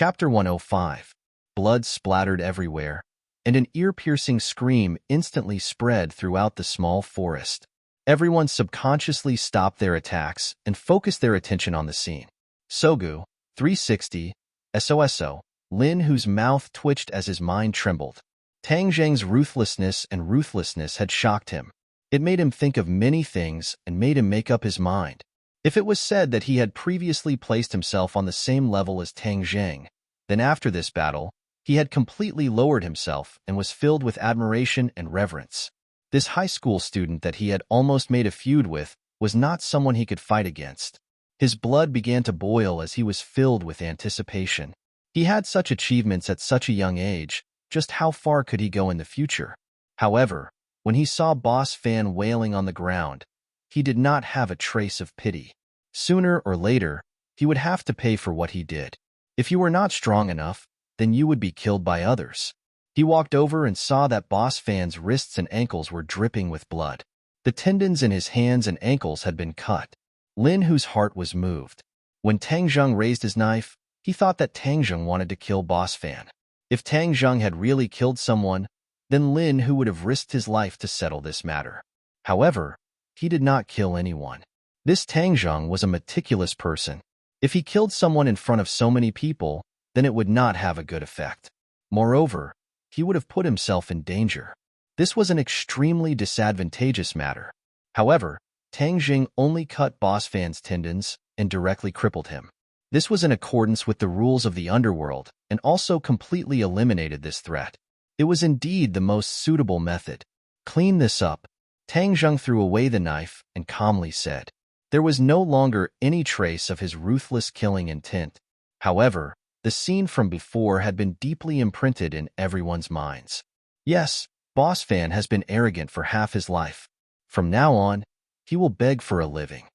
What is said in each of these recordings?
Chapter 105. Blood splattered everywhere, and an ear-piercing scream instantly spread throughout the small forest. Everyone subconsciously stopped their attacks and focused their attention on the scene. Sogu, 360, SOSO, Lin, whose mouth twitched as his mind trembled. Tang Zheng's ruthlessness had shocked him. It made him think of many things and made him make up his mind. If it was said that he had previously placed himself on the same level as Tang Zheng, then after this battle, he had completely lowered himself and was filled with admiration and reverence. This high school student that he had almost made a feud with was not someone he could fight against. His blood began to boil as he was filled with anticipation. He had such achievements at such a young age. Just how far could he go in the future? However, when he saw Boss Fan wailing on the ground, he did not have a trace of pity. Sooner or later, he would have to pay for what he did. If you were not strong enough, then you would be killed by others. He walked over and saw that Boss Fan's wrists and ankles were dripping with blood. The tendons in his hands and ankles had been cut. Lin, whose heart was moved. When Tang Zheng raised his knife, he thought that Tang Zheng wanted to kill Boss Fan. If Tang Zheng had really killed someone, then Lin Hu would have risked his life to settle this matter. However, he did not kill anyone. This Tang Zheng was a meticulous person. If he killed someone in front of so many people, then it would not have a good effect. Moreover, he would have put himself in danger. This was an extremely disadvantageous matter. However, Tang Zheng only cut Boss Fan's tendons and directly crippled him. This was in accordance with the rules of the underworld and also completely eliminated this threat. It was indeed the most suitable method. Clean this up. Tang Zheng threw away the knife and calmly said. There was no longer any trace of his ruthless killing intent. However, the scene from before had been deeply imprinted in everyone's minds. Yes, Boss Fan has been arrogant for half his life. From now on, he will beg for a living.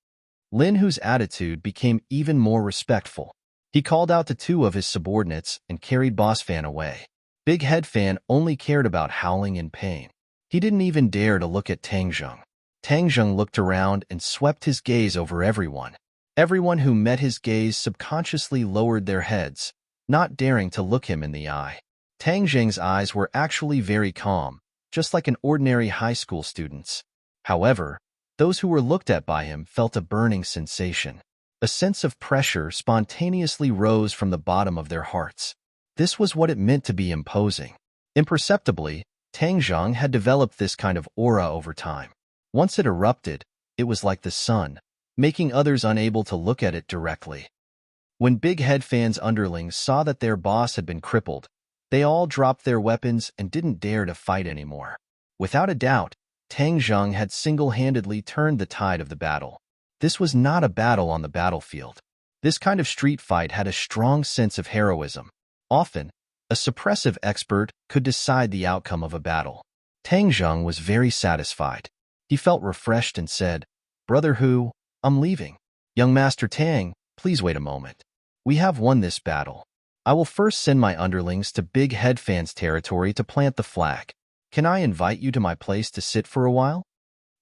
Lin Hu's attitude became even more respectful. He called out to two of his subordinates and carried Boss Fan away. Big Head Fan only cared about howling in pain. He didn't even dare to look at Tang Zheng. Tang Zheng looked around and swept his gaze over everyone. Everyone who met his gaze subconsciously lowered their heads, not daring to look him in the eye. Tang Zheng's eyes were actually very calm, just like an ordinary high school student's. However, those who were looked at by him felt a burning sensation. A sense of pressure spontaneously rose from the bottom of their hearts. This was what it meant to be imposing. Imperceptibly, Tang Zheng had developed this kind of aura over time. Once it erupted, it was like the sun, making others unable to look at it directly. When Big Head Fan's underlings saw that their boss had been crippled, they all dropped their weapons and didn't dare to fight anymore. Without a doubt, Tang Zheng had single-handedly turned the tide of the battle. This was not a battle on the battlefield. This kind of street fight had a strong sense of heroism. Often, a suppressive expert could decide the outcome of a battle. Tang Zheng was very satisfied. He felt refreshed and said, "Brother Hu, I'm leaving. Young Master Tang, please wait a moment. We have won this battle. I will first send my underlings to Big Head Fan's territory to plant the flag. Can I invite you to my place to sit for a while?"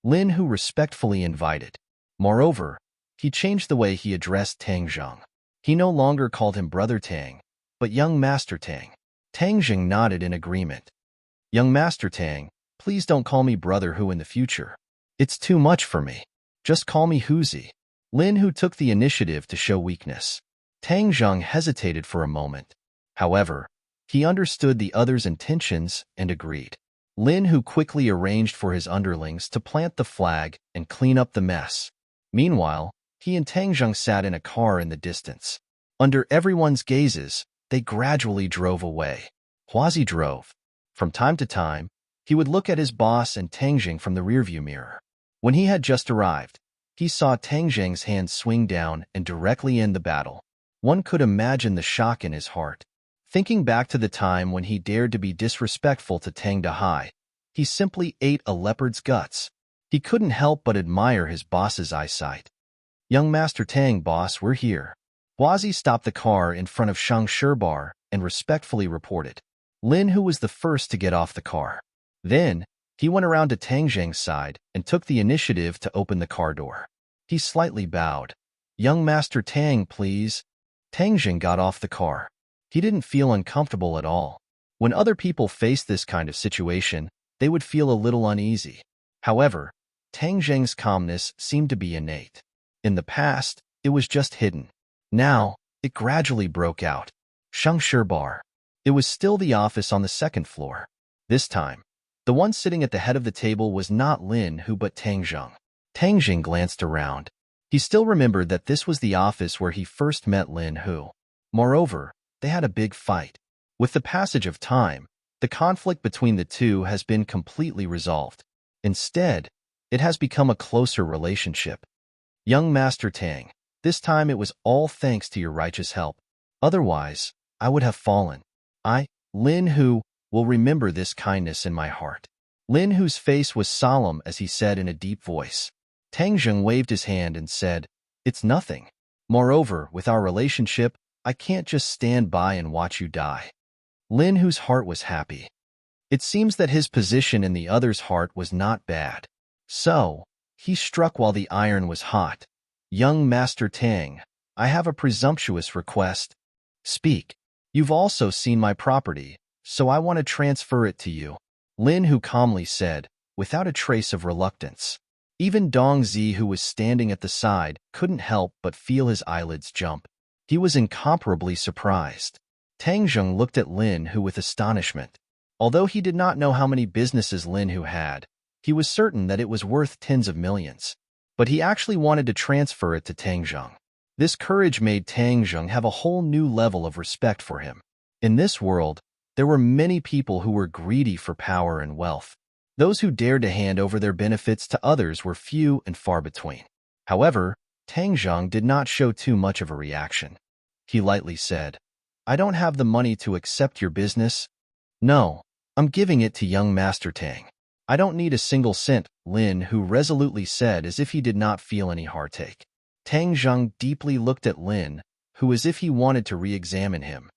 Lin Hu respectfully invited. Moreover, he changed the way he addressed Tang Zheng. He no longer called him Brother Tang, but Young Master Tang. Tang Zheng nodded in agreement. "Young Master Tang, please don't call me Brother Hu in the future. It's too much for me. Just call me Huzi." Lin Hu took the initiative to show weakness. Tang Zheng hesitated for a moment. However, he understood the other's intentions and agreed. Lin Hu quickly arranged for his underlings to plant the flag and clean up the mess. Meanwhile, he and Tang Zheng sat in a car in the distance. Under everyone's gazes, they gradually drove away. Huazi drove. From time to time, he would look at his boss and Tang Zheng from the rearview mirror. When he had just arrived, he saw Tang Zheng's hand swing down and directly end the battle. One could imagine the shock in his heart. Thinking back to the time when he dared to be disrespectful to Tang Dahai, he simply ate a leopard's guts. He couldn't help but admire his boss's eyesight. "Young Master Tang, boss, we're here." Huazi stopped the car in front of Shang Bar and respectfully reported. Lin Hu was the first to get off the car. Then, he went around to Tang Zheng's side and took the initiative to open the car door. He slightly bowed. "Young Master Tang, please." Tang Zheng got off the car. He didn't feel uncomfortable at all. When other people faced this kind of situation, they would feel a little uneasy. However, Tang Zheng's calmness seemed to be innate. In the past, it was just hidden. Now, it gradually broke out. Shengshi Bar. It was still the office on the second floor. This time, the one sitting at the head of the table was not Lin Hu but Tang Zheng. Tang Zheng glanced around. He still remembered that this was the office where he first met Lin Hu. Moreover, they had a big fight. With the passage of time, the conflict between the two has been completely resolved. Instead, it has become a closer relationship. Young Master Tang, this time it was all thanks to your righteous help. Otherwise, I would have fallen. I, Lin Hu, will remember this kindness in my heart. Lin Hu's face was solemn as he said in a deep voice. Tang Zheng waved his hand and said, "It's nothing. Moreover, with our relationship, I can't just stand by and watch you die." Lin Hu's heart was happy. It seems that his position in the other's heart was not bad. So, he struck while the iron was hot. "Young Master Tang, I have a presumptuous request." "Speak. You've also seen my property, so I want to transfer it to you," Lin Hu calmly said, without a trace of reluctance. Even Dong Zi, who was standing at the side, couldn't help but feel his eyelids jump. He was incomparably surprised. Tang Zheng looked at Lin Hu with astonishment. Although he did not know how many businesses Lin Hu had, he was certain that it was worth tens of millions. But he actually wanted to transfer it to Tang Zheng. This courage made Tang Zheng have a whole new level of respect for him. In this world, there were many people who were greedy for power and wealth. Those who dared to hand over their benefits to others were few and far between. However, Tang Zheng did not show too much of a reaction. He lightly said, "I don't have the money to accept your business." "No, I'm giving it to young Master Tang. I don't need a single cent," Lin Hu resolutely said as if he did not feel any heartache. Tang Zheng deeply looked at Lin Hu as if he wanted to re-examine him.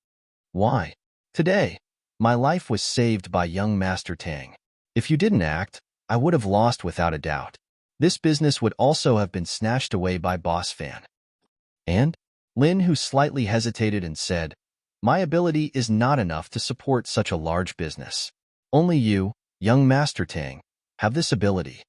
"Why? Today, my life was saved by young Master Tang. If you didn't act, I would have lost without a doubt. This business would also have been snatched away by Boss Fan." "And?" Lin Hu slightly hesitated and said, "My ability is not enough to support such a large business. Only you, young Master Tang, have this ability.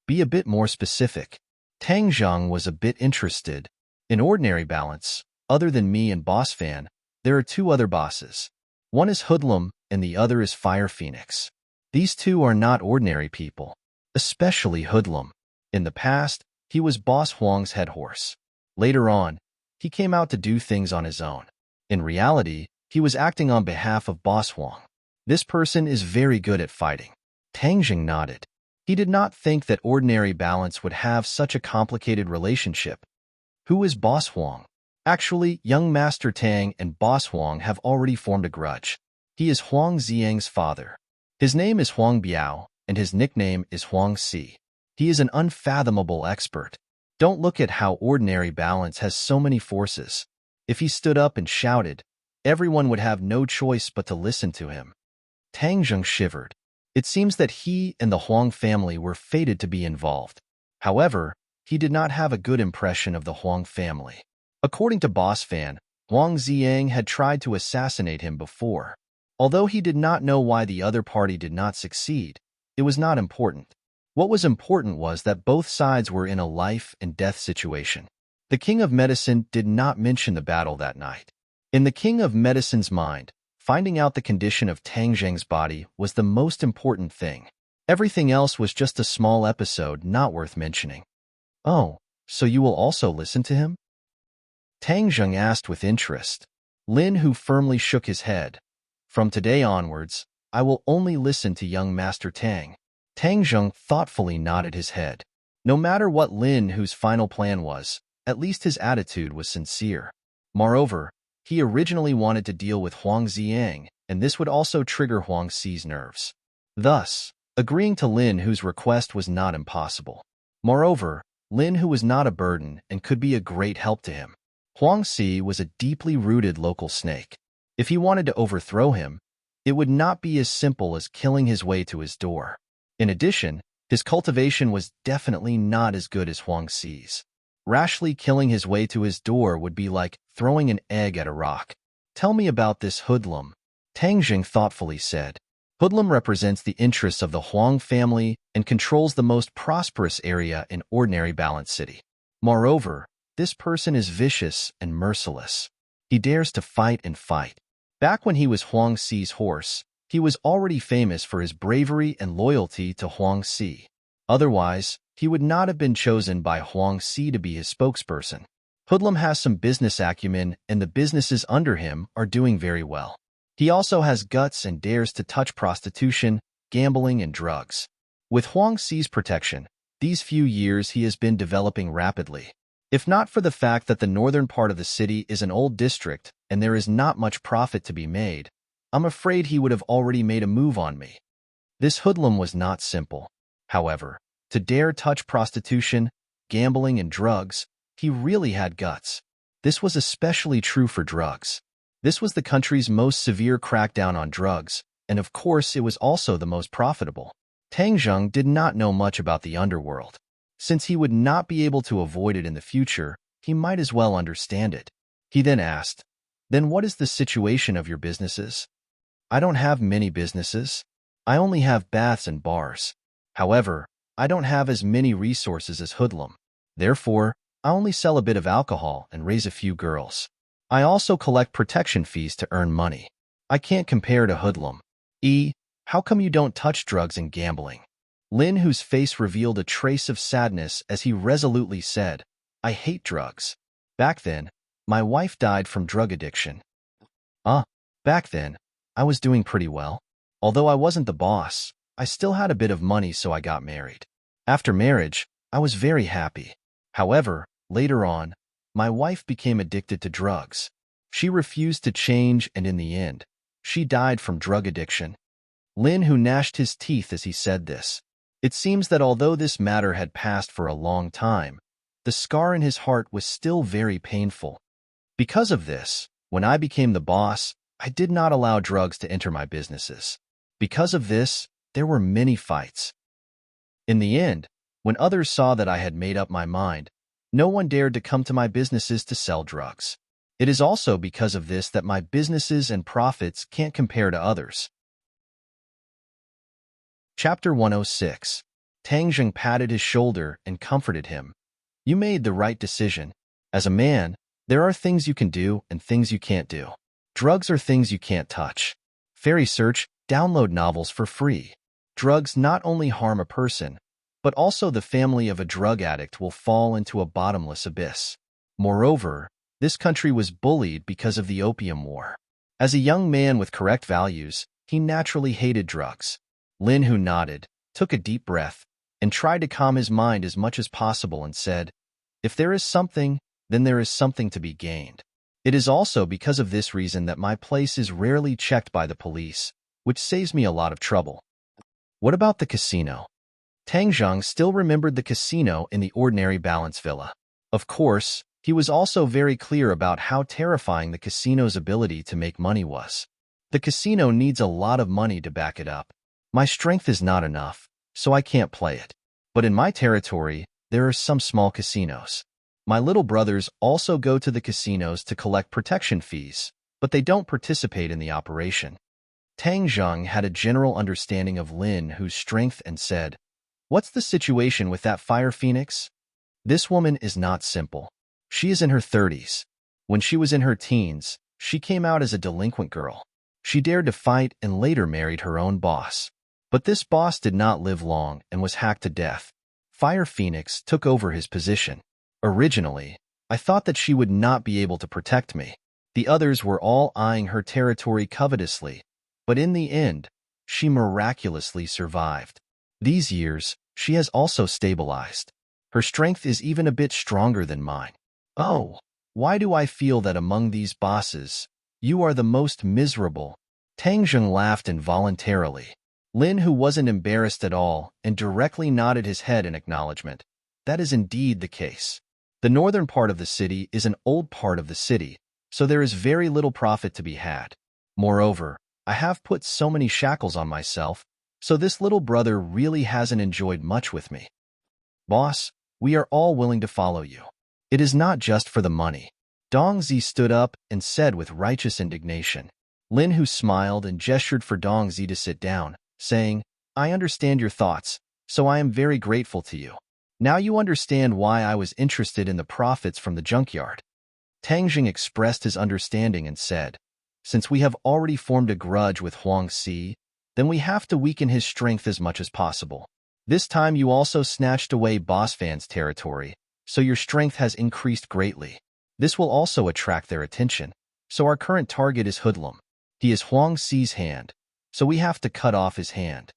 Be a bit more specific." Tang Zheng was a bit interested. In ordinary balance, other than me and Boss Fan, there are two other bosses. One is Hoodlum and the other is Fire Phoenix. These two are not ordinary people, especially Hoodlum. In the past, he was Boss Huang's head horse. Later on, he came out to do things on his own. In reality, he was acting on behalf of Boss Huang. This person is very good at fighting. Tang Zheng nodded. He did not think that ordinary balance would have such a complicated relationship. Who is Boss Huang? Actually, young Master Tang and Boss Huang have already formed a grudge. He is Huang Xiang's father. His name is Huang Biao, and his nickname is Huang Si. He is an unfathomable expert. Don't look at how ordinary balance has so many forces. If he stood up and shouted, everyone would have no choice but to listen to him. Tang Zheng shivered. It seems that he and the Huang family were fated to be involved. However, he did not have a good impression of the Huang family. According to Boss Fan, Huang Xiang had tried to assassinate him before. Although he did not know why the other party did not succeed, it was not important. What was important was that both sides were in a life and death situation. The King of Medicine did not mention the battle that night. In the King of Medicine's mind, finding out the condition of Tang Zheng's body was the most important thing. Everything else was just a small episode not worth mentioning. "Oh, so you will also listen to him?" Tang Zheng asked with interest. Lin Hu firmly shook his head. "From today onwards, I will only listen to young Master Tang." Tang Zheng thoughtfully nodded his head. No matter what Lin Hu's final plan was, at least his attitude was sincere. Moreover, he originally wanted to deal with Huang Xiang, and this would also trigger Huang Si's nerves. Thus, agreeing to Lin Hu's request was not impossible. Moreover, Lin Hu was not a burden and could be a great help to him. Huang Si was a deeply rooted local snake. If he wanted to overthrow him, it would not be as simple as killing his way to his door. In addition, his cultivation was definitely not as good as Huang Si's. Rashly killing his way to his door would be like throwing an egg at a rock. Tell me about this hoodlum, Tang Jing thoughtfully said. Hoodlum represents the interests of the Huang family and controls the most prosperous area in ordinary Balance City. Moreover, this person is vicious and merciless. He dares to fight and fight. Back when he was Huang Xi's horse, he was already famous for his bravery and loyalty to Huang Xi. Otherwise, he would not have been chosen by Huang Xi to be his spokesperson. Hoodlum has some business acumen, and the businesses under him are doing very well. He also has guts and dares to touch prostitution, gambling, and drugs. With Huang Xi's protection, these few years he has been developing rapidly. If not for the fact that the northern part of the city is an old district and there is not much profit to be made, I'm afraid he would have already made a move on me. This hoodlum was not simple. However, to dare touch prostitution, gambling, and drugs, he really had guts. This was especially true for drugs. This was the country's most severe crackdown on drugs, and of course it was also the most profitable. Tang Zheng did not know much about the underworld. Since he would not be able to avoid it in the future, he might as well understand it. He then asked, "Then what is the situation of your businesses?" "I don't have many businesses. I only have baths and bars. However, I don't have as many resources as Hoodlum. Therefore, I only sell a bit of alcohol and raise a few girls. I also collect protection fees to earn money. I can't compare to Hoodlum." How come you don't touch drugs and gambling?" Lin, whose face revealed a trace of sadness as he resolutely said, "I hate drugs. Back then, my wife died from drug addiction." Back then, I was doing pretty well. Although I wasn't the boss, I still had a bit of money, so I got married. After marriage, I was very happy. However, later on, my wife became addicted to drugs. She refused to change, and in the end, she died from drug addiction. Lin, who gnashed his teeth as he said this. It seems that although this matter had passed for a long time, the scar in his heart was still very painful. Because of this, when I became the boss, I did not allow drugs to enter my businesses. Because of this, there were many fights. In the end, when others saw that I had made up my mind, no one dared to come to my businesses to sell drugs. It is also because of this that my businesses and profits can't compare to others. Chapter 106. Tang Zheng patted his shoulder and comforted him. "You made the right decision. As a man, there are things you can do and things you can't do. Drugs are things you can't touch. Fairy Search, download novels for free. Drugs not only harm a person, but also the family of a drug addict will fall into a bottomless abyss. Moreover, this country was bullied because of the Opium War. As a young man with correct values, he naturally hated drugs." Lin, who nodded, took a deep breath, and tried to calm his mind as much as possible and said, "If there is something, then there is something to be gained. It is also because of this reason that my place is rarely checked by the police, which saves me a lot of trouble." "What about the casino?" Tang Zheng still remembered the casino in the ordinary Balance Villa. Of course, he was also very clear about how terrifying the casino's ability to make money was. The casino needs a lot of money to back it up. My strength is not enough, so I can't play it. But in my territory, there are some small casinos. My little brothers also go to the casinos to collect protection fees, but they don't participate in the operation. Tang Zheng had a general understanding of Lin, whose strength, and said, "What's the situation with that fire phoenix?" "This woman is not simple. She is in her 30s. When she was in her teens, she came out as a delinquent girl. She dared to fight and later married her own boss. But this boss did not live long and was hacked to death. Fire Phoenix took over his position. Originally, I thought that she would not be able to protect me. The others were all eyeing her territory covetously, but in the end, she miraculously survived. These years, she has also stabilized. Her strength is even a bit stronger than mine. Oh, why do I feel that among these bosses, you are the most miserable?" Tang Zheng laughed involuntarily. Lin, who wasn't embarrassed at all, and directly nodded his head in acknowledgement. That is indeed the case. The northern part of the city is an old part of the city, so there is very little profit to be had. Moreover, I have put so many shackles on myself, so this little brother really hasn't enjoyed much with me. "Boss, we are all willing to follow you. It is not just for the money. Dongzi stood up and said with righteous indignation. Lin Hu smiled and gestured for Dongzi to sit down, saying, I understand your thoughts, so I am very grateful to you. Now you understand why I was interested in the profits from the junkyard. Tang Jing expressed his understanding and said, since we have already formed a grudge with Huang Si, then we have to weaken his strength as much as possible. This time you also snatched away Boss Fan's territory, so your strength has increased greatly. This will also attract their attention, so our current target is Hoodlum. He is Huang Si's hand, so we have to cut off his hand.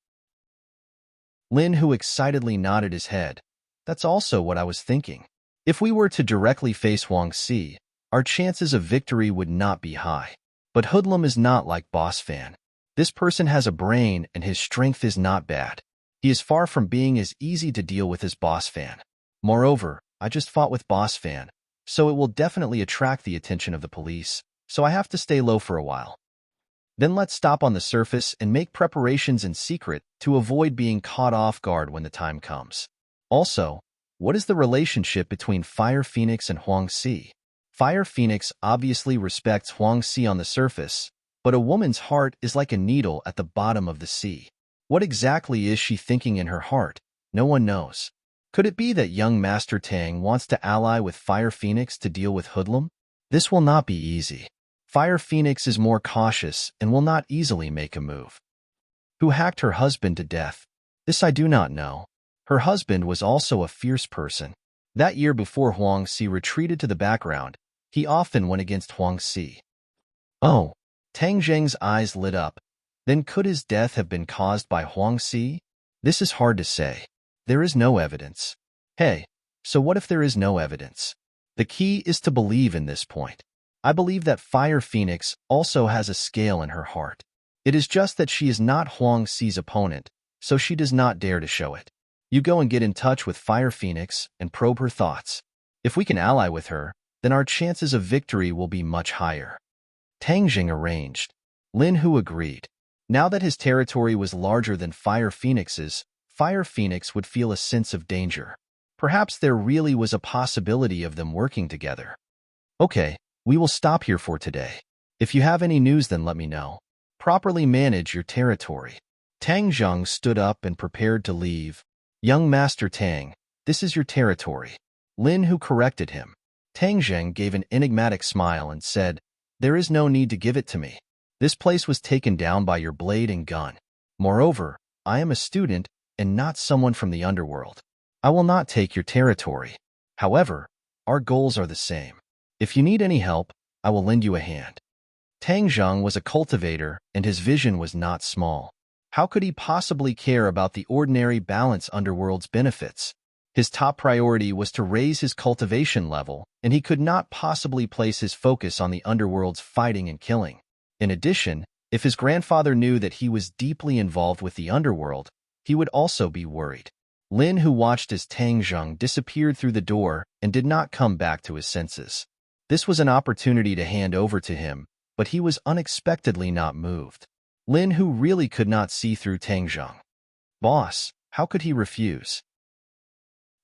Lin Hu excitedly nodded his head. That's also what I was thinking. If we were to directly face Huang Si, our chances of victory would not be high. But Hoodlum is not like Boss Fan. This person has a brain and his strength is not bad. He is far from being as easy to deal with as Boss Fan. Moreover, I just fought with Boss Fan, so it will definitely attract the attention of the police, so I have to stay low for a while. Then let's stop on the surface and make preparations in secret to avoid being caught off guard when the time comes. Also, what is the relationship between Fire Phoenix and Huang Si? Fire Phoenix obviously respects Huang Si on the surface, but a woman's heart is like a needle at the bottom of the sea. What exactly is she thinking in her heart? No one knows. Could it be that young Master Tang wants to ally with Fire Phoenix to deal with Hoodlum? This will not be easy. Fire Phoenix is more cautious and will not easily make a move. Who hacked her husband to death? This I do not know. Her husband was also a fierce person. That year before Huang Si retreated to the background, he often went against Huang Si. Oh, Tang Zheng's eyes lit up. Then could his death have been caused by Huang Si? This is hard to say. There is no evidence. Hey, so what if there is no evidence? The key is to believe in this point. I believe that Fire Phoenix also has a scale in her heart. It is just that she is not Huang Si's opponent, so she does not dare to show it. You go and get in touch with Fire Phoenix and probe her thoughts. If we can ally with her, then our chances of victory will be much higher. Tang Jing arranged. Lin Hu agreed. Now that his territory was larger than Fire Phoenix's, Fire Phoenix would feel a sense of danger. Perhaps there really was a possibility of them working together. Okay, we will stop here for today. If you have any news, then let me know. Properly manage your territory. Tang Zheng stood up and prepared to leave. Young Master Tang, this is your territory. Lin Hu corrected him. Tang Zheng gave an enigmatic smile and said, there is no need to give it to me. This place was taken down by your blade and gun. Moreover, I am a student and not someone from the underworld. I will not take your territory. However, our goals are the same. If you need any help, I will lend you a hand. Tang Zheng was a cultivator and his vision was not small. How could he possibly care about the ordinary balance underworld's benefits? His top priority was to raise his cultivation level, and he could not possibly place his focus on the underworld's fighting and killing. In addition, if his grandfather knew that he was deeply involved with the underworld, he would also be worried. Lin Hu watched as Tang Zheng disappeared through the door and did not come back to his senses. This was an opportunity to hand over to him, but he was unexpectedly not moved. Lin Hu really could not see through Tang Zheng. Boss, how could he refuse?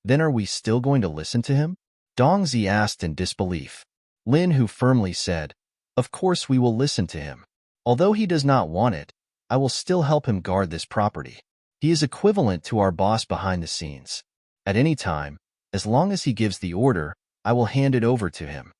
Then are we still going to listen to him? Dongzi asked in disbelief. Lin Hu firmly said, of course we will listen to him. Although he does not want it, I will still help him guard this property. He is equivalent to our boss behind the scenes. At any time, as long as he gives the order, I will hand it over to him.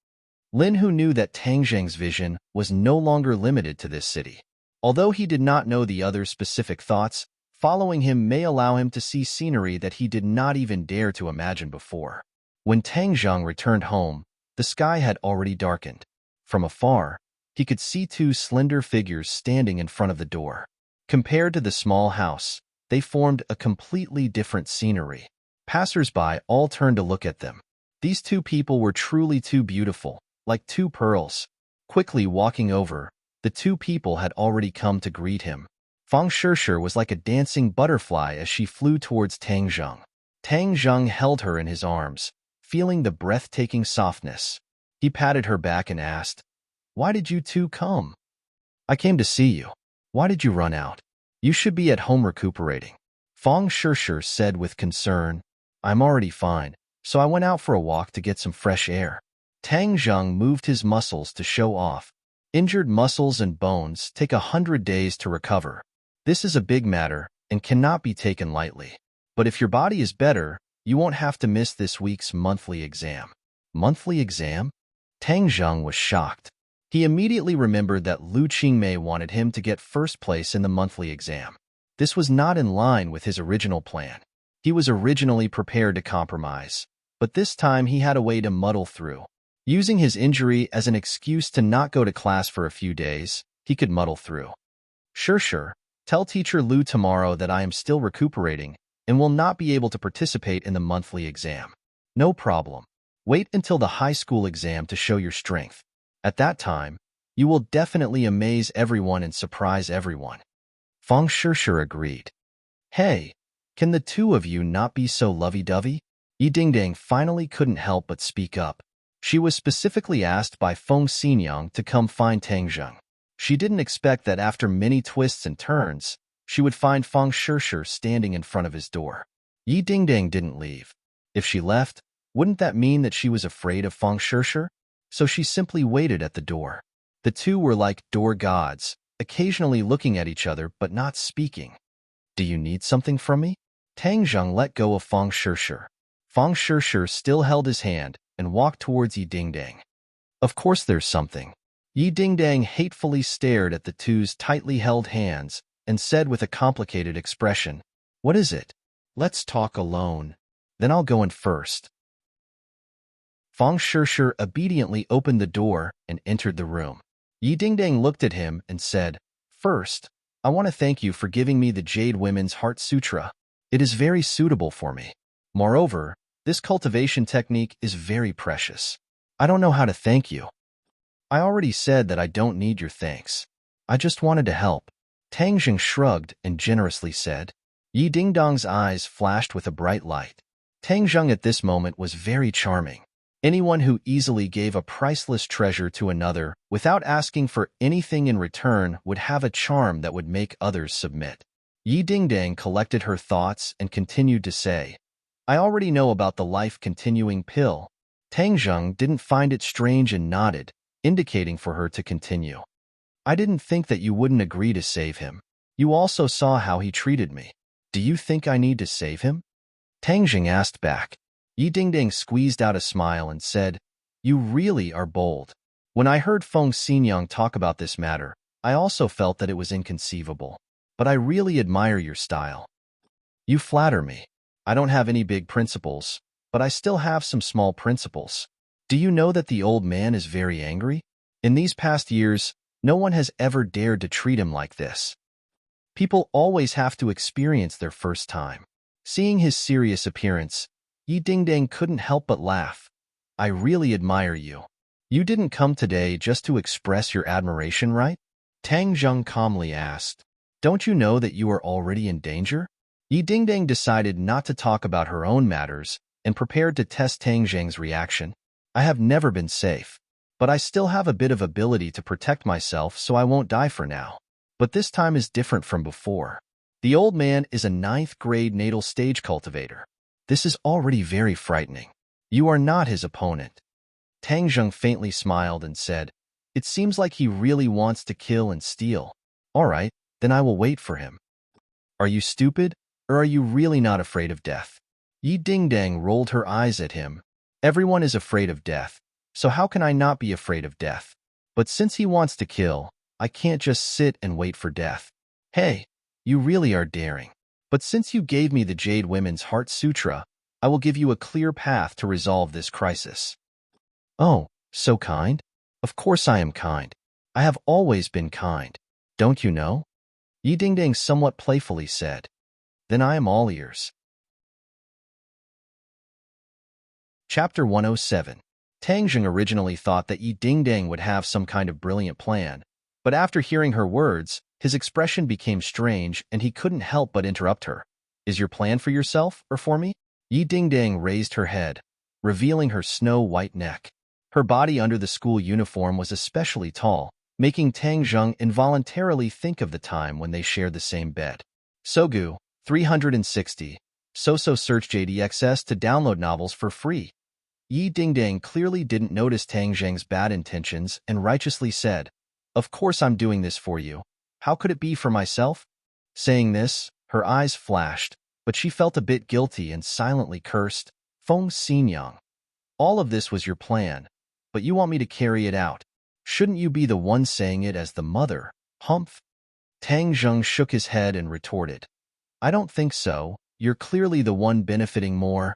Lin Hu knew that Tang Zheng's vision was no longer limited to this city. Although he did not know the other specific thoughts, following him may allow him to see scenery that he did not even dare to imagine before. When Tang Zheng returned home, the sky had already darkened. From afar, he could see two slender figures standing in front of the door. Compared to the small house, they formed a completely different scenery. Passers-by all turned to look at them. These two people were truly too beautiful, like two pearls. Quickly walking over, the two people had already come to greet him. Fang Shishir was like a dancing butterfly as she flew towards Tang Zheng. Tang Zheng held her in his arms, feeling the breathtaking softness. He patted her back and asked, why did you two come? I came to see you. Why did you run out? You should be at home recuperating. Fang Shishir said with concern, I'm already fine, so I went out for a walk to get some fresh air. Tang Zheng moved his muscles to show off. Injured muscles and bones take 100 days to recover. This is a big matter and cannot be taken lightly. But if your body is better, you won't have to miss this week's monthly exam. Monthly exam? Tang Zheng was shocked. He immediately remembered that Lu Qingmei wanted him to get first place in the monthly exam. This was not in line with his original plan. He was originally prepared to compromise, but this time he had a way to muddle through. Using his injury as an excuse to not go to class for a few days, he could muddle through. Sure. Tell teacher Lu tomorrow that I am still recuperating and will not be able to participate in the monthly exam. No problem. Wait until the high school exam to show your strength. At that time, you will definitely amaze everyone and surprise everyone. Feng Shishir agreed. Hey, can the two of you not be so lovey-dovey? Yi Dingdang finally couldn't help but speak up. She was specifically asked by Feng Xinyang to come find Tang Zheng. She didn't expect that after many twists and turns, she would find Feng Shishir standing in front of his door. Yi Dingdang didn't leave. If she left, wouldn't that mean that she was afraid of Feng Shishir? So she simply waited at the door. The two were like door gods, occasionally looking at each other but not speaking. Do you need something from me? Tang Zheng let go of Feng Shishir. Feng Shishir still held his hand and walked towards Yi Dingdang. Of course there's something. Yi Dingdang hatefully stared at the two's tightly held hands and said with a complicated expression, "What is it? Let's talk alone. Then I'll go in first." Feng Shishir obediently opened the door and entered the room. Yi Dingdang looked at him and said, "First, I want to thank you for giving me the Jade Women's Heart Sutra. It is very suitable for me. Moreover, this cultivation technique is very precious. I don't know how to thank you. I already said that I don't need your thanks. I just wanted to help." Tang Zheng shrugged and generously said. Yi Dingdang's eyes flashed with a bright light. Tang Zheng at this moment was very charming. Anyone who easily gave a priceless treasure to another without asking for anything in return would have a charm that would make others submit. Yi Dingdang collected her thoughts and continued to say, "I already know about the life-continuing pill." Tang Zheng didn't find it strange and nodded, indicating for her to continue. "I didn't think that you wouldn't agree to save him. You also saw how he treated me. Do you think I need to save him?" Tang Zheng asked back. Yi Dingdang squeezed out a smile and said, "You really are bold. When I heard Feng Xinyang talk about this matter, I also felt that it was inconceivable. But I really admire your style. You flatter me. I don't have any big principles, but I still have some small principles. Do you know that the old man is very angry? In these past years, no one has ever dared to treat him like this. People always have to experience their first time." Seeing his serious appearance, Yi Dingdang couldn't help but laugh. "I really admire you. You didn't come today just to express your admiration, right?" Tang Zheng calmly asked. "Don't you know that you are already in danger?" Yi Dingdang decided not to talk about her own matters and prepared to test Tang Zheng's reaction. "I have never been safe, but I still have a bit of ability to protect myself, so I won't die for now. But this time is different from before. The old man is a 9th grade natal stage cultivator. This is already very frightening. You are not his opponent." Tang Zheng faintly smiled and said, "It seems like he really wants to kill and steal. All right, then I will wait for him." "Are you stupid, or are you really not afraid of death?" Yi Dingdang rolled her eyes at him. "Everyone is afraid of death, so how can I not be afraid of death? But since he wants to kill, I can't just sit and wait for death. Hey, you really are daring. But since you gave me the Jade Women's Heart Sutra, I will give you a clear path to resolve this crisis." "Oh, so kind? Of course I am kind. I have always been kind. Don't you know?" Yi Dingdang somewhat playfully said. "Then I am all ears." Chapter 107. Tang Zheng originally thought that Yi Dingdang would have some kind of brilliant plan, but after hearing her words, his expression became strange and he couldn't help but interrupt her. "Is your plan for yourself or for me?" Yi Dingdang raised her head, revealing her snow-white neck. Her body under the school uniform was especially tall, making Tang Zheng involuntarily think of the time when they shared the same bed. Sogu, 360. So search JDXS to download novels for free. Yi Dingdang clearly didn't notice Tang Zheng's bad intentions and righteously said, "Of course I'm doing this for you. How could it be for myself?" Saying this, her eyes flashed, but she felt a bit guilty and silently cursed, "Feng Xinyang. All of this was your plan, but you want me to carry it out. Shouldn't you be the one saying it as the mother, humph?" Tang Zheng shook his head and retorted, "I don't think so. You're clearly the one benefiting more.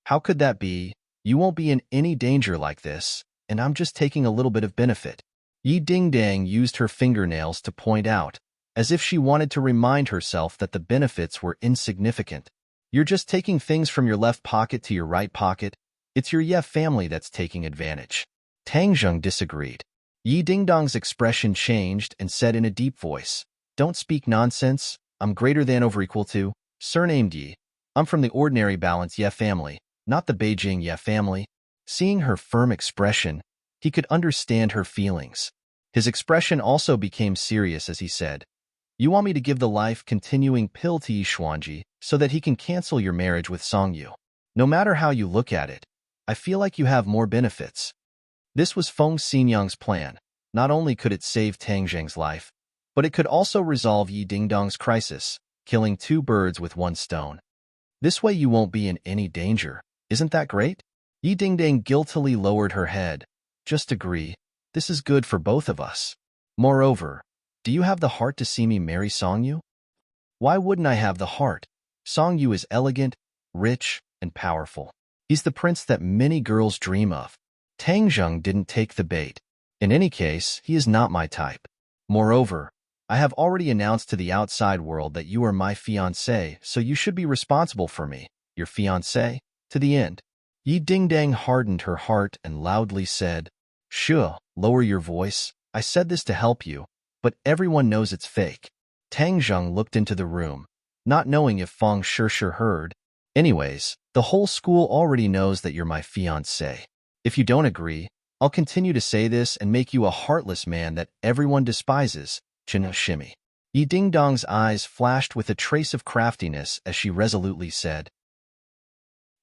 How could that be? You won't be in any danger like this, and I'm just taking a little bit of benefit." Yi Dingdang used her fingernails to point out, as if she wanted to remind herself that the benefits were insignificant. "You're just taking things from your left pocket to your right pocket. It's your Ye family that's taking advantage." Tang Zheng disagreed. Yi Dingdang's expression changed and said in a deep voice, "Don't speak nonsense. I'm greater than over equal to, surnamed Yi. I'm from the ordinary balanced Ye family, not the Beijing Ye family." Seeing her firm expression, he could understand her feelings. His expression also became serious as he said, "You want me to give the life-continuing pill to Yi Xuanji so that he can cancel your marriage with Songyu. No matter how you look at it, I feel like you have more benefits." This was Feng Xinyang's plan. Not only could it save Tang Zheng's life, but it could also resolve Yi Dingdang's crisis, killing two birds with one stone. "This way you won't be in any danger. Isn't that great?" Yi Dingdang guiltily lowered her head. "Just agree. This is good for both of us. Moreover, do you have the heart to see me marry Songyu?" "Why wouldn't I have the heart? Songyu is elegant, rich, and powerful. He's the prince that many girls dream of." Tang Zheng didn't take the bait. "In any case, he is not my type. Moreover, I have already announced to the outside world that you are my fiancé, so you should be responsible for me, your fiancé, to the end." Yi Dingdang hardened her heart and loudly said, "Sure, lower your voice. I said this to help you, but everyone knows it's fake." Tang Zheng looked into the room, not knowing if Feng Shishir heard. "Anyways, the whole school already knows that you're my fiancé. If you don't agree, I'll continue to say this and make you a heartless man that everyone despises, Chin Shimmy." Yi Dingdang's eyes flashed with a trace of craftiness as she resolutely said.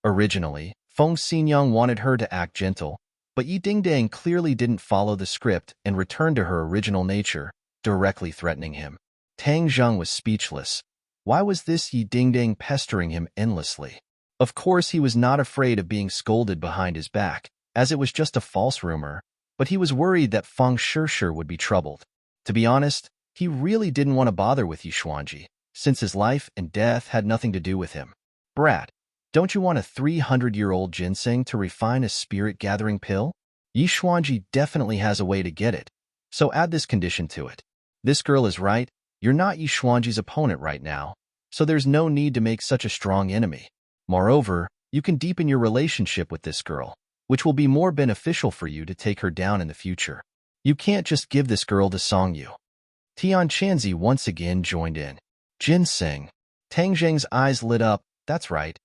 Originally, Feng Xinyang wanted her to act gentle, but Yi Dingdang clearly didn't follow the script and returned to her original nature, directly threatening him. Tang Zheng was speechless. Why was this Yi Dingdang pestering him endlessly? Of course he was not afraid of being scolded behind his back, as it was just a false rumor, but he was worried that Feng Shishir would be troubled. To be honest, he really didn't want to bother with Yi Xuanji, since his life and death had nothing to do with him. "Brat, don't you want a 300-year-old ginseng to refine a spirit-gathering pill? Yi Xuanji definitely has a way to get it, so add this condition to it. This girl is right, you're not Yi Xuanji's opponent right now, so there's no need to make such a strong enemy. Moreover, you can deepen your relationship with this girl, which will be more beneficial for you to take her down in the future. You can't just give this girl to Songyu." Tian Chanzi once again joined in. "Ginseng." Tang Zheng's eyes lit up. "That's right.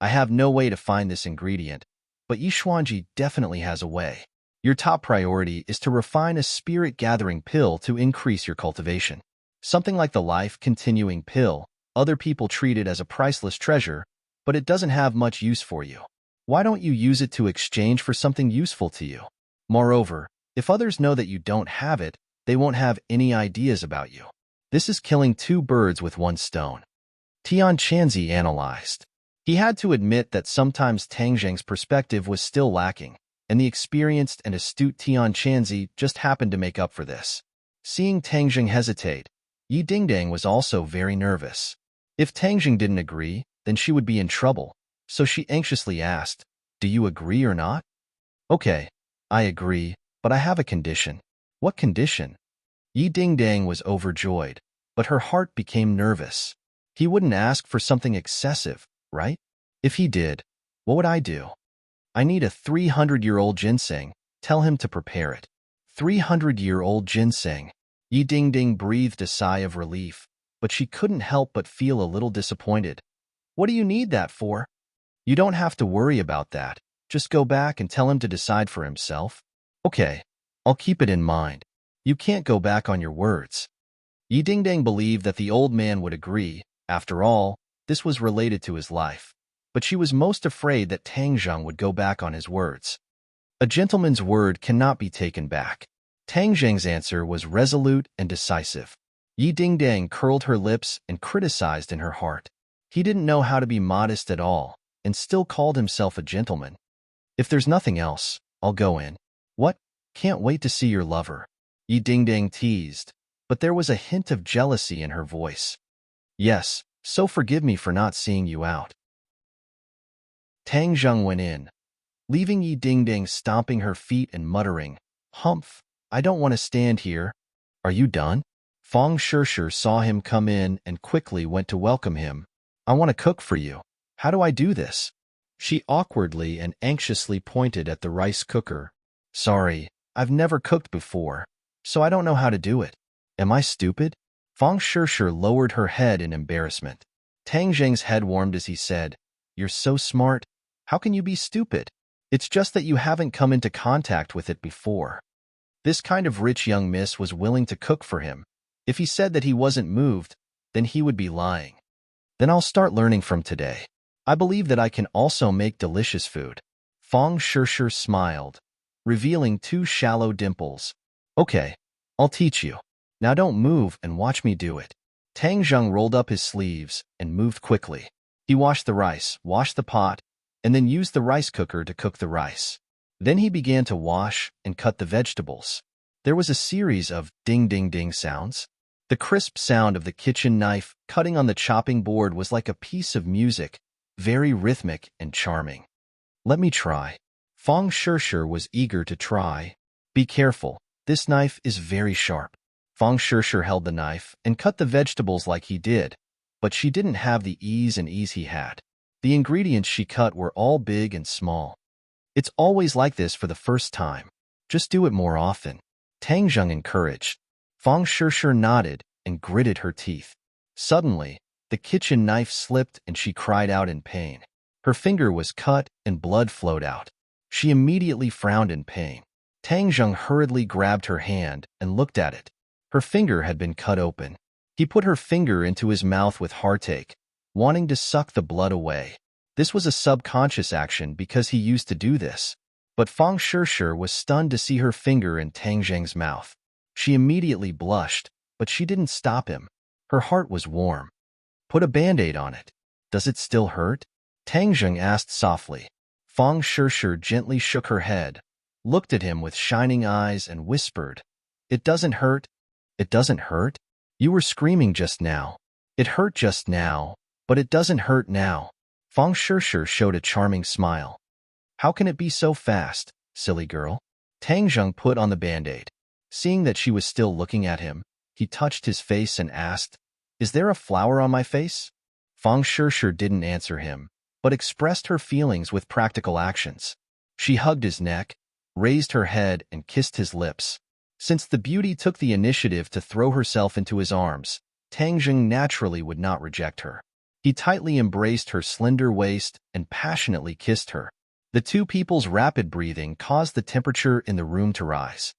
I have no way to find this ingredient, but Yi Xuanji definitely has a way. Your top priority is to refine a spirit-gathering pill to increase your cultivation. Something like the life-continuing pill, other people treat it as a priceless treasure, but it doesn't have much use for you. Why don't you use it to exchange for something useful to you? Moreover, if others know that you don't have it, they won't have any ideas about you. This is killing two birds with one stone." Tian Chanzi analyzed. He had to admit that sometimes Tang Zheng's perspective was still lacking, and the experienced and astute Tian Chanzi just happened to make up for this. Seeing Tang Zheng hesitate, Yi Dingdang was also very nervous. If Tang Zheng didn't agree, then she would be in trouble, so she anxiously asked, "Do you agree or not?" "Okay, I agree, but I have a condition." "What condition?" Yi Dingdang was overjoyed, but her heart became nervous. He wouldn't ask for something excessive, right? If he did, what would I do? "I need a 300-year-old ginseng. Tell him to prepare it." 300-year-old ginseng. Yi Dingdang breathed a sigh of relief, but she couldn't help but feel a little disappointed. "What do you need that for?" "You don't have to worry about that. Just go back and tell him to decide for himself." "Okay, I'll keep it in mind. You can't go back on your words." Yi Dingdang believed that the old man would agree. After all, this was related to his life. but she was most afraid that Tang Zheng would go back on his words. A gentleman's word cannot be taken back. Tang Zheng's answer was resolute and decisive. Yi Dingdang curled her lips and criticized in her heart. He didn't know how to be modest at all, and still called himself a gentleman. If there's nothing else, I'll go in. What? Can't wait to see your lover. Yi Dingdang teased, but there was a hint of jealousy in her voice. Yes, so forgive me for not seeing you out. Tang Zheng went in, leaving Yi Dingdang stomping her feet and muttering, Humph, I don't want to stand here. Are you done? Fang Shishir saw him come in and quickly went to welcome him. I want to cook for you. How do I do this? She awkwardly and anxiously pointed at the rice cooker. Sorry, I've never cooked before, so I don't know how to do it. Am I stupid? Fang Shishir lowered her head in embarrassment. Tang Zheng's head warmed as he said, You're so smart. How can you be stupid? It's just that you haven't come into contact with it before. This kind of rich young miss was willing to cook for him. If he said that he wasn't moved, then he would be lying. Then I'll start learning from today. I believe that I can also make delicious food. Fang Shishir smiled, revealing 2 shallow dimples. Okay, I'll teach you. Now don't move and watch me do it. Tang Zheng rolled up his sleeves and moved quickly. He washed the rice, washed the pot, and then used the rice cooker to cook the rice. Then he began to wash and cut the vegetables. There was a series of ding-ding-ding sounds. The crisp sound of the kitchen knife cutting on the chopping board was like a piece of music, very rhythmic and charming. Let me try. Fang Shishir was eager to try. Be careful, this knife is very sharp. Fang Shishir held the knife and cut the vegetables like he did, but she didn't have the ease he had. The ingredients she cut were all big and small. It's always like this for the first time. Just do it more often. Tang Zheng encouraged. Fang Shishir nodded and gritted her teeth. Suddenly, the kitchen knife slipped and she cried out in pain. Her finger was cut and blood flowed out. She immediately frowned in pain. Tang Zheng hurriedly grabbed her hand and looked at it. Her finger had been cut open. He put her finger into his mouth with heartache, wanting to suck the blood away. This was a subconscious action because he used to do this. But Fang Shishir was stunned to see her finger in Tang Zheng's mouth. She immediately blushed, but she didn't stop him. Her heart was warm. Put a band-aid on it. Does it still hurt? Tang Zheng asked softly. Fang Shishir gently shook her head, looked at him with shining eyes and whispered, It doesn't hurt. It doesn't hurt? You were screaming just now. It hurt just now, but it doesn't hurt now. Fang Shishir showed a charming smile. How can it be so fast, silly girl? Tang Zheng put on the band-aid. Seeing that she was still looking at him, he touched his face and asked, Is there a flower on my face? Fang Shishir didn't answer him, but expressed her feelings with practical actions. She hugged his neck, raised her head, and kissed his lips. Since the beauty took the initiative to throw herself into his arms, Tang Zheng naturally would not reject her. He tightly embraced her slender waist and passionately kissed her. The two people's rapid breathing caused the temperature in the room to rise.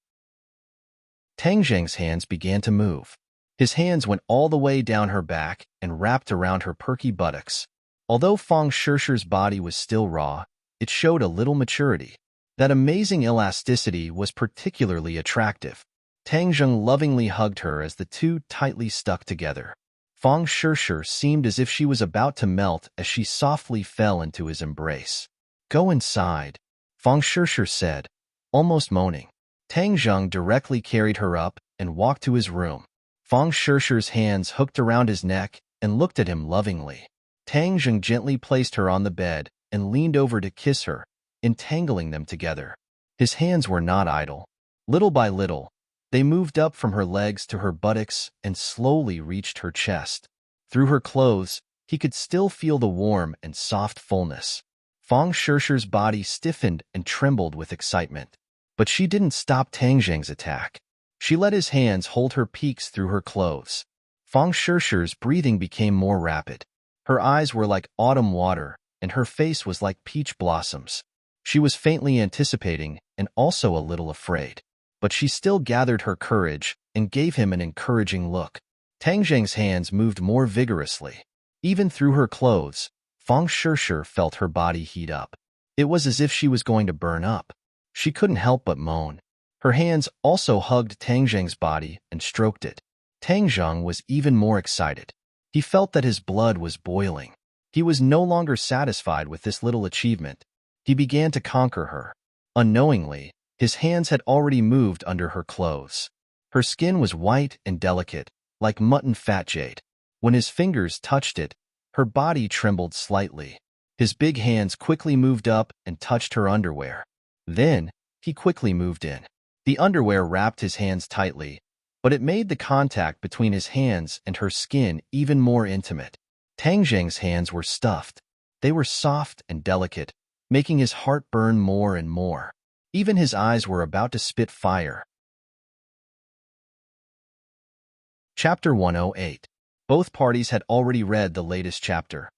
Tang Zheng's hands began to move. His hands went all the way down her back and wrapped around her perky buttocks. Although Fang Shishir's body was still raw, it showed a little maturity. That amazing elasticity was particularly attractive. Tang Zheng lovingly hugged her as the two tightly stuck together. Fang Shishir seemed as if she was about to melt as she softly fell into his embrace. Go inside, Fang Shishir said, almost moaning. Tang Zheng directly carried her up and walked to his room. Fang Shishir's hands hooked around his neck and looked at him lovingly. Tang Zheng gently placed her on the bed and leaned over to kiss her, entangling them together. His hands were not idle. Little by little, they moved up from her legs to her buttocks and slowly reached her chest. Through her clothes, he could still feel the warm and soft fullness. Fang Shishir's body stiffened and trembled with excitement. But she didn't stop Tang Zheng's attack. She let his hands hold her peaks through her clothes. Fang Shishir's breathing became more rapid. Her eyes were like autumn water, and her face was like peach blossoms. She was faintly anticipating and also a little afraid. But she still gathered her courage and gave him an encouraging look. Tang Zheng's hands moved more vigorously. Even through her clothes, Fang Shishir felt her body heat up. It was as if she was going to burn up. She couldn't help but moan. Her hands also hugged Tang Zheng's body and stroked it. Tang Zheng was even more excited. He felt that his blood was boiling. He was no longer satisfied with this little achievement. He began to conquer her. Unknowingly, his hands had already moved under her clothes. Her skin was white and delicate, like mutton fat jade. When his fingers touched it, her body trembled slightly. His big hands quickly moved up and touched her underwear. Then, he quickly moved in. The underwear wrapped his hands tightly, but it made the contact between his hands and her skin even more intimate. Tang Zheng's hands were stuffed. They were soft and delicate, making his heart burn more and more. Even his eyes were about to spit fire. Chapter 108. Both parties had already read the latest chapter.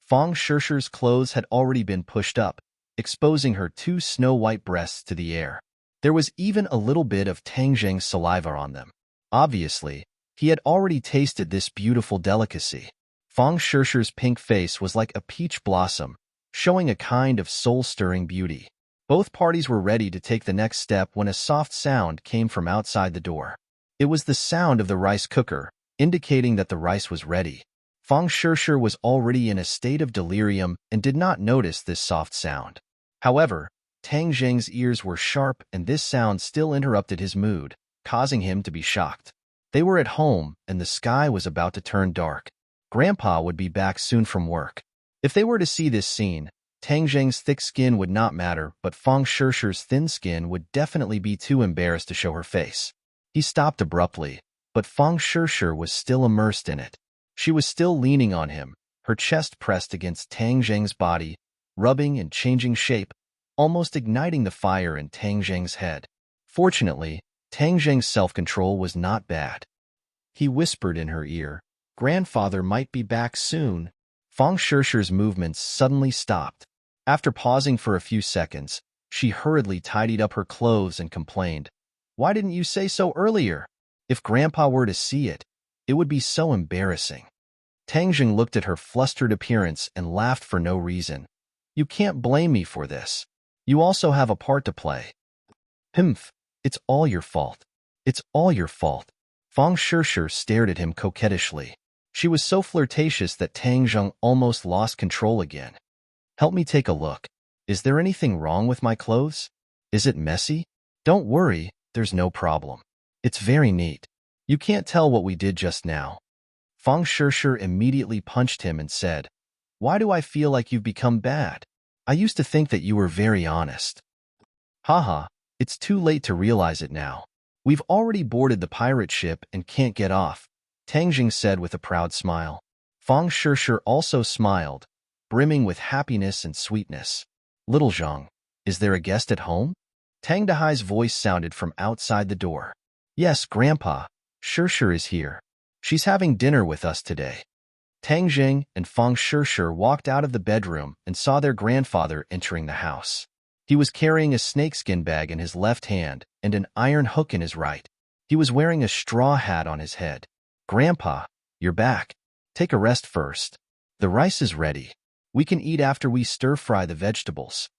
Fang Shishir's clothes had already been pushed up, exposing her 2 snow-white breasts to the air. There was even a little bit of Tang Zheng's saliva on them. Obviously, he had already tasted this beautiful delicacy. Fang Shishir's pink face was like a peach blossom, showing a kind of soul-stirring beauty. Both parties were ready to take the next step when a soft sound came from outside the door. It was the sound of the rice cooker, indicating that the rice was ready. Fang Shishir was already in a state of delirium and did not notice this soft sound. However, Tang Zheng's ears were sharp and this sound still interrupted his mood, causing him to be shocked. They were at home and the sky was about to turn dark. Grandpa would be back soon from work. If they were to see this scene, Tang Zheng's thick skin would not matter, but Fang Shishir's thin skin would definitely be too embarrassed to show her face. He stopped abruptly, but Fang Shishir was still immersed in it. She was still leaning on him, her chest pressed against Tang Zheng's body, rubbing and changing shape, almost igniting the fire in Tang Zheng's head. Fortunately, Tang Zheng's self-control was not bad. He whispered in her ear, "Grandfather might be back soon." Fang Shishir's movements suddenly stopped. After pausing for a few seconds, she hurriedly tidied up her clothes and complained, "Why didn't you say so earlier? If Grandpa were to see it, it would be so embarrassing." Tang Zheng looked at her flustered appearance and laughed for no reason. "You can't blame me for this. You also have a part to play." "Humph, it's all your fault. It's all your fault." Fang Shishir stared at him coquettishly. She was so flirtatious that Tang Zheng almost lost control again. "Help me take a look. Is there anything wrong with my clothes? Is it messy? Don't worry, there's no problem. It's very neat. You can't tell what we did just now." Fang Shishir immediately punched him and said, "Why do I feel like you've become bad? I used to think that you were very honest." "Haha, it's too late to realize it now. We've already boarded the pirate ship and can't get off," Tang Zheng said with a proud smile. Fang Shishir also smiled, brimming with happiness and sweetness. "Little Zheng, is there a guest at home?" Tang Dahai's voice sounded from outside the door. "Yes, Grandpa, Shishir is here. She's having dinner with us today." Tang Zheng and Fang Shishir walked out of the bedroom and saw their grandfather entering the house. He was carrying a snakeskin bag in his left hand and an iron hook in his right. He was wearing a straw hat on his head. "Grandpa, you're back. Take a rest first. The rice is ready. We can eat after we stir-fry the vegetables."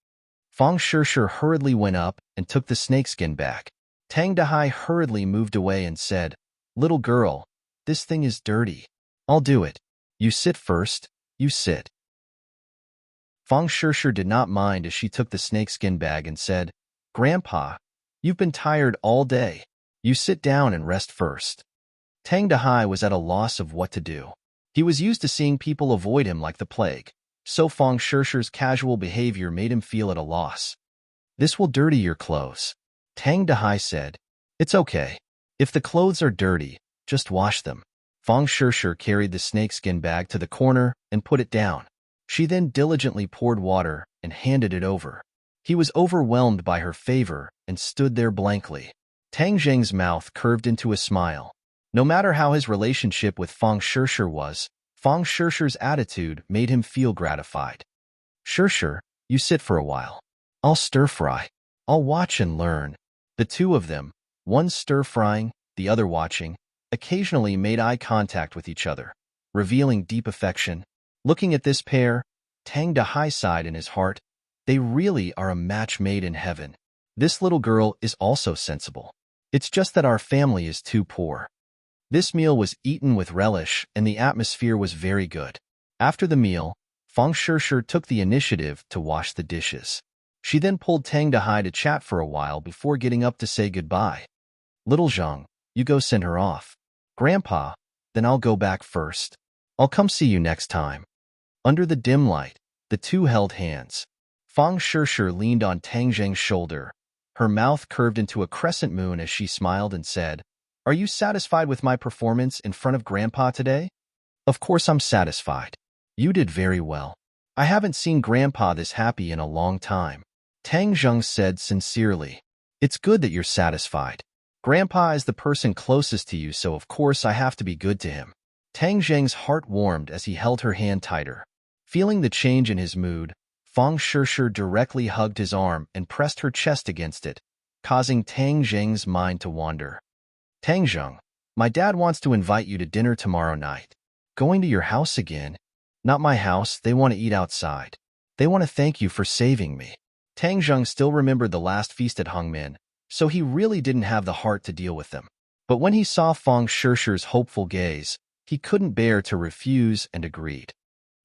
Fang Shishir hurriedly went up and took the snakeskin bag. Tang Dahai hurriedly moved away and said, "Little girl, this thing is dirty. I'll do it. You sit first, you sit." Fang Shishir did not mind as she took the snakeskin bag and said, "Grandpa, you've been tired all day. You sit down and rest first." Tang Dahai was at a loss of what to do. He was used to seeing people avoid him like the plague, so Fang Shishir's casual behavior made him feel at a loss. "This will dirty your clothes," Tang Dahai said. "It's okay. If the clothes are dirty, just wash them." Fang Shishir carried the snakeskin bag to the corner and put it down. She then diligently poured water and handed it over. He was overwhelmed by her favor and stood there blankly. Tang Zheng's mouth curved into a smile. No matter how his relationship with Fang Shishir was, Fang Shishir's attitude made him feel gratified. "Shishir, you sit for a while. I'll stir-fry. I'll watch and learn." The two of them, one stir-frying, the other watching, occasionally made eye contact with each other, revealing deep affection. Looking at this pair, Tang Dahai sighed in his heart. They really are a match made in heaven. This little girl is also sensible. It's just that our family is too poor. This meal was eaten with relish, and the atmosphere was very good. After the meal, Fang Shishir took the initiative to wash the dishes. She then pulled Tang Dahai to chat for a while before getting up to say goodbye. Little Zhang, you go send her off. Grandpa, then I'll go back first. I'll come see you next time. Under the dim light, the two held hands. Fang Shishir leaned on Tang Zheng's shoulder. Her mouth curved into a crescent moon as she smiled and said, "Are you satisfied with my performance in front of Grandpa today?" "Of course I'm satisfied. You did very well. I haven't seen Grandpa this happy in a long time." Tang Zheng said sincerely. "It's good that you're satisfied. Grandpa is the person closest to you, so of course I have to be good to him." Tang Zheng's heart warmed as he held her hand tighter. Feeling the change in his mood, Fang Shishir directly hugged his arm and pressed her chest against it, causing Tang Zheng's mind to wander. "Tang Zheng, my dad wants to invite you to dinner tomorrow night." "Going to your house again?" "Not my house, they want to eat outside. They want to thank you for saving me." Tang Zheng still remembered the last feast at Hongmin, so he really didn't have the heart to deal with them. But when he saw Fang Shishir's hopeful gaze, he couldn't bear to refuse and agreed.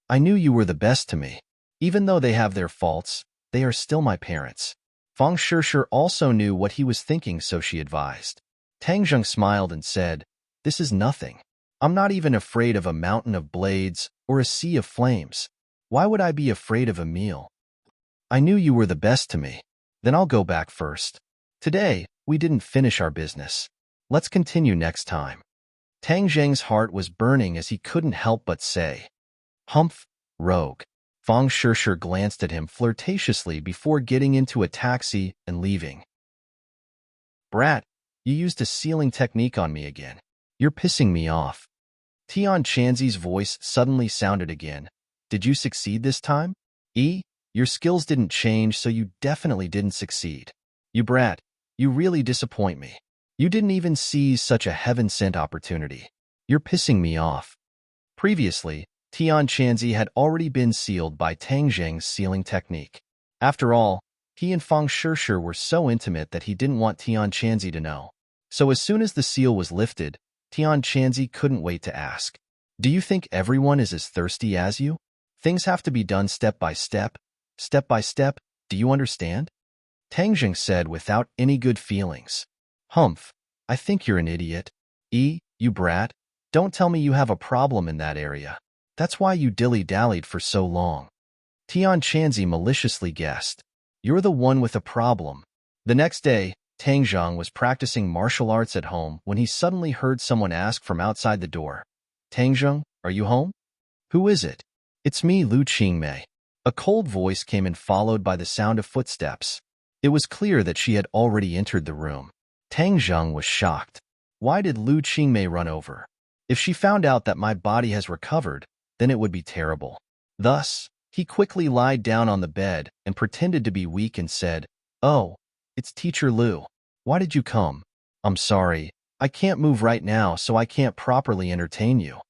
"I knew you were the best to me. Even though they have their faults, they are still my parents." Fang Shishir also knew what he was thinking, so she advised. Tang Zheng smiled and said, "This is nothing. I'm not even afraid of a mountain of blades or a sea of flames. Why would I be afraid of a meal? I knew you were the best to me. Then I'll go back first. Today, we didn't finish our business. Let's continue next time." Tang Zheng's heart was burning as he couldn't help but say, "Humph, rogue." Fang Shishir glanced at him flirtatiously before getting into a taxi and leaving. "Brat, you used a sealing technique on me again. You're pissing me off." Tian Chanzi's voice suddenly sounded again. "Did you succeed this time? Your skills didn't change, so you definitely didn't succeed. You brat, you really disappoint me. You didn't even seize such a heaven-sent opportunity. You're pissing me off." Previously, Tian Chanzi had already been sealed by Tang Zheng's sealing technique. After all, he and Fang Shishir were so intimate that he didn't want Tian Chanzi to know. So as soon as the seal was lifted, Tian Chanzi couldn't wait to ask, "Do you think everyone is as thirsty as you? Things have to be done step by step, do you understand?" Tang Zheng said without any good feelings. "Humph, I think you're an idiot. You brat, don't tell me you have a problem in that area. That's why you dilly-dallied for so long." Tian Chanzi maliciously guessed, "You're the one with a problem." The next day, Tang Zheng was practicing martial arts at home when he suddenly heard someone ask from outside the door, "Tang Zheng, are you home?" "Who is it?" "It's me, Lu Qingmei." A cold voice came in, followed by the sound of footsteps. It was clear that she had already entered the room. Tang Zheng was shocked. Why did Lu Qingmei run over? If she found out that my body has recovered, then it would be terrible. Thus, he quickly lied down on the bed and pretended to be weak and said, "Oh, it's Teacher Lu. Why did you come?" "I'm sorry, I can't move right now, so I can't properly entertain you."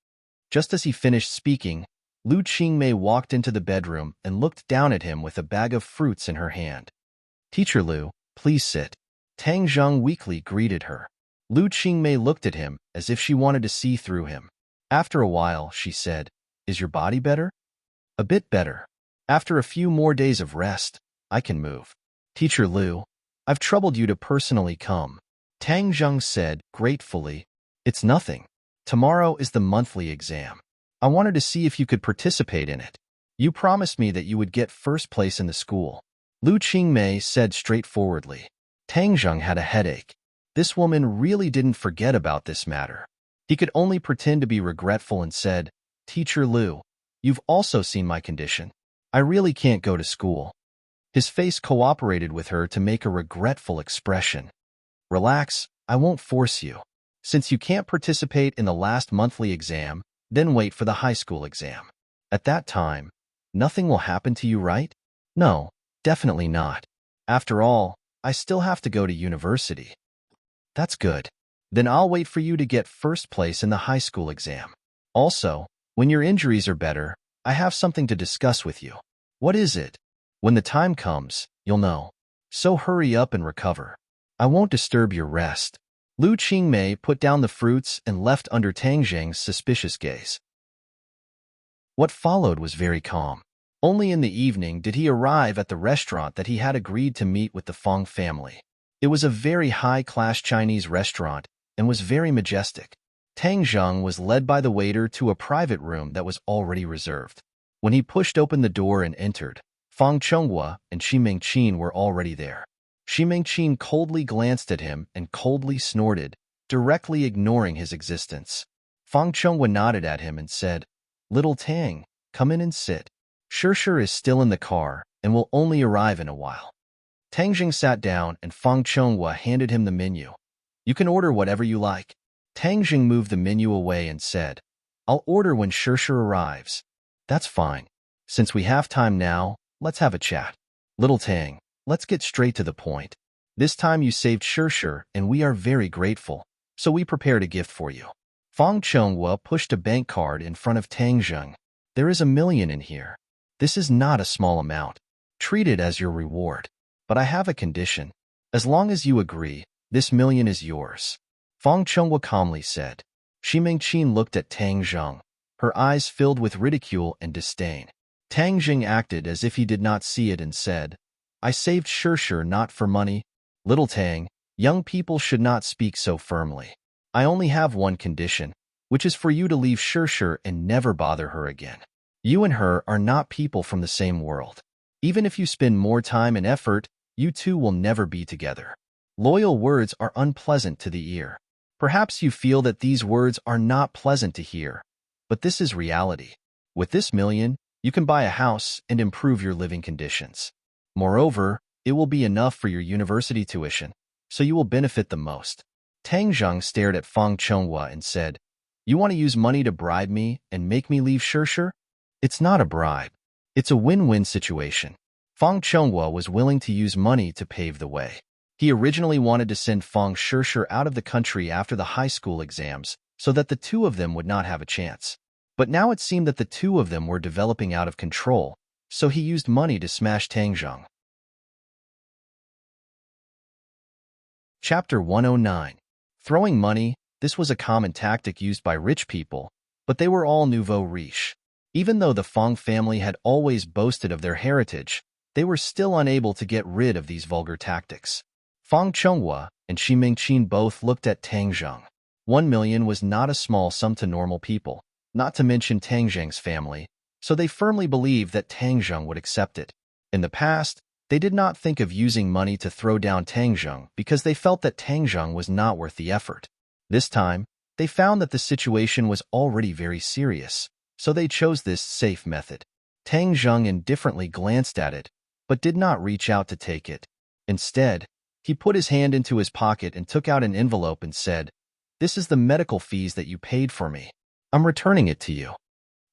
Just as he finished speaking, Lu Qingmei walked into the bedroom and looked down at him with a bag of fruits in her hand. "Teacher Lu, please sit." Tang Zheng weakly greeted her. Lu Qingmei looked at him as if she wanted to see through him. After a while, she said, "Is your body better?" "A bit better. After a few more days of rest, I can move." "Teacher Lu, I've troubled you to personally come." Tang Zheng said gratefully, "It's nothing. Tomorrow is the monthly exam. I wanted to see if you could participate in it. You promised me that you would get first place in the school." Lu Qingmei said straightforwardly. Tang Zheng had a headache. This woman really didn't forget about this matter. He could only pretend to be regretful and said, "Teacher Lu, you've also seen my condition. I really can't go to school." His face cooperated with her to make a regretful expression. "Relax, I won't force you. Since you can't participate in the last monthly exam, then wait for the high school exam. At that time, nothing will happen to you, right?" "No, definitely not. After all, I still have to go to university." "That's good. Then I'll wait for you to get first place in the high school exam. Also, when your injuries are better, I have something to discuss with you. What is it? When the time comes, you'll know. So hurry up and recover. I won't disturb your rest. Lu Qingmei put down the fruits and left under Tang Zheng's suspicious gaze. What followed was very calm. Only in the evening did he arrive at the restaurant that he had agreed to meet with the Fong family. It was a very high-class Chinese restaurant and was very majestic. Tang Zheng was led by the waiter to a private room that was already reserved. When he pushed open the door and entered, Fang Chonghua and Shi Mingqin were already there. Shi Mingqin coldly glanced at him and coldly snorted, directly ignoring his existence. Fang Chonghua nodded at him and said, "Little Tang, come in and sit. Shishir is still in the car and will only arrive in a while." Tang Jing sat down and Fang Chonghua handed him the menu. "You can order whatever you like." Tang Jing moved the menu away and said, "I'll order when Shishir arrives." "That's fine. Since we have time now, let's have a chat. Little Tang, let's get straight to the point. This time you saved Shishir and we are very grateful, so we prepared a gift for you." Fang Chonghua pushed a bank card in front of Tang Zheng. "There is 1 million in here. This is not a small amount. Treat it as your reward. But I have a condition. As long as you agree, this 1 million is yours." Fang Chonghua calmly said. Shi Mingqin looked at Tang Zheng, her eyes filled with ridicule and disdain. Tang Jing acted as if he did not see it and said, "I saved Shishir not for money. Little Tang, young people should not speak so firmly. I only have one condition, which is for you to leave Shishir and never bother her again. You and her are not people from the same world. Even if you spend more time and effort, you two will never be together." Loyal words are unpleasant to the ear. Perhaps you feel that these words are not pleasant to hear, but this is reality. With this 1 million, you can buy a house and improve your living conditions. Moreover, it will be enough for your university tuition, so you will benefit the most. Tang Zheng stared at Fang Chonghua and said, "You want to use money to bribe me and make me leave Shishir? It's not a bribe. It's a win-win situation." Fang Chonghua was willing to use money to pave the way. He originally wanted to send Fang Shishir out of the country after the high school exams so that the two of them would not have a chance. But now it seemed that the two of them were developing out of control, so he used money to smash Tang Zheng. Chapter 109. Throwing money. This was a common tactic used by rich people, but they were all nouveau riche. Even though the Fang family had always boasted of their heritage, they were still unable to get rid of these vulgar tactics. Fang Chonghua and Shi Mingqin both looked at Tang Zheng. 1 million was not a small sum to normal people, not to mention Tang Zheng's family, so they firmly believed that Tang Zheng would accept it. In the past, they did not think of using money to throw down Tang Zheng because they felt that Tang Zheng was not worth the effort. This time, they found that the situation was already very serious, so they chose this safe method. Tang Zheng indifferently glanced at it, but did not reach out to take it. Instead, he put his hand into his pocket and took out an envelope and said, "This is the medical fees that you paid for me. I'm returning it to you."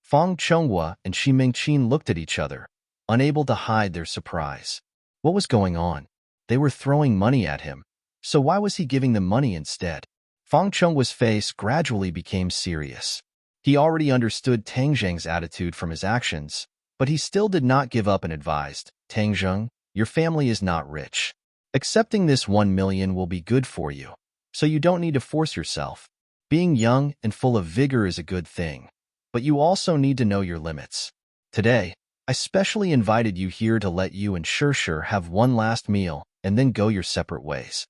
Fang Chonghua and Shi Mingqin looked at each other, unable to hide their surprise. What was going on? They were throwing money at him, so why was he giving them money instead? Fang Chonghua's face gradually became serious. He already understood Tang Zheng's attitude from his actions, but he still did not give up and advised, "Tang Zheng, your family is not rich. Accepting this 1 million will be good for you, so you don't need to force yourself. Being young and full of vigor is a good thing, but you also need to know your limits. Today, I specially invited you here to let you and Shishir have one last meal and then go your separate ways."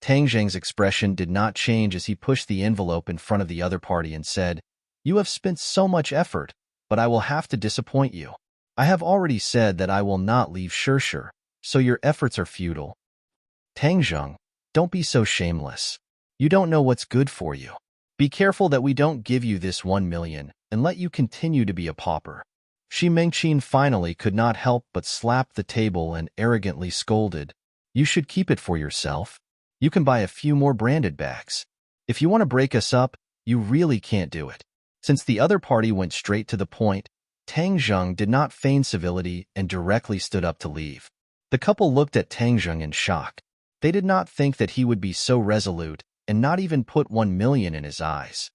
Tang Zheng's expression did not change as he pushed the envelope in front of the other party and said, "You have spent so much effort, but I will have to disappoint you. I have already said that I will not leave Shishir, so your efforts are futile." "Tang Zheng, don't be so shameless. You don't know what's good for you. Be careful that we don't give you this 1 million and let you continue to be a pauper." Shi Mingqin finally could not help but slap the table and arrogantly scolded, "You should keep it for yourself. You can buy a few more branded bags. If you want to break us up, you really can't do it." Since the other party went straight to the point, Tang Zheng did not feign civility and directly stood up to leave. The couple looked at Tang Zheng in shock. They did not think that he would be so resolute and not even put 1 million in his eyes.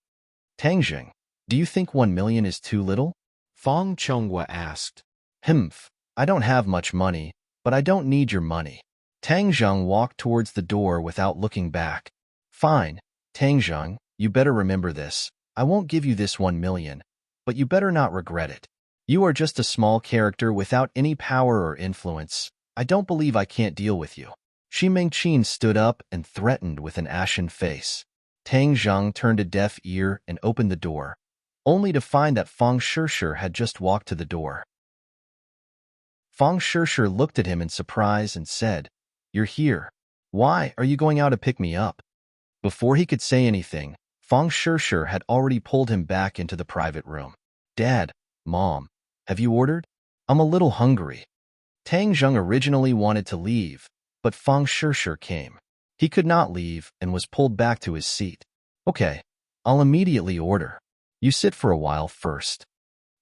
"Tang Zheng, do you think 1 million is too little?" Fong Chonghua asked. Humph, I don't have much money, but I don't need your money. Tang Zheng walked towards the door without looking back. Fine, Tang Zheng, you better remember this. I won't give you this 1 million, but you better not regret it. You are just a small character without any power or influence. I don't believe I can't deal with you. Shi Mingqin stood up and threatened with an ashen face. Tang Zheng turned a deaf ear and opened the door, only to find that Fang Shishir had just walked to the door. Fang Shishir looked at him in surprise and said, You're here. Why are you going out to pick me up? Before he could say anything, Fang Shishir had already pulled him back into the private room. Dad, Mom, have you ordered? I'm a little hungry. Tang Zheng originally wanted to leave, but Fang Shishir came. He could not leave and was pulled back to his seat. Okay, I'll immediately order. You sit for a while first.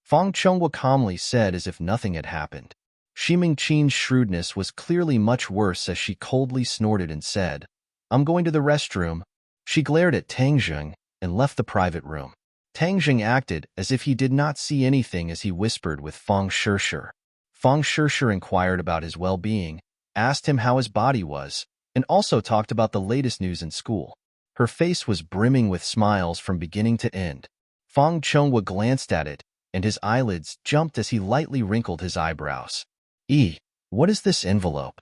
Fang Chonghua calmly said as if nothing had happened. Shi Mingqin's shrewdness was clearly much worse as she coldly snorted and said, I'm going to the restroom. She glared at Tang Zheng and left the private room. Tang Zheng acted as if he did not see anything as he whispered with Fang Shishir. Fang Shishir inquired about his well-being, asked him how his body was, and also talked about the latest news in school. Her face was brimming with smiles from beginning to end. Fang Chonghua glanced at it, and his eyelids jumped as he lightly wrinkled his eyebrows. What is this envelope?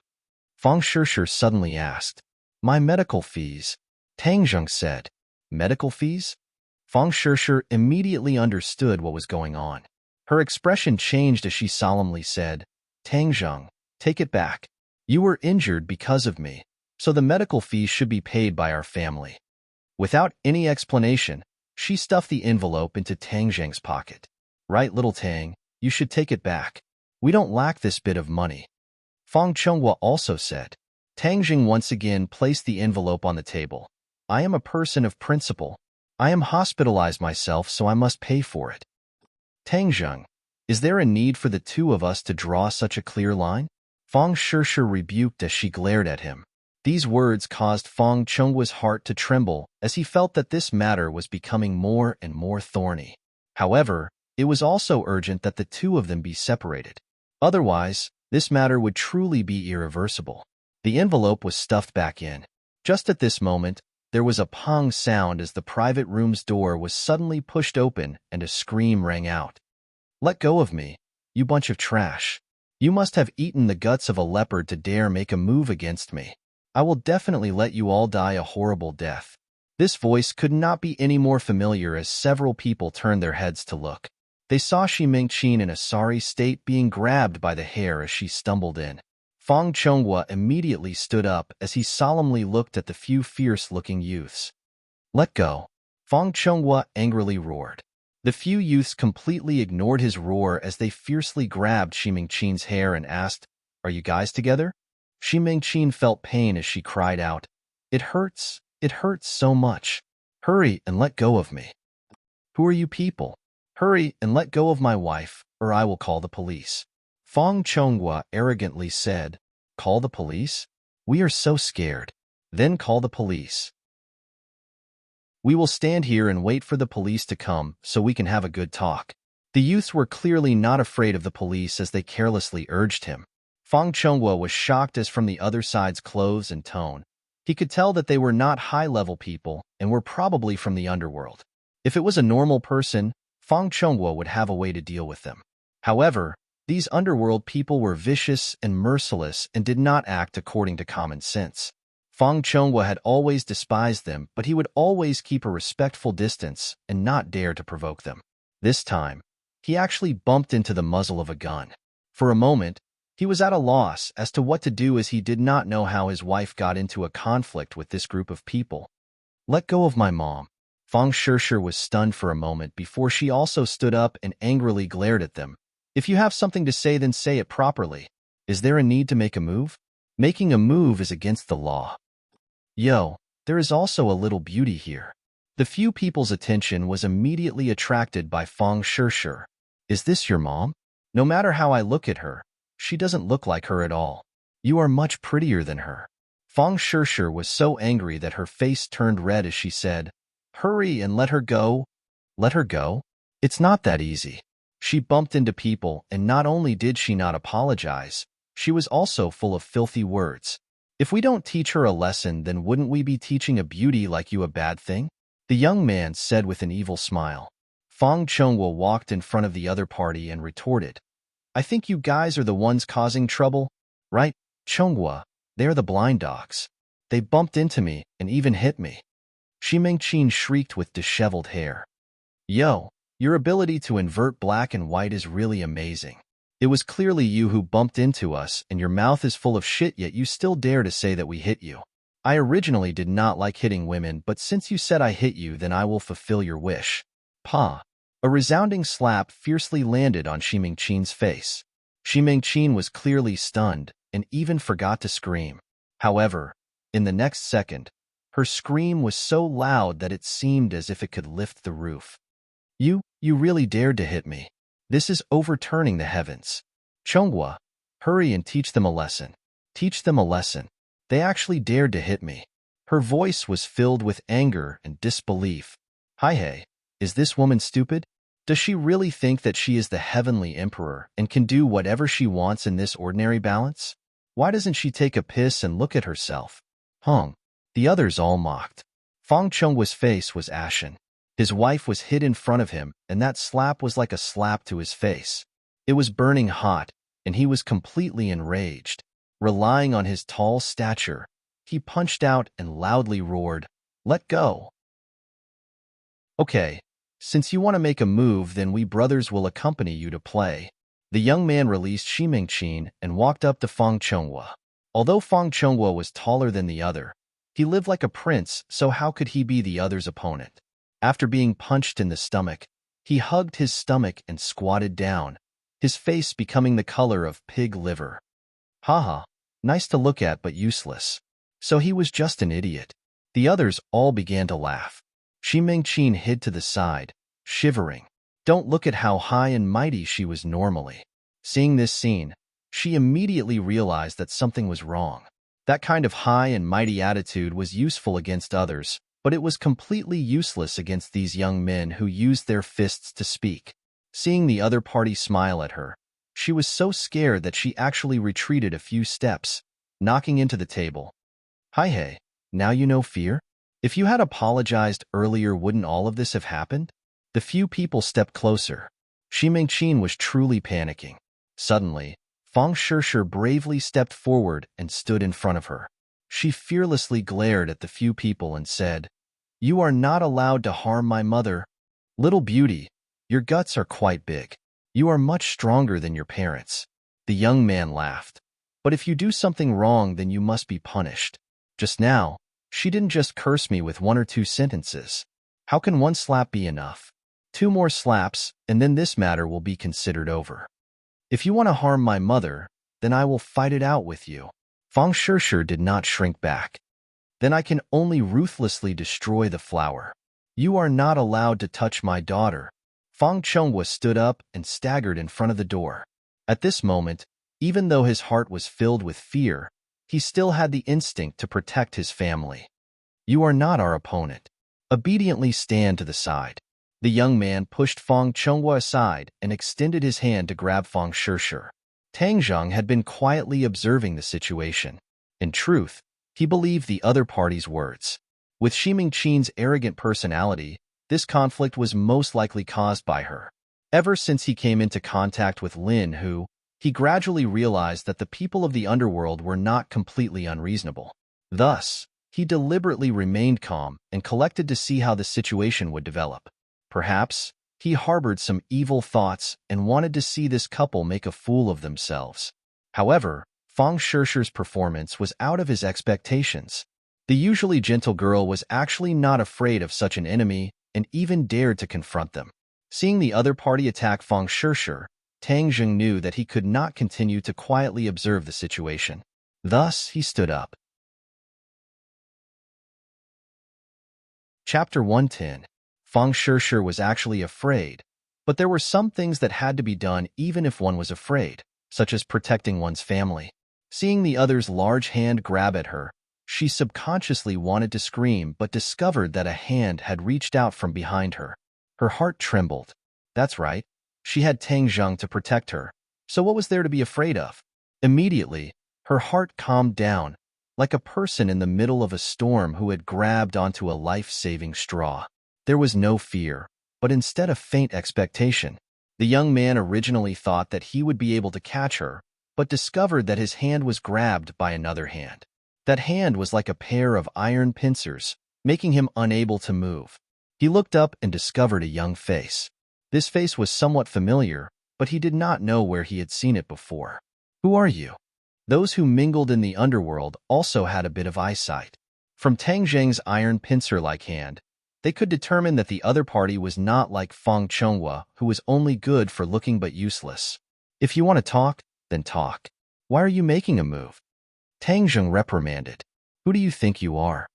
Fang Shishir suddenly asked. My medical fees. Tang Zheng said. Medical fees? Fang Shishir immediately understood what was going on. Her expression changed as she solemnly said, Tang Zheng, take it back. You were injured because of me, so the medical fees should be paid by our family. Without any explanation, she stuffed the envelope into Tang Zheng's pocket. Right, little Tang, you should take it back. We don't lack this bit of money. Fang Chonghua also said. Tang Zheng once again placed the envelope on the table. I am a person of principle. I am hospitalized myself, so I must pay for it. Tang Zheng, is there a need for the two of us to draw such a clear line? Fang Shishir rebuked as she glared at him. These words caused Fang Chonghua's heart to tremble as he felt that this matter was becoming more and more thorny. However, it was also urgent that the two of them be separated. Otherwise, this matter would truly be irreversible. The envelope was stuffed back in. Just at this moment, there was a pong sound as the private room's door was suddenly pushed open and a scream rang out. Let go of me, you bunch of trash. You must have eaten the guts of a leopard to dare make a move against me. I will definitely let you all die a horrible death. This voice could not be any more familiar as several people turned their heads to look. They saw Shi Mingqin in a sorry state being grabbed by the hair as she stumbled in. Fang Chonghua immediately stood up as he solemnly looked at the few fierce-looking youths. Let go. Fang Chonghua angrily roared. The few youths completely ignored his roar as they fiercely grabbed Shi Mingqin's hair and asked, Are you guys together? Shi Mingqin felt pain as she cried out, It hurts so much. Hurry and let go of me. Who are you people? Hurry and let go of my wife, or I will call the police. Fang Chonghua arrogantly said, Call the police? We are so scared. Then call the police. We will stand here and wait for the police to come so we can have a good talk. The youths were clearly not afraid of the police as they carelessly urged him. Fang Chonghua was shocked as from the other side's clothes and tone. He could tell that they were not high-level people and were probably from the underworld. If it was a normal person, Fang Chonghua would have a way to deal with them. However, these underworld people were vicious and merciless and did not act according to common sense. Fang Chonghua had always despised them, but he would always keep a respectful distance and not dare to provoke them. This time, he actually bumped into the muzzle of a gun. For a moment, he was at a loss as to what to do as he did not know how his wife got into a conflict with this group of people. Let go of my mom. Fang Shishir was stunned for a moment before she also stood up and angrily glared at them. If you have something to say, then say it properly. Is there a need to make a move? Making a move is against the law. Yo, there is also a little beauty here. The few people's attention was immediately attracted by Fang Shishir. Is this your mom? No matter how I look at her, she doesn't look like her at all. You are much prettier than her. Fang Shishir was so angry that her face turned red as she said, Hurry and let her go. Let her go? It's not that easy. She bumped into people, and not only did she not apologize, she was also full of filthy words. If we don't teach her a lesson, then wouldn't we be teaching a beauty like you a bad thing? The young man said with an evil smile. Fang Chonghua walked in front of the other party and retorted, I think you guys are the ones causing trouble, right? Chonghua, they're the blind dogs. They bumped into me and even hit me. Shi Mingqin shrieked with disheveled hair. Yo, your ability to invert black and white is really amazing. It was clearly you who bumped into us, and your mouth is full of shit, yet you still dare to say that we hit you. I originally did not like hitting women, but since you said I hit you, then I will fulfill your wish. Pa. A resounding slap fiercely landed on Shi Mingqin's face. Shi Mingqin was clearly stunned and even forgot to scream. However, in the next second, her scream was so loud that it seemed as if it could lift the roof. You really dared to hit me. This is overturning the heavens. Chonghua, hurry and teach them a lesson. Teach them a lesson. They actually dared to hit me. Her voice was filled with anger and disbelief. Hey, is this woman stupid? Does she really think that she is the heavenly emperor and can do whatever she wants in this ordinary balance? Why doesn't she take a piss and look at herself? Hung. The others all mocked. Fang Chonghua's face was ashen. His wife was hit in front of him, and that slap was like a slap to his face. It was burning hot, and he was completely enraged. Relying on his tall stature, he punched out and loudly roared, Let go! Okay, since you want to make a move, then we brothers will accompany you to play. The young man released Shi Mingqin and walked up to Fang Chonghua. Although Fang Chonghua was taller than the other, he lived like a prince, so how could he be the other's opponent? After being punched in the stomach, he hugged his stomach and squatted down, his face becoming the color of pig liver. Haha, nice to look at but useless. So he was just an idiot. The others all began to laugh. Shi Mingqin hid to the side, shivering. Don't look at how high and mighty she was normally. Seeing this scene, she immediately realized that something was wrong. That kind of high and mighty attitude was useful against others, but it was completely useless against these young men who used their fists to speak. Seeing the other party smile at her, she was so scared that she actually retreated a few steps, knocking into the table. Hey, now you know fear? If you had apologized earlier, wouldn't all of this have happened? The few people stepped closer. Shi Mingqin was truly panicking. Suddenly, Fang Shishir bravely stepped forward and stood in front of her. She fearlessly glared at the few people and said, You are not allowed to harm my mother. Little beauty, your guts are quite big. You are much stronger than your parents. The young man laughed. But if you do something wrong, then you must be punished. Just now, she didn't just curse me with 1 or 2 sentences. How can 1 slap be enough? 2 more slaps, and then this matter will be considered over. If you want to harm my mother, then I will fight it out with you. Fang Shishir did not shrink back. Then I can only ruthlessly destroy the flower. You are not allowed to touch my daughter. Fang Chonghua stood up and staggered in front of the door. At this moment, even though his heart was filled with fear, he still had the instinct to protect his family. You are not our opponent. Obediently stand to the side. The young man pushed Fang Chonghua aside and extended his hand to grab Fang Shishir. Tang Zheng had been quietly observing the situation. In truth, he believed the other party's words. With Shi Mingqin's arrogant personality, this conflict was most likely caused by her. Ever since he came into contact with Lin Hu, he gradually realized that the people of the underworld were not completely unreasonable. Thus, he deliberately remained calm and collected to see how the situation would develop. Perhaps, he harbored some evil thoughts and wanted to see this couple make a fool of themselves. However, Fang Shishir's performance was out of his expectations. The usually gentle girl was actually not afraid of such an enemy and even dared to confront them. Seeing the other party attack Fang Shishir, Tang Zheng knew that he could not continue to quietly observe the situation. Thus, he stood up. Chapter 110. Fang Shishir was actually afraid, but there were some things that had to be done even if one was afraid, such as protecting one's family. Seeing the other's large hand grab at her, she subconsciously wanted to scream but discovered that a hand had reached out from behind her. Her heart trembled. That's right. She had Tang Zheng to protect her, so what was there to be afraid of? Immediately, her heart calmed down, like a person in the middle of a storm who had grabbed onto a life-saving straw. There was no fear, but instead a faint expectation. The young man originally thought that he would be able to catch her, but discovered that his hand was grabbed by another hand. That hand was like a pair of iron pincers, making him unable to move. He looked up and discovered a young face. This face was somewhat familiar, but he did not know where he had seen it before. "Who are you?" Those who mingled in the underworld also had a bit of eyesight. From Tang Zheng's iron pincer-like hand, they could determine that the other party was not like Feng Chonghua, who was only good for looking but useless. "If you want to talk, then talk. Why are you making a move?" Tang Zheng reprimanded. "Who do you think you are?"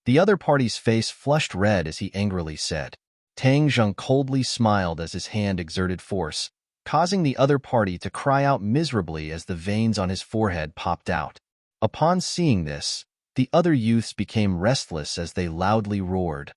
The other party's face flushed red as he angrily said. Tang Zheng coldly smiled as his hand exerted force, causing the other party to cry out miserably as the veins on his forehead popped out. Upon seeing this, the other youths became restless as they loudly roared.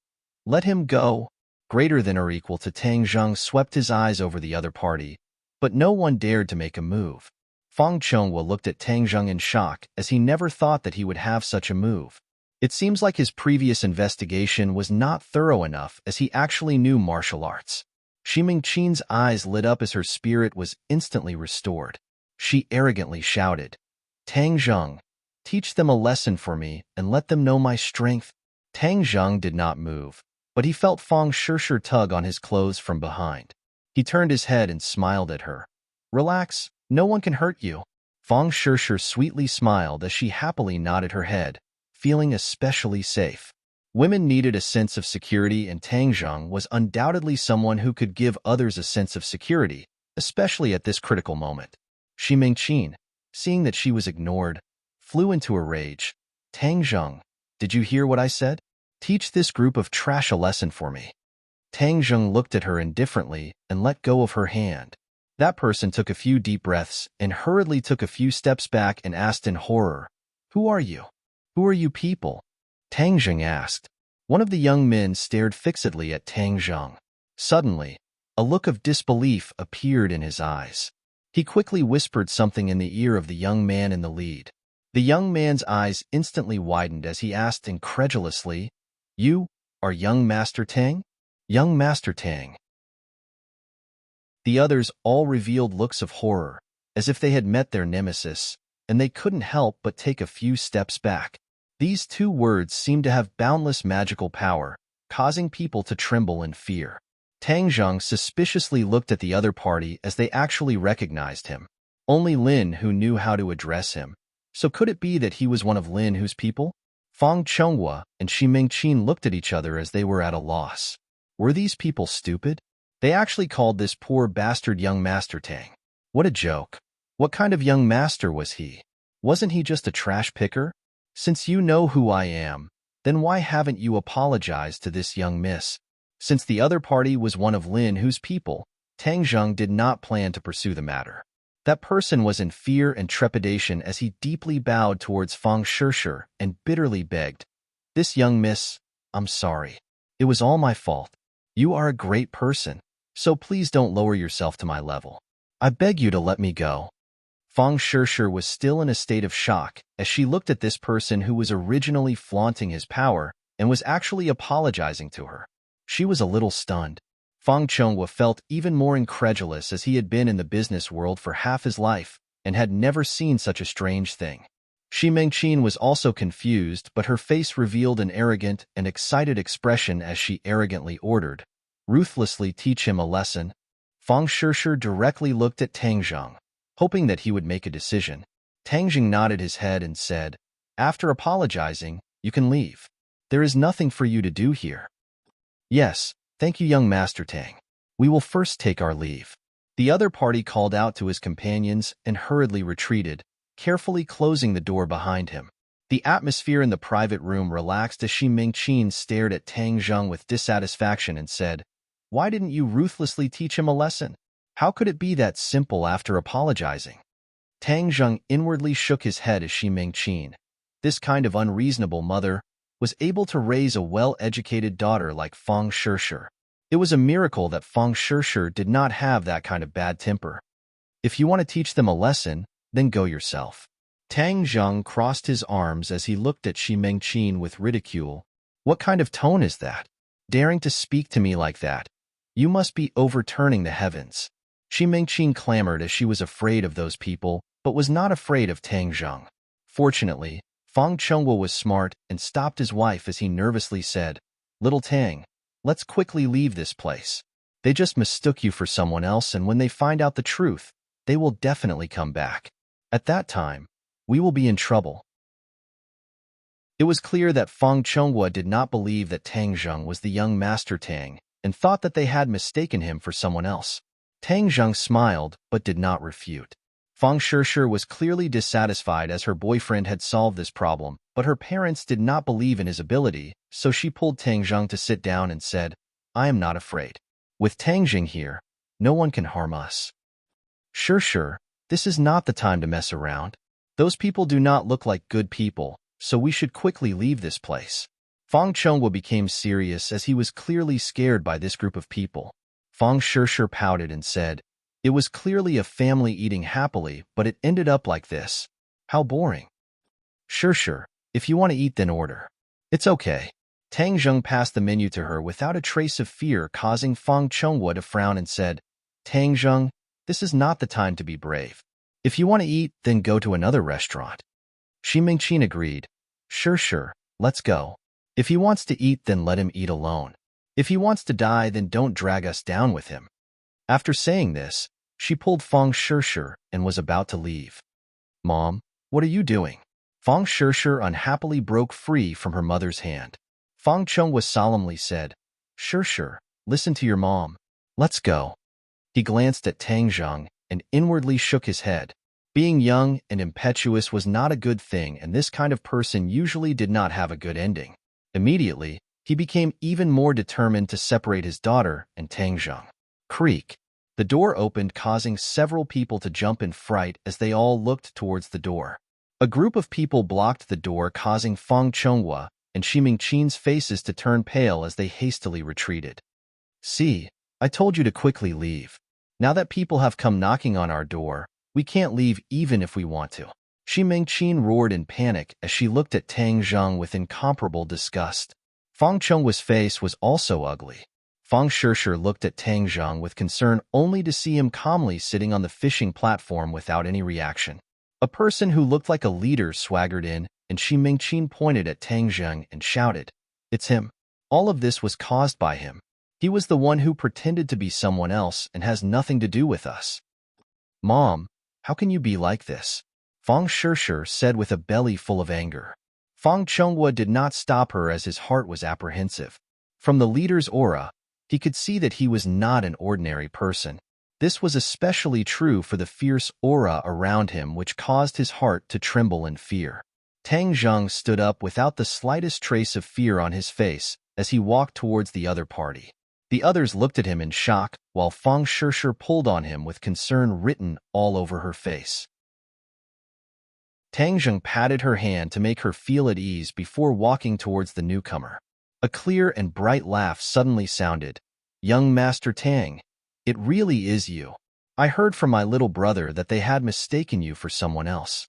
"Let him go!" Greater than or equal to Tang Zheng swept his eyes over the other party, but no one dared to make a move. Feng Chonghua looked at Tang Zheng in shock as he never thought that he would have such a move. It seems like his previous investigation was not thorough enough as he actually knew martial arts. Ximing Qin's eyes lit up as her spirit was instantly restored. She arrogantly shouted, "Tang Zheng, teach them a lesson for me and let them know my strength." Tang Zheng did not move, but he felt Feng Shishir tug on his clothes from behind. He turned his head and smiled at her. "Relax, no one can hurt you." Feng Shishir sweetly smiled as she happily nodded her head, feeling especially safe. Women needed a sense of security, and Tang Zheng was undoubtedly someone who could give others a sense of security, especially at this critical moment. Ximing Qin, seeing that she was ignored, flew into a rage. "Tang Zheng, did you hear what I said? Teach this group of trash a lesson for me." Tang Zheng looked at her indifferently and let go of her hand. That person took a few deep breaths and hurriedly took a few steps back and asked in horror, "Who are you? Who are you people?" Tang Zheng asked. One of the young men stared fixedly at Tang Zheng. Suddenly, a look of disbelief appeared in his eyes. He quickly whispered something in the ear of the young man in the lead. The young man's eyes instantly widened as he asked incredulously, "You are young Master Tang?" "Young Master Tang." The others all revealed looks of horror, as if they had met their nemesis, and they couldn't help but take a few steps back. These two words seemed to have boundless magical power, causing people to tremble in fear. Tang Zheng suspiciously looked at the other party as they actually recognized him. Only Lin Hu knew how to address him, so could it be that he was one of Lin Hu's people? Feng Chonghua and Ximing Qin looked at each other as they were at a loss. Were these people stupid? They actually called this poor bastard young Master Tang. What a joke. What kind of young master was he? Wasn't he just a trash picker? Since you know who I am, then why haven't you apologized to this young miss? Since the other party was one of Lin Hu's people, Tang Zheng did not plan to pursue the matter. That person was in fear and trepidation as he deeply bowed towards Feng Shishir and bitterly begged, "This young miss, I'm sorry. It was all my fault. You are a great person, so please don't lower yourself to my level. I beg you to let me go." Feng Shishir was still in a state of shock as she looked at this person who was originally flaunting his power and was actually apologizing to her. She was a little stunned. Feng Chonghua felt even more incredulous as he had been in the business world for half his life and had never seen such a strange thing. Ximing Qin was also confused, but her face revealed an arrogant and excited expression as she arrogantly ordered, "Ruthlessly teach him a lesson." Feng Shishir directly looked at Tang Zheng, hoping that he would make a decision. Tang Zheng nodded his head and said, "After apologizing, you can leave. There is nothing for you to do here." "Yes, thank you, young Master Tang. We will first take our leave." The other party called out to his companions and hurriedly retreated, carefully closing the door behind him. The atmosphere in the private room relaxed as Ximing Qin stared at Tang Zheng with dissatisfaction and said, "Why didn't you ruthlessly teach him a lesson? How could it be that simple after apologizing?" Tang Zheng inwardly shook his head as Ximing Qin, this kind of unreasonable mother, was able to raise a well-educated daughter like Feng Shishir. It was a miracle that Feng Shishir did not have that kind of bad temper. If you want to teach them a lesson, then go yourself. Tang Zheng crossed his arms as he looked at Shi Mengqin with ridicule. What kind of tone is that? Daring to speak to me like that? You must be overturning the heavens. Shi Mengqin clamored as she was afraid of those people, but was not afraid of Tang Zheng. Fortunately, Feng Chonghua was smart and stopped his wife as he nervously said, "Little Tang, let's quickly leave this place. They just mistook you for someone else, and when they find out the truth, they will definitely come back. At that time, we will be in trouble." It was clear that Feng Chonghua did not believe that Tang Zheng was the young Master Tang and thought that they had mistaken him for someone else. Tang Zheng smiled but did not refute. Feng Shishir was clearly dissatisfied as her boyfriend had solved this problem, but her parents did not believe in his ability, so she pulled Tang Zheng to sit down and said, "I am not afraid. With Tang Zheng here, no one can harm us." Shishir, this is not the time to mess around. Those people do not look like good people, so we should quickly leave this place. Feng Chonghua became serious as he was clearly scared by this group of people. Feng Shishir pouted and said, "It was clearly a family eating happily, but it ended up like this. How boring." "Shishir, if you want to eat, then order." "It's okay." Tang Zheng passed the menu to her without a trace of fear, causing Feng Chonghua to frown and said, "Tang Zheng, this is not the time to be brave. If you want to eat, then go to another restaurant." Shi Mengqin agreed. Sure, let's go. If he wants to eat, then let him eat alone. If he wants to die, then don't drag us down with him." After saying this, she pulled Feng Shishir and was about to leave. "Mom, what are you doing?" Feng Shishir unhappily broke free from her mother's hand. Feng Chonghua solemnly said, "Shishir, listen to your mom. Let's go." He glanced at Tang Zheng and inwardly shook his head. Being young and impetuous was not a good thing, and this kind of person usually did not have a good ending. Immediately, he became even more determined to separate his daughter and Tang Zheng. Creak. The door opened, causing several people to jump in fright as they all looked towards the door. A group of people blocked the door, causing Feng Chonghua and Shi Mengqin's faces to turn pale as they hastily retreated. "See, I told you to quickly leave. Now that people have come knocking on our door, we can't leave even if we want to." Shi Mengqin roared in panic as she looked at Tang Zheng with incomparable disgust. Feng Chonghua's face was also ugly. Feng Shishir looked at Tang Zheng with concern only to see him calmly sitting on the fishing platform without any reaction. A person who looked like a leader swaggered in, and Shi Mengqin pointed at Tang Zheng and shouted, "It's him. All of this was caused by him. He was the one who pretended to be someone else and has nothing to do with us." "Mom, how can you be like this?" Feng Shishir said with a belly full of anger. Feng Chonghua did not stop her as his heart was apprehensive. From the leader's aura, he could see that he was not an ordinary person. This was especially true for the fierce aura around him, which caused his heart to tremble in fear. Tang Zheng stood up without the slightest trace of fear on his face as he walked towards the other party. The others looked at him in shock, while Feng Shishir pulled on him with concern written all over her face. Tang Zheng patted her hand to make her feel at ease before walking towards the newcomer. A clear and bright laugh suddenly sounded. "Young Master Tang, it really is you. I heard from my little brother that they had mistaken you for someone else."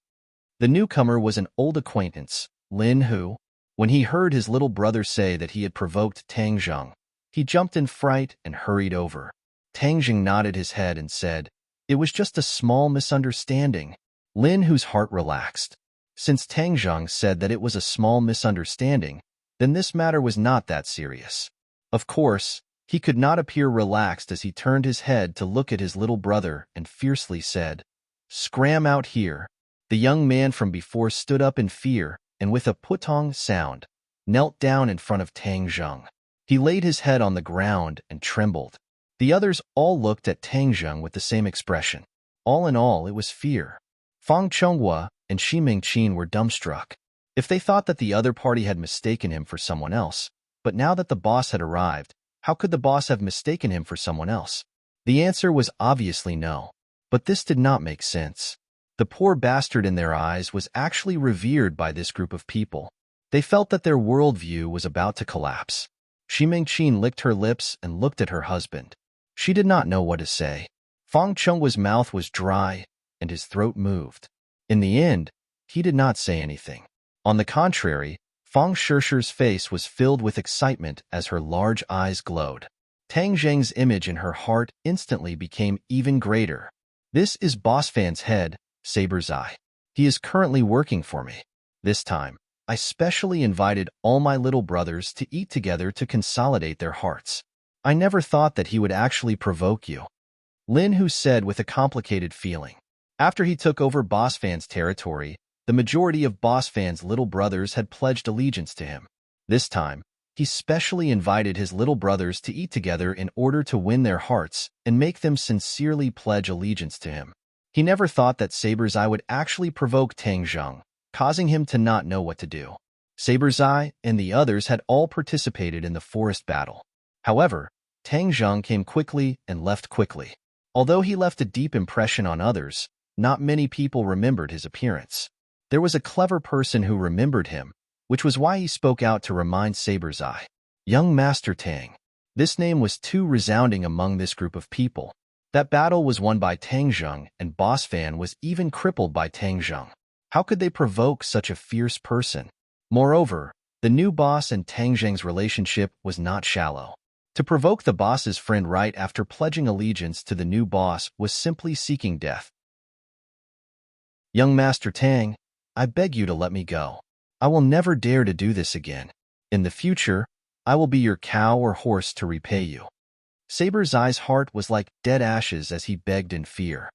The newcomer was an old acquaintance, Lin, who, when he heard his little brother say that he had provoked Tang Zheng, he jumped in fright and hurried over. Tang Zheng nodded his head and said, "It was just a small misunderstanding." Lin, whose heart relaxed. Since Tang Zheng said that it was a small misunderstanding, then this matter was not that serious. Of course, he could not appear relaxed as he turned his head to look at his little brother and fiercely said, "Scram out here." The young man from before stood up in fear and with a putong sound, knelt down in front of Tang Zheng. He laid his head on the ground and trembled. The others all looked at Tang Zheng with the same expression. All in all, it was fear. Feng Chonghua and Shi Mengqin were dumbstruck. If they thought that the other party had mistaken him for someone else, but now that the boss had arrived, how could the boss have mistaken him for someone else? The answer was obviously no. But this did not make sense. The poor bastard in their eyes was actually revered by this group of people. They felt that their worldview was about to collapse. Shi Mingqin licked her lips and looked at her husband. She did not know what to say. Fang Chenghua's mouth was dry, and his throat moved. In the end, he did not say anything. On the contrary, Fang Shishi's face was filled with excitement as her large eyes glowed. Tang Zheng's image in her heart instantly became even greater. This is Boss Fan's head, Saber's eye. He is currently working for me. This time, I specially invited all my little brothers to eat together to consolidate their hearts. I never thought that he would actually provoke you. Lin Hu said with a complicated feeling. After he took over Boss Fan's territory, the majority of Boss Fan's little brothers had pledged allegiance to him. This time, he specially invited his little brothers to eat together in order to win their hearts and make them sincerely pledge allegiance to him. He never thought that Saber's Eye would actually provoke Tang Zheng, causing him to not know what to do. Saber's Eye and the others had all participated in the forest battle. However, Tang Zheng came quickly and left quickly. Although he left a deep impression on others, not many people remembered his appearance. There was a clever person who remembered him, which was why he spoke out to remind Saber's Eye. Young Master Tang. This name was too resounding among this group of people. That battle was won by Tang Zheng, and Boss Fan was even crippled by Tang Zheng. How could they provoke such a fierce person? Moreover, the new boss and Tang Zheng's relationship was not shallow. To provoke the boss's friend right after pledging allegiance to the new boss was simply seeking death. Young Master Tang, I beg you to let me go. I will never dare to do this again. In the future, I will be your cow or horse to repay you. Saber's Eye's heart was like dead ashes as he begged in fear.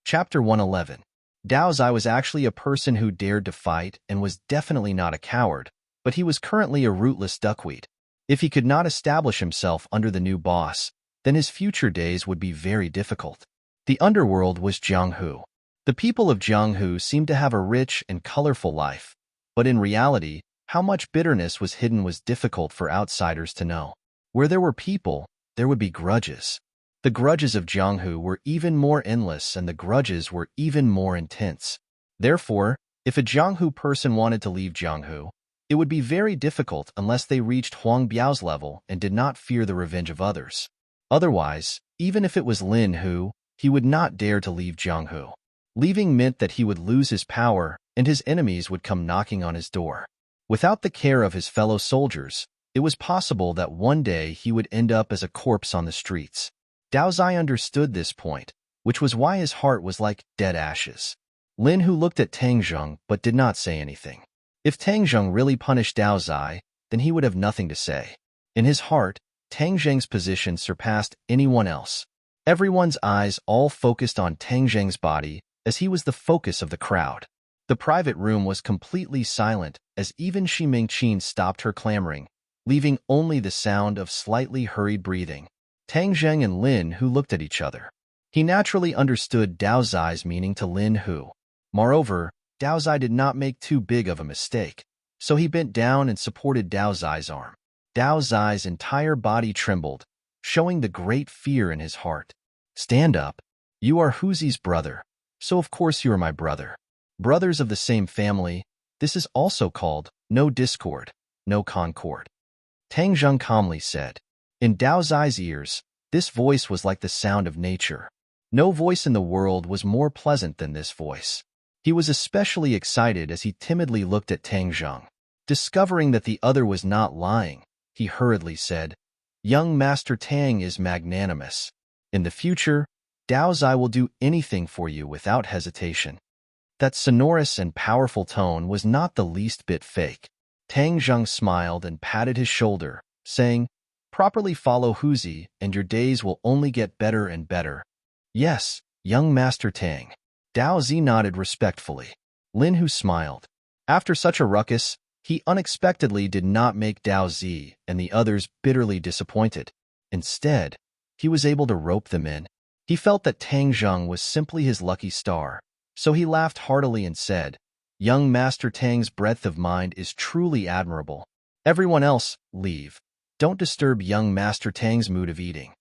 Chapter 111. Dao Zai was actually a person who dared to fight and was definitely not a coward, but he was currently a rootless duckweed. If he could not establish himself under the new boss, then his future days would be very difficult. The underworld was Jianghu. The people of Jianghu seemed to have a rich and colorful life, but in reality, how much bitterness was hidden was difficult for outsiders to know. Where there were people, there would be grudges. The grudges of Jianghu were even more endless and the grudges were even more intense. Therefore, if a Jianghu person wanted to leave Jianghu, it would be very difficult unless they reached Huang Biao's level and did not fear the revenge of others. Otherwise, even if it was Lin Hu, he would not dare to leave Jianghu. Leaving meant that he would lose his power and his enemies would come knocking on his door. Without the care of his fellow soldiers, it was possible that one day he would end up as a corpse on the streets. Dao Zai understood this point, which was why his heart was like dead ashes. Lin Hu looked at Tang Zheng but did not say anything. If Tang Zheng really punished Dao Zai, then he would have nothing to say. In his heart, Tang Zheng's position surpassed anyone else. Everyone's eyes all focused on Tang Zheng's body as he was the focus of the crowd. The private room was completely silent as even Shi Mingqin stopped her clamoring, leaving only the sound of slightly hurried breathing. Tang Zheng and Lin Hu looked at each other. He naturally understood Dao Zai's meaning to Lin Hu. Moreover, Dao Zai did not make too big of a mistake, so he bent down and supported Dao Zai's arm. Dao Zai's entire body trembled, showing the great fear in his heart. Stand up. You are Huzi's brother, so of course you are my brother. Brothers of the same family, this is also called no discord, no concord. Tang Zheng calmly said. In Dao Zai's ears, this voice was like the sound of nature. No voice in the world was more pleasant than this voice. He was especially excited as he timidly looked at Tang Zheng. Discovering that the other was not lying, he hurriedly said, Young Master Tang is magnanimous. In the future, Dao Zai will do anything for you without hesitation. That sonorous and powerful tone was not the least bit fake. Tang Zheng smiled and patted his shoulder, saying, Properly follow Huzi, and your days will only get better and better. Yes, young Master Tang. Dao Zi nodded respectfully. Lin Hu smiled. After such a ruckus, he unexpectedly did not make Dao Zi and the others bitterly disappointed. Instead, he was able to rope them in. He felt that Tang Zheng was simply his lucky star, so he laughed heartily and said, Young Master Tang's breadth of mind is truly admirable. Everyone else, leave. Don't disturb young Master Tang's mood of eating.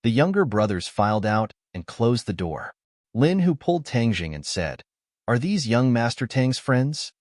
The younger brothers filed out and closed the door. Lin Hu pulled Tang Zheng and said, Are these young Master Tang's friends?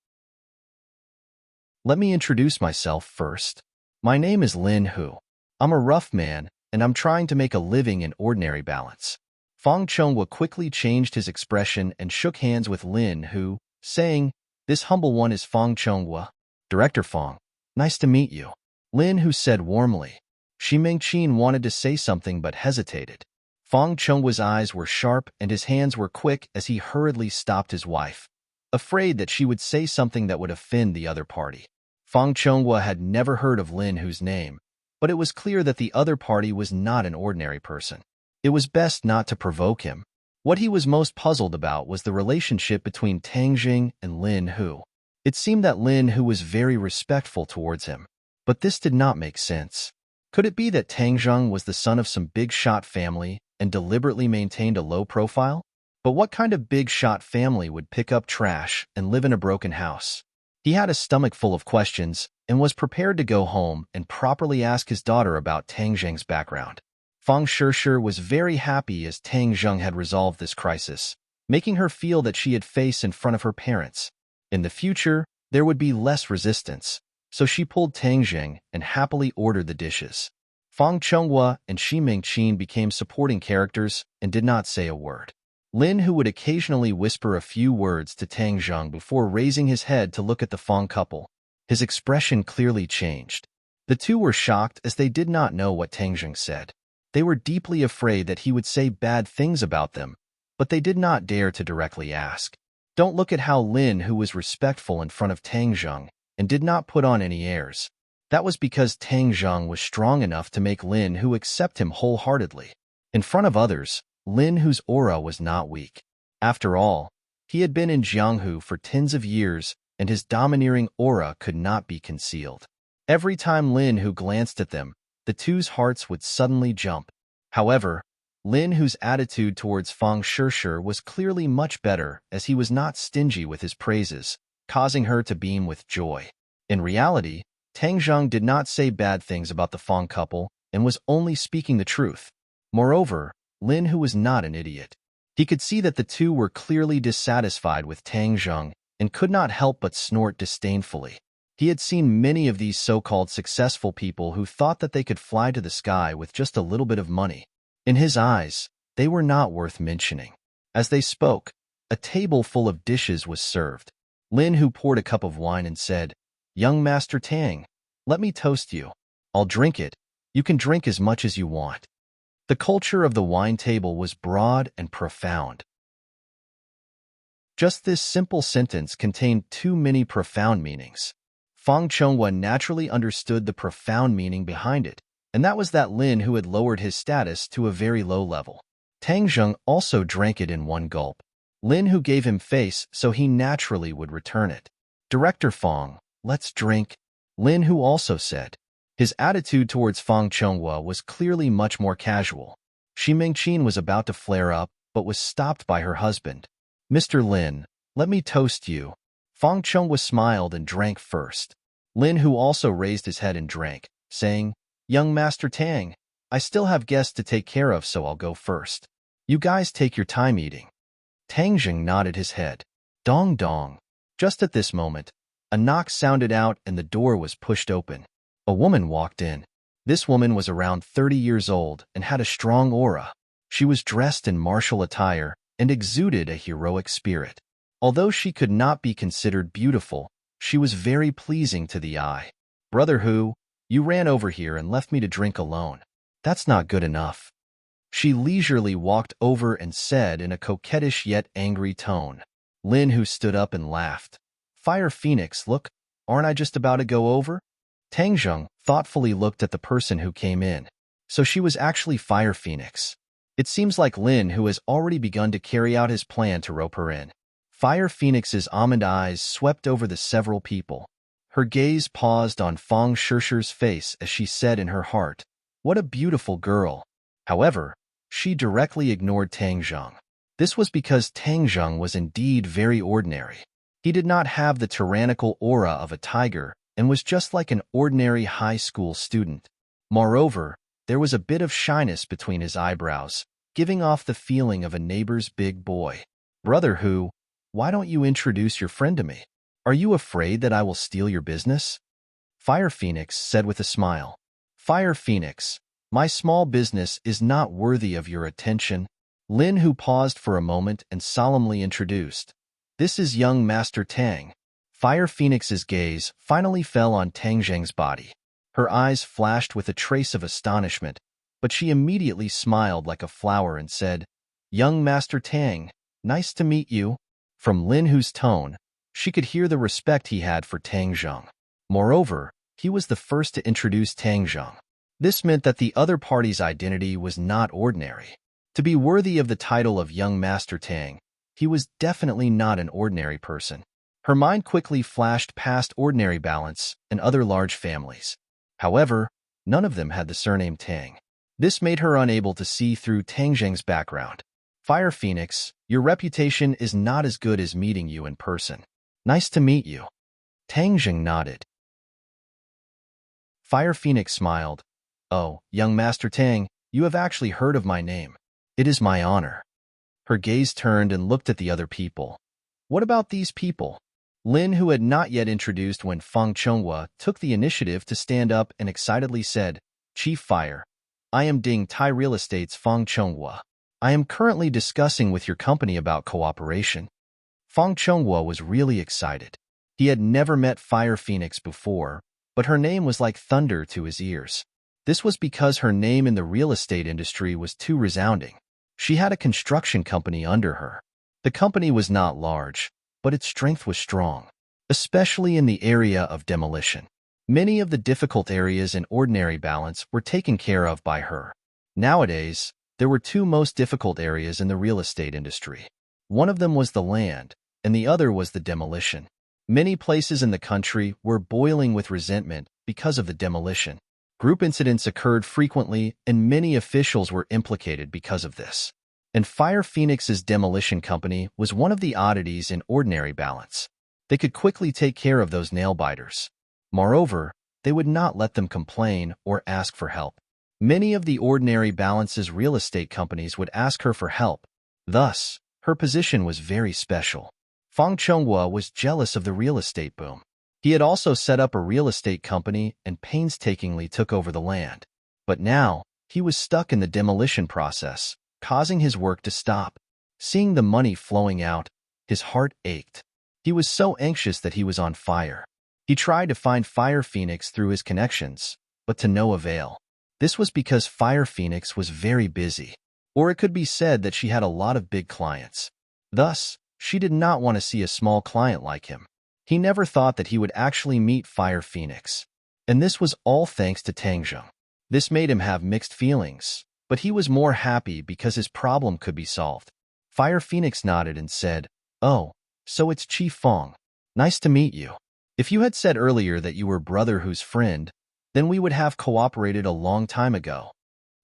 Let me introduce myself first. My name is Lin Hu. I'm a rough man, and I'm trying to make a living in ordinary balance. Fang Chonghua quickly changed his expression and shook hands with Lin Hu, saying, "This humble one is Fang Chonghua. Director Fang, nice to meet you." Lin Hu said warmly. Shi Mingqin wanted to say something but hesitated. Fang Chonghua's eyes were sharp and his hands were quick as he hurriedly stopped his wife, afraid that she would say something that would offend the other party. Fang Chonghua had never heard of Lin Hu's name, but it was clear that the other party was not an ordinary person. It was best not to provoke him. What he was most puzzled about was the relationship between Tang Jing and Lin Hu. It seemed that Lin Hu was very respectful towards him, but this did not make sense. Could it be that Tang Jing was the son of some big-shot family and deliberately maintained a low profile? But what kind of big-shot family would pick up trash and live in a broken house? He had a stomach full of questions and was prepared to go home and properly ask his daughter about Tang Jing's background. Fang Shishir was very happy as Tang Jing had resolved this crisis, making her feel that she had face in front of her parents. In the future, there would be less resistance, so she pulled Tang Jing and happily ordered the dishes. Fang Chonghua and Shi Mingqin became supporting characters and did not say a word. Lin Hu would occasionally whisper a few words to Tang Jing before raising his head to look at the Fang couple. His expression clearly changed. The two were shocked as they did not know what Tang Jing said. They were deeply afraid that he would say bad things about them, but they did not dare to directly ask. Don't look at how Lin Hu was respectful in front of Tang Jing and did not put on any airs. That was because Tang Jing was strong enough to make Lin Hu accept him wholeheartedly. In front of others, Lin Hu's aura was not weak. After all, he had been in Jianghu for tens of years, and his domineering aura could not be concealed. Every time Lin Hu glanced at them, the two's hearts would suddenly jump. However, Lin Hu's attitude towards Fang Shishir was clearly much better as he was not stingy with his praises, causing her to beam with joy. In reality, Tang Jing did not say bad things about the Fang couple and was only speaking the truth. Moreover, Lin Hu was not an idiot. He could see that the two were clearly dissatisfied with Tang Jing and could not help but snort disdainfully. He had seen many of these so-called successful people who thought that they could fly to the sky with just a little bit of money. In his eyes, they were not worth mentioning. As they spoke, a table full of dishes was served. Lin Hu poured a cup of wine and said, "Young Master Tang, let me toast you. I'll drink it. You can drink as much as you want." The culture of the wine table was broad and profound. Just this simple sentence contained too many profound meanings. Fang Chonghua naturally understood the profound meaning behind it, and that was that Lin Hu had lowered his status to a very low level. Tang Jing also drank it in one gulp. Lin Hu gave him face, so he naturally would return it. "Director Fang, let's drink," Lin Hu also said. His attitude towards Fang Chonghua was clearly much more casual. Shi Mingqin was about to flare up, but was stopped by her husband. "Mr. Lin, let me toast you." Fang Chonghua smiled and drank first. Lin Hu also raised his head and drank, saying, "Young Master Tang, I still have guests to take care of, so I'll go first. You guys take your time eating." Tang Jing nodded his head. Dong dong. Just at this moment, a knock sounded out and the door was pushed open. A woman walked in. This woman was around 30 years old and had a strong aura. She was dressed in martial attire and exuded a heroic spirit. Although she could not be considered beautiful, she was very pleasing to the eye. "Brother Hu, you ran over here and left me to drink alone. That's not good enough." She leisurely walked over and said in a coquettish yet angry tone. Lin Hu stood up and laughed. "Fire Phoenix, look, aren't I just about to go over?" Tang Jing thoughtfully looked at the person who came in. So she was actually Fire Phoenix. It seems like Lin Hu has already begun to carry out his plan to rope her in. Fire Phoenix's almond eyes swept over the several people. Her gaze paused on Fang Shishir's face as she said in her heart, "What a beautiful girl." However, she directly ignored Tang Jing. This was because Tang Jing was indeed very ordinary. He did not have the tyrannical aura of a tiger and was just like an ordinary high school student. Moreover, there was a bit of shyness between his eyebrows, giving off the feeling of a neighbor's big boy. "Brother Hu, why don't you introduce your friend to me?" Are you afraid that I will steal your business? Fire Phoenix said with a smile. Fire Phoenix, my small business is not worthy of your attention. Lin, who paused for a moment and solemnly introduced. This is young Master Tang. Fire Phoenix's gaze finally fell on Tang Zheng's body. Her eyes flashed with a trace of astonishment, but she immediately smiled like a flower and said, Young Master Tang, nice to meet you. From Lin Hu's tone, she could hear the respect he had for Tang Zheng. Moreover, he was the first to introduce Tang Zheng. This meant that the other party's identity was not ordinary. To be worthy of the title of young Master Tang, he was definitely not an ordinary person. Her mind quickly flashed past ordinary balance and other large families. However, none of them had the surname Tang. This made her unable to see through Tang Zheng's background. Fire Phoenix, your reputation is not as good as meeting you in person. Nice to meet you. Tang Zheng nodded. Fire Phoenix smiled. Oh, young Master Tang, you have actually heard of my name. It is my honor. Her gaze turned and looked at the other people. What about these people? Lin, who had not yet introduced when Feng Chonghua, took the initiative to stand up and excitedly said, Chief Fire, I am Ding Tai Real Estate's Feng Chonghua. I am currently discussing with your company about cooperation. Feng Chonghua was really excited. He had never met Fire Phoenix before, but her name was like thunder to his ears. This was because her name in the real estate industry was too resounding. She had a construction company under her. The company was not large, but its strength was strong, especially in the area of demolition. Many of the difficult areas in ordinary balance were taken care of by her. Nowadays, there were two most difficult areas in the real estate industry. One of them was the land, and the other was the demolition. Many places in the country were boiling with resentment because of the demolition. Group incidents occurred frequently, and many officials were implicated because of this. And Fire Phoenix's demolition company was one of the oddities in ordinary balance. They could quickly take care of those nail-biters. Moreover, they would not let them complain or ask for help. Many of the ordinary balance's real estate companies would ask her for help. Thus, her position was very special. Feng Chonghua was jealous of the real estate boom. He had also set up a real estate company and painstakingly took over the land. But now, he was stuck in the demolition process, causing his work to stop. Seeing the money flowing out, his heart ached. He was so anxious that he was on fire. He tried to find Fire Phoenix through his connections, but to no avail. This was because Fire Phoenix was very busy, or it could be said that she had a lot of big clients. Thus, she did not want to see a small client like him. He never thought that he would actually meet Fire Phoenix. And this was all thanks to Tang Zheng. This made him have mixed feelings, but he was more happy because his problem could be solved. Fire Phoenix nodded and said, Oh, so it's Chief Feng. Nice to meet you. If you had said earlier that you were brother who's friend, then we would have cooperated a long time ago.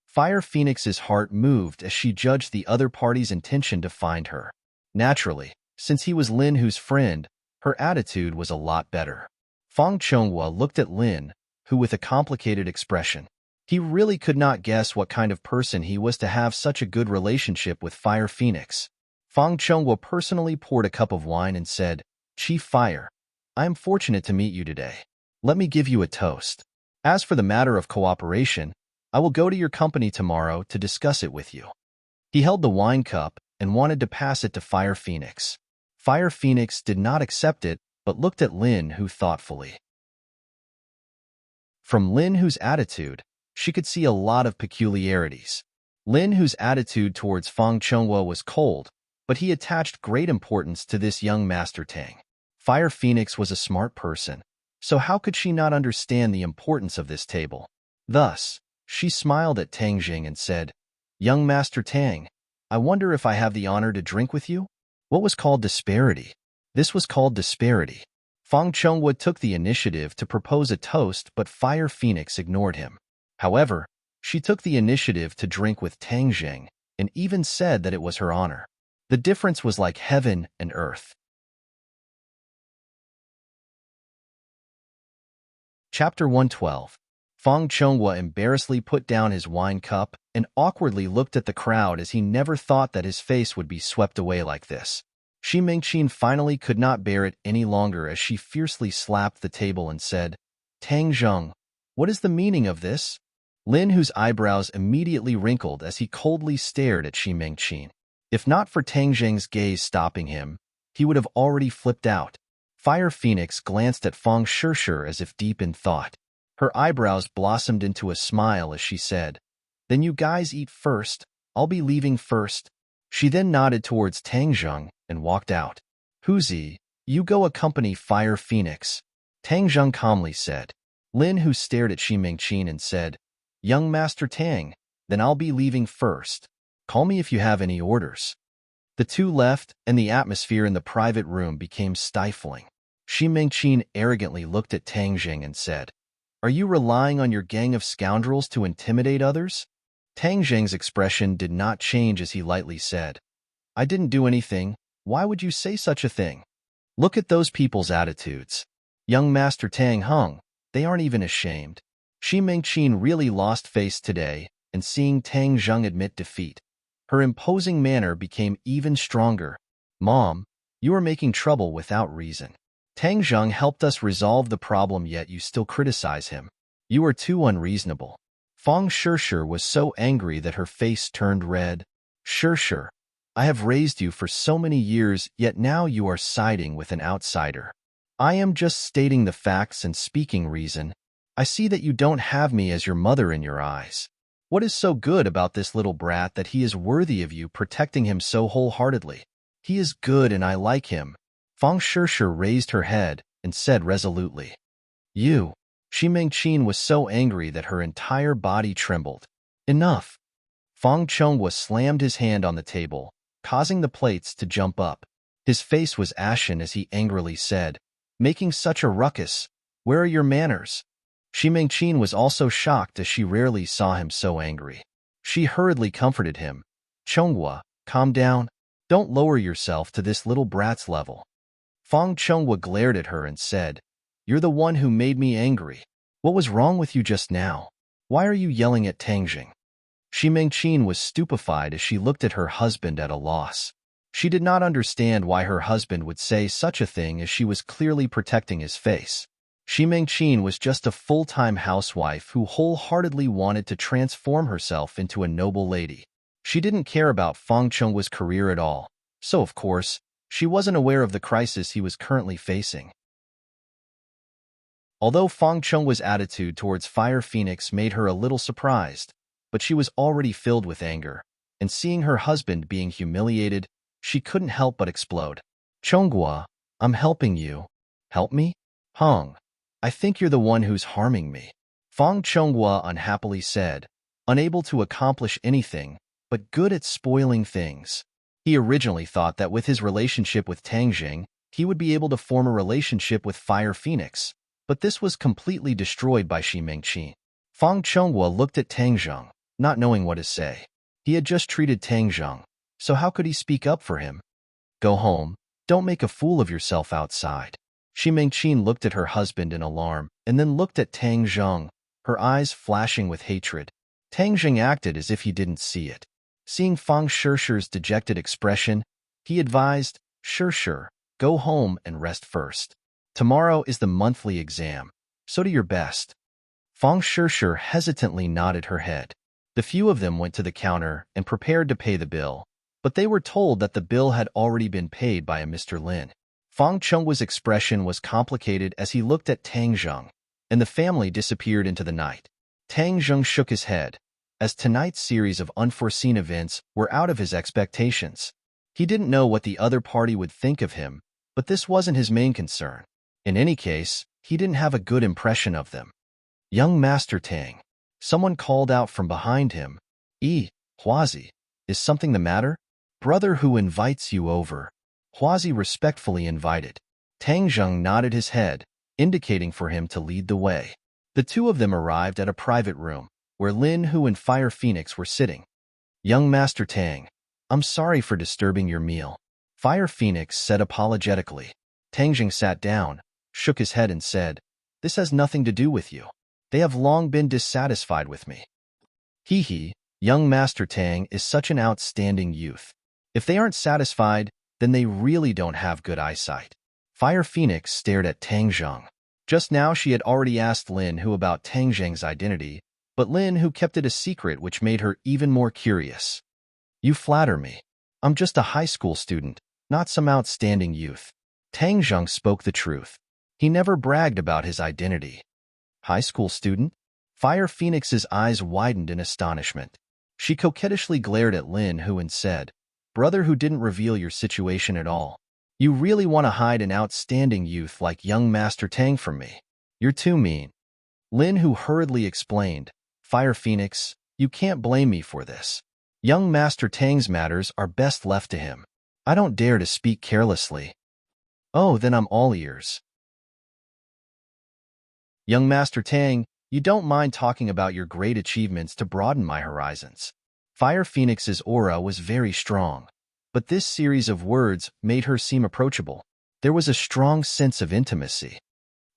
Fire Phoenix's heart moved as she judged the other party's intention to find her. Naturally, since he was Lin Hu's friend, her attitude was a lot better. Feng Chonghua looked at Lin, who with a complicated expression. He really could not guess what kind of person he was to have such a good relationship with Fire Phoenix. Feng Chonghua personally poured a cup of wine and said, Chief Fire, I am fortunate to meet you today. Let me give you a toast. As for the matter of cooperation, I will go to your company tomorrow to discuss it with you. He held the wine cup and wanted to pass it to Fire Phoenix. Fire Phoenix did not accept it, but looked at Lin Hu thoughtfully. From Lin Hu's attitude, she could see a lot of peculiarities. Lin Hu's attitude towards Feng Chonghua was cold, but he attached great importance to this young Master Tang. Fire Phoenix was a smart person, so how could she not understand the importance of this table? Thus, she smiled at Tang Zheng and said, Young Master Tang, I wonder if I have the honor to drink with you? What was called disparity? This was called disparity. Feng Chonghua took the initiative to propose a toast, but Fire Phoenix ignored him. However, she took the initiative to drink with Tang Zheng and even said that it was her honor. The difference was like heaven and earth. Chapter 112. Feng Chonghua embarrassedly put down his wine cup and awkwardly looked at the crowd as he never thought that his face would be swept away like this. Shi Mingqin finally could not bear it any longer as she fiercely slapped the table and said, Tang Zheng, what is the meaning of this? Lin, whose eyebrows immediately wrinkled as he coldly stared at Shi Mingqin. If not for Tang Zheng's gaze stopping him, he would have already flipped out. Fire Phoenix glanced at Fang Shishir as if deep in thought. Her eyebrows blossomed into a smile as she said, Then you guys eat first, I'll be leaving first. She then nodded towards Tang Zheng and walked out. Huzi, you go accompany Fire Phoenix, Tang Zheng calmly said. Lin, who stared at Shi Mingqin and said, Young Master Tang, then I'll be leaving first. Call me if you have any orders. The two left, and the atmosphere in the private room became stifling. Shi Mingqin arrogantly looked at Tang Zheng and said, Are you relying on your gang of scoundrels to intimidate others? Tang Zheng's expression did not change as he lightly said, I didn't do anything. Why would you say such a thing? Look at those people's attitudes. Young Master Tang Hung, they aren't even ashamed. Shi Mingqin really lost face today, and seeing Tang Zheng admit defeat, her imposing manner became even stronger. Mom, you are making trouble without reason. Tang Zheng helped us resolve the problem, yet you still criticize him. You are too unreasonable. Fang Shishir was so angry that her face turned red. Shishir, I have raised you for so many years, yet now you are siding with an outsider. I am just stating the facts and speaking reason. I see that you don't have me as your mother in your eyes. What is so good about this little brat that he is worthy of you protecting him so wholeheartedly? He is good and I like him. Fang Shishir raised her head and said resolutely. You. Shi Mingqin was so angry that her entire body trembled. Enough. Fang Chonghua slammed his hand on the table, causing the plates to jump up. His face was ashen as he angrily said, Making such a ruckus, where are your manners? Shi Mingqin was also shocked as she rarely saw him so angry. She hurriedly comforted him. Chonghua, calm down. Don't lower yourself to this little brat's level. Fang Chonghua glared at her and said, You're the one who made me angry. What was wrong with you just now? Why are you yelling at Tang Zheng? Shi Mingqin was stupefied as she looked at her husband at a loss. She did not understand why her husband would say such a thing as she was clearly protecting his face. Shi Mingqin was just a full-time housewife who wholeheartedly wanted to transform herself into a noble lady. She didn't care about Fang Chonghua's career at all, so of course, she wasn't aware of the crisis he was currently facing. Although Fang Chonghua's attitude towards Fire Phoenix made her a little surprised, but she was already filled with anger, and seeing her husband being humiliated, she couldn't help but explode. Chonghua, I'm helping you. Help me? Hung, I think you're the one who's harming me. Fang Chonghua unhappily said, unable to accomplish anything, but good at spoiling things. He originally thought that with his relationship with Tang Zheng, he would be able to form a relationship with Fire Phoenix, but this was completely destroyed by Shi Mingqin. Fang Chonghua looked at Tang Zheng, not knowing what to say. He had just treated Tang Zheng, so how could he speak up for him? Go home, don't make a fool of yourself outside. Shi Mingqin looked at her husband in alarm, and then looked at Tang Zheng, her eyes flashing with hatred. Tang Zheng acted as if he didn't see it. Seeing Fang Shishir's dejected expression, he advised, Shishir, go home and rest first. Tomorrow is the monthly exam, so do your best. Fang Shishir hesitantly nodded her head. The few of them went to the counter and prepared to pay the bill, but they were told that the bill had already been paid by a Mr. Lin. Fang Chonghua's expression was complicated as he looked at Tang Zheng, and the family disappeared into the night. Tang Zheng shook his head, as tonight's series of unforeseen events were out of his expectations. He didn't know what the other party would think of him, but this wasn't his main concern. In any case, he didn't have a good impression of them. Young Master Tang. Someone called out from behind him. Huazi, is something the matter? Brother who invites you over. Huazi respectfully invited. Tang Zheng nodded his head, indicating for him to lead the way. The two of them arrived at a private room, where Lin Hu and Fire Phoenix were sitting. Young Master Tang, I'm sorry for disturbing your meal. Fire Phoenix said apologetically. Tang Zheng sat down, shook his head and said, This has nothing to do with you. They have long been dissatisfied with me. Young Master Tang is such an outstanding youth. If they aren't satisfied, then they really don't have good eyesight. Fire Phoenix stared at Tang Zheng. Just now she had already asked Lin Hu about Tang Zheng's identity, but Lin Hu kept it a secret, which made her even more curious. You flatter me. I'm just a high school student, not some outstanding youth. Tang Zheng spoke the truth. He never bragged about his identity. High school student? Fire Phoenix's eyes widened in astonishment. She coquettishly glared at Lin Hu and said, Brother who didn't reveal your situation at all. You really want to hide an outstanding youth like young Master Tang from me? You're too mean. Lin Hu hurriedly explained, Fire Phoenix, you can't blame me for this. Young Master Tang's matters are best left to him. I don't dare to speak carelessly. Oh, then I'm all ears. Young Master Tang, you don't mind talking about your great achievements to broaden my horizons. Fire Phoenix's aura was very strong, but this series of words made her seem approachable. There was a strong sense of intimacy.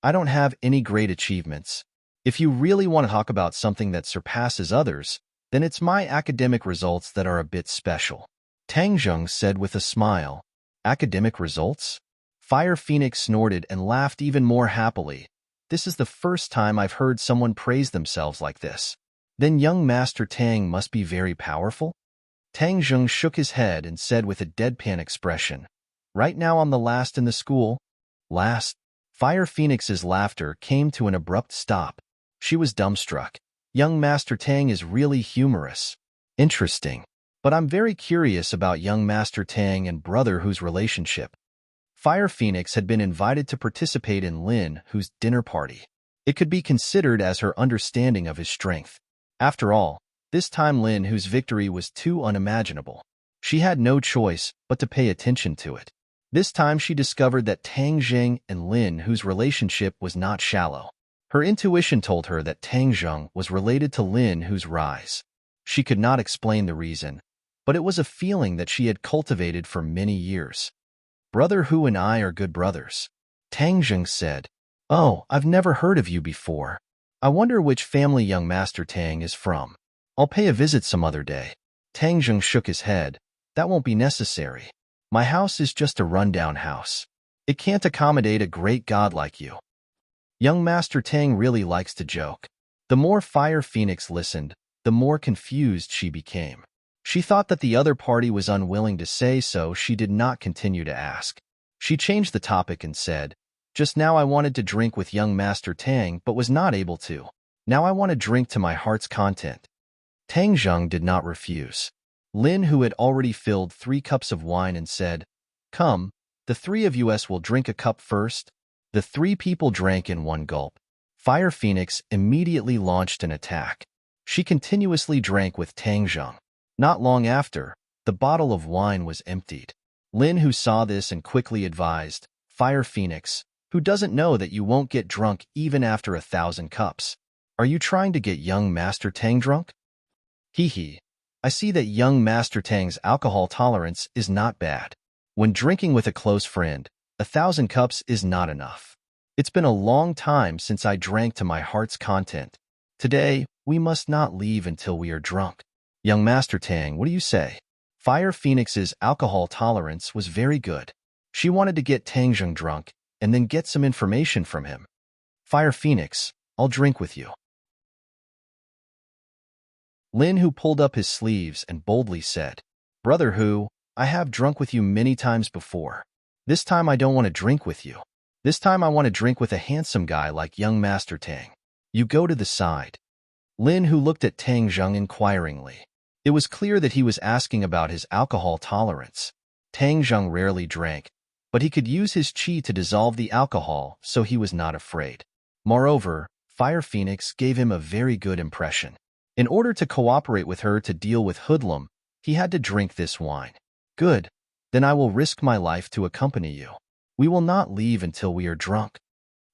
I don't have any great achievements. If you really want to talk about something that surpasses others, then it's my academic results that are a bit special. Tang Zheng said with a smile. Academic results? Fire Phoenix snorted and laughed even more happily. This is the first time I've heard someone praise themselves like this. Then young Master Tang must be very powerful? Tang Zheng shook his head and said with a deadpan expression, Right now I'm the last in the school. Last? Fire Phoenix's laughter came to an abrupt stop. She was dumbstruck. Young Master Tang is really humorous. Interesting. But I'm very curious about young Master Tang and Brother Hu's relationship. Fire Phoenix had been invited to participate in Lin Hu's dinner party. It could be considered as her understanding of his strength. After all, this time Lin Hu's victory was too unimaginable. She had no choice but to pay attention to it. This time she discovered that Tang Zheng and Lin Hu's relationship was not shallow. Her intuition told her that Tang Zheng was related to Lin Hu's rise. She could not explain the reason, but it was a feeling that she had cultivated for many years. Brother Hu and I are good brothers. Tang Zheng said, Oh, I've never heard of you before. I wonder which family young Master Tang is from. I'll pay a visit some other day. Tang Zheng shook his head. That won't be necessary. My house is just a rundown house. It can't accommodate a great god like you. Young Master Tang really likes to joke. The more Fire Phoenix listened, the more confused she became. She thought that the other party was unwilling to say so. She did not continue to ask. She changed the topic and said, Just now I wanted to drink with young Master Tang but was not able to. Now I want to drink to my heart's content. Tang Zheng did not refuse. Lin Hu had already filled 3 cups of wine and said, Come, the 3 of us will drink a cup first. The 3 people drank in one gulp. Fire Phoenix immediately launched an attack. She continuously drank with Tang Zheng. Not long after, the bottle of wine was emptied. Lin Hu saw this and quickly advised, Fire Phoenix, who doesn't know that you won't get drunk even after 1,000 cups? Are you trying to get young Master Tang drunk? Hee. I see that young Master Tang's alcohol tolerance is not bad. When drinking with a close friend, 1,000 cups is not enough. It's been a long time since I drank to my heart's content. Today, we must not leave until we are drunk. Young Master Tang, what do you say? Fire Phoenix's alcohol tolerance was very good. She wanted to get Tang Zheng drunk and then get some information from him. Fire Phoenix, I'll drink with you. Lin Hu pulled up his sleeves and boldly said, Brother Hu, I have drunk with you many times before. This time I don't want to drink with you. This time I want to drink with a handsome guy like young Master Tang. You go to the side. Lin Hu looked at Tang Zheng inquiringly. It was clear that he was asking about his alcohol tolerance. Tang Zheng rarely drank, but he could use his qi to dissolve the alcohol, so he was not afraid. Moreover, Fire Phoenix gave him a very good impression. In order to cooperate with her to deal with Hoodlum, he had to drink this wine. Good. Then I will risk my life to accompany you. We will not leave until we are drunk.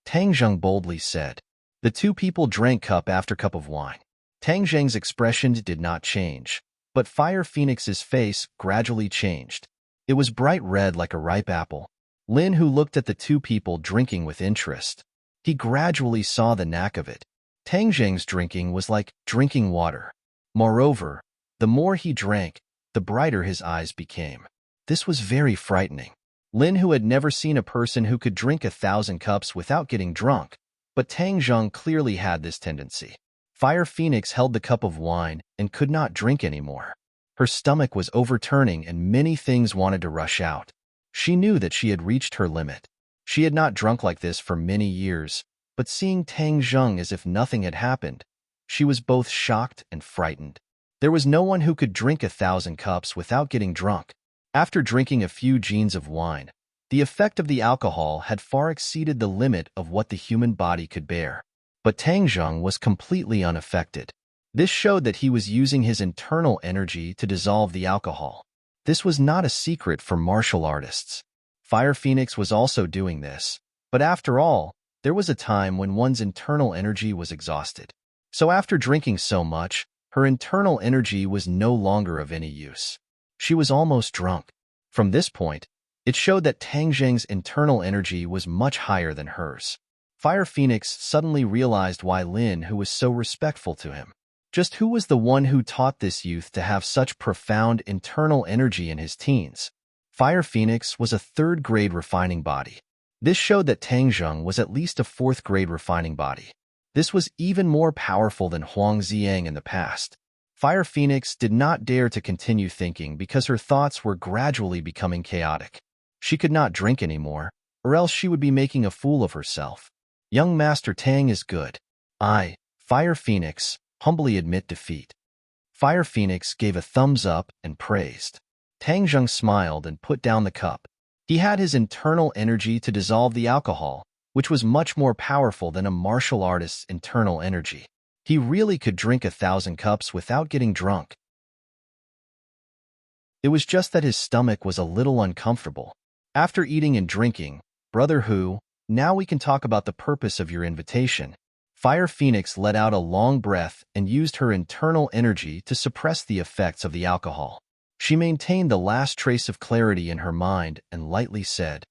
Tang Zheng boldly said. The 2 people drank cup after cup of wine. Tang Zheng's expression did not change, but Fire Phoenix's face gradually changed. It was bright red like a ripe apple. Lin Hu looked at the 2 people drinking with interest. He gradually saw the knack of it. Tang Zheng's drinking was like drinking water. Moreover, the more he drank, the brighter his eyes became. This was very frightening. Lin, who had never seen a person who could drink 1,000 cups without getting drunk, but Tang Zheng clearly had this tendency. Fire Phoenix held the cup of wine and could not drink anymore. Her stomach was overturning and many things wanted to rush out. She knew that she had reached her limit. She had not drunk like this for many years, but seeing Tang Zheng as if nothing had happened, she was both shocked and frightened. There was no one who could drink 1,000 cups without getting drunk. After drinking a few jeans of wine, the effect of the alcohol had far exceeded the limit of what the human body could bear. But Tang Zheng was completely unaffected. This showed that he was using his internal energy to dissolve the alcohol. This was not a secret for martial artists. Fire Phoenix was also doing this. But after all, there was a time when one's internal energy was exhausted. So after drinking so much, her internal energy was no longer of any use. She was almost drunk. From this point, it showed that Tang Zheng's internal energy was much higher than hers. Fire Phoenix suddenly realized why Lin, who was so respectful to him. Just who was the one who taught this youth to have such profound internal energy in his teens? Fire Phoenix was a third-grade refining body. This showed that Tang Zheng was at least a fourth-grade refining body. This was even more powerful than Huang Xiang in the past. Fire Phoenix did not dare to continue thinking because her thoughts were gradually becoming chaotic. She could not drink anymore, or else she would be making a fool of herself. Young Master Tang is good. I, Fire Phoenix, humbly admit defeat. Fire Phoenix gave a thumbs up and praised. Tang Zheng smiled and put down the cup. He had his internal energy to dissolve the alcohol, which was much more powerful than a martial artist's internal energy. He really could drink 1,000 cups without getting drunk. It was just that his stomach was a little uncomfortable. After eating and drinking, Brother Hu, now we can talk about the purpose of your invitation. Fire Phoenix let out a long breath and used her internal energy to suppress the effects of the alcohol. She maintained the last trace of clarity in her mind and lightly said,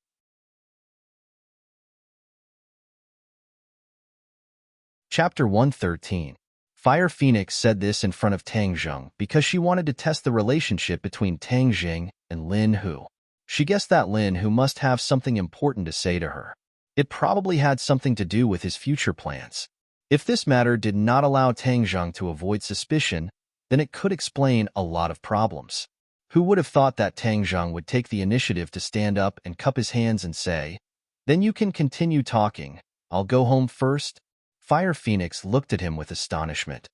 Chapter 113. Fire Phoenix said this in front of Tang Zheng because she wanted to test the relationship between Tang Zheng and Lin Hu. She guessed that Lin Hu must have something important to say to her. It probably had something to do with his future plans. If this matter did not allow Tang Zheng to avoid suspicion, then it could explain a lot of problems. Who would have thought that Tang Zheng would take the initiative to stand up and cup his hands and say, "Then you can continue talking. I'll go home first." Fire Phoenix looked at him with astonishment.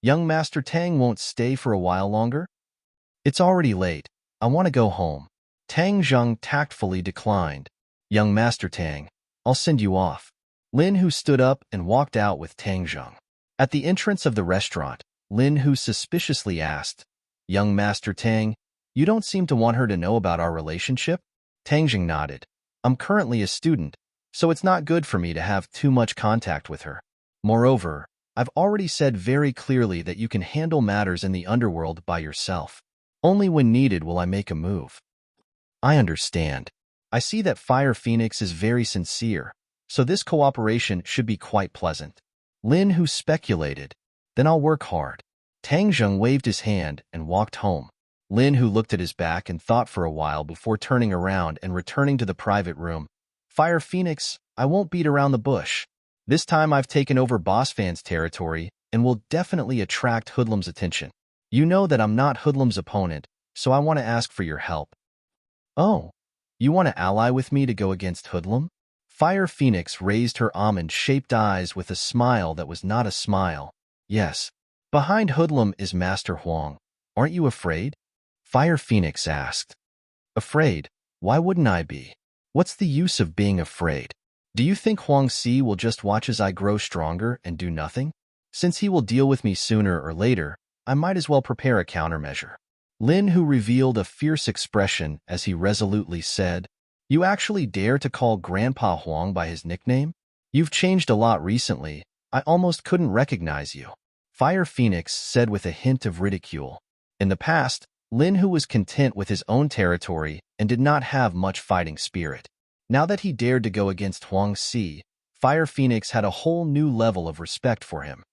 Young Master Tang won't stay for a while longer? It's already late. I want to go home. Tang Zheng tactfully declined. Young Master Tang, I'll send you off. Lin Hu stood up and walked out with Tang Zheng. At the entrance of the restaurant, Lin Hu suspiciously asked, Young Master Tang, you don't seem to want her to know about our relationship? Tang Zheng nodded. I'm currently a student, so it's not good for me to have too much contact with her. Moreover, I've already said very clearly that you can handle matters in the underworld by yourself. Only when needed will I make a move. I understand. I see that Fire Phoenix is very sincere, so this cooperation should be quite pleasant. Lin Hu speculated, then I'll work hard. Tang Zheng waved his hand and walked home. Lin Hu looked at his back and thought for a while before turning around and returning to the private room. Fire Phoenix, I won't beat around the bush. This time I've taken over Boss Fan's territory and will definitely attract Hoodlum's attention. You know that I'm not Hoodlum's opponent, so I want to ask for your help. Oh, you want to ally with me to go against Hoodlum? Fire Phoenix raised her almond-shaped eyes with a smile that was not a smile. Yes. Behind Hoodlum is Master Huang. Aren't you afraid? Fire Phoenix asked. Afraid? Why wouldn't I be? What's the use of being afraid? Do you think Huang Si will just watch as I grow stronger and do nothing? Since he will deal with me sooner or later, I might as well prepare a countermeasure. Lin Hu revealed a fierce expression as he resolutely said, You actually dare to call Grandpa Huang by his nickname? You've changed a lot recently. I almost couldn't recognize you. Fire Phoenix said with a hint of ridicule. In the past, Lin Hu was content with his own territory and did not have much fighting spirit. Now that he dared to go against Huang Si, Fire Phoenix had a whole new level of respect for him.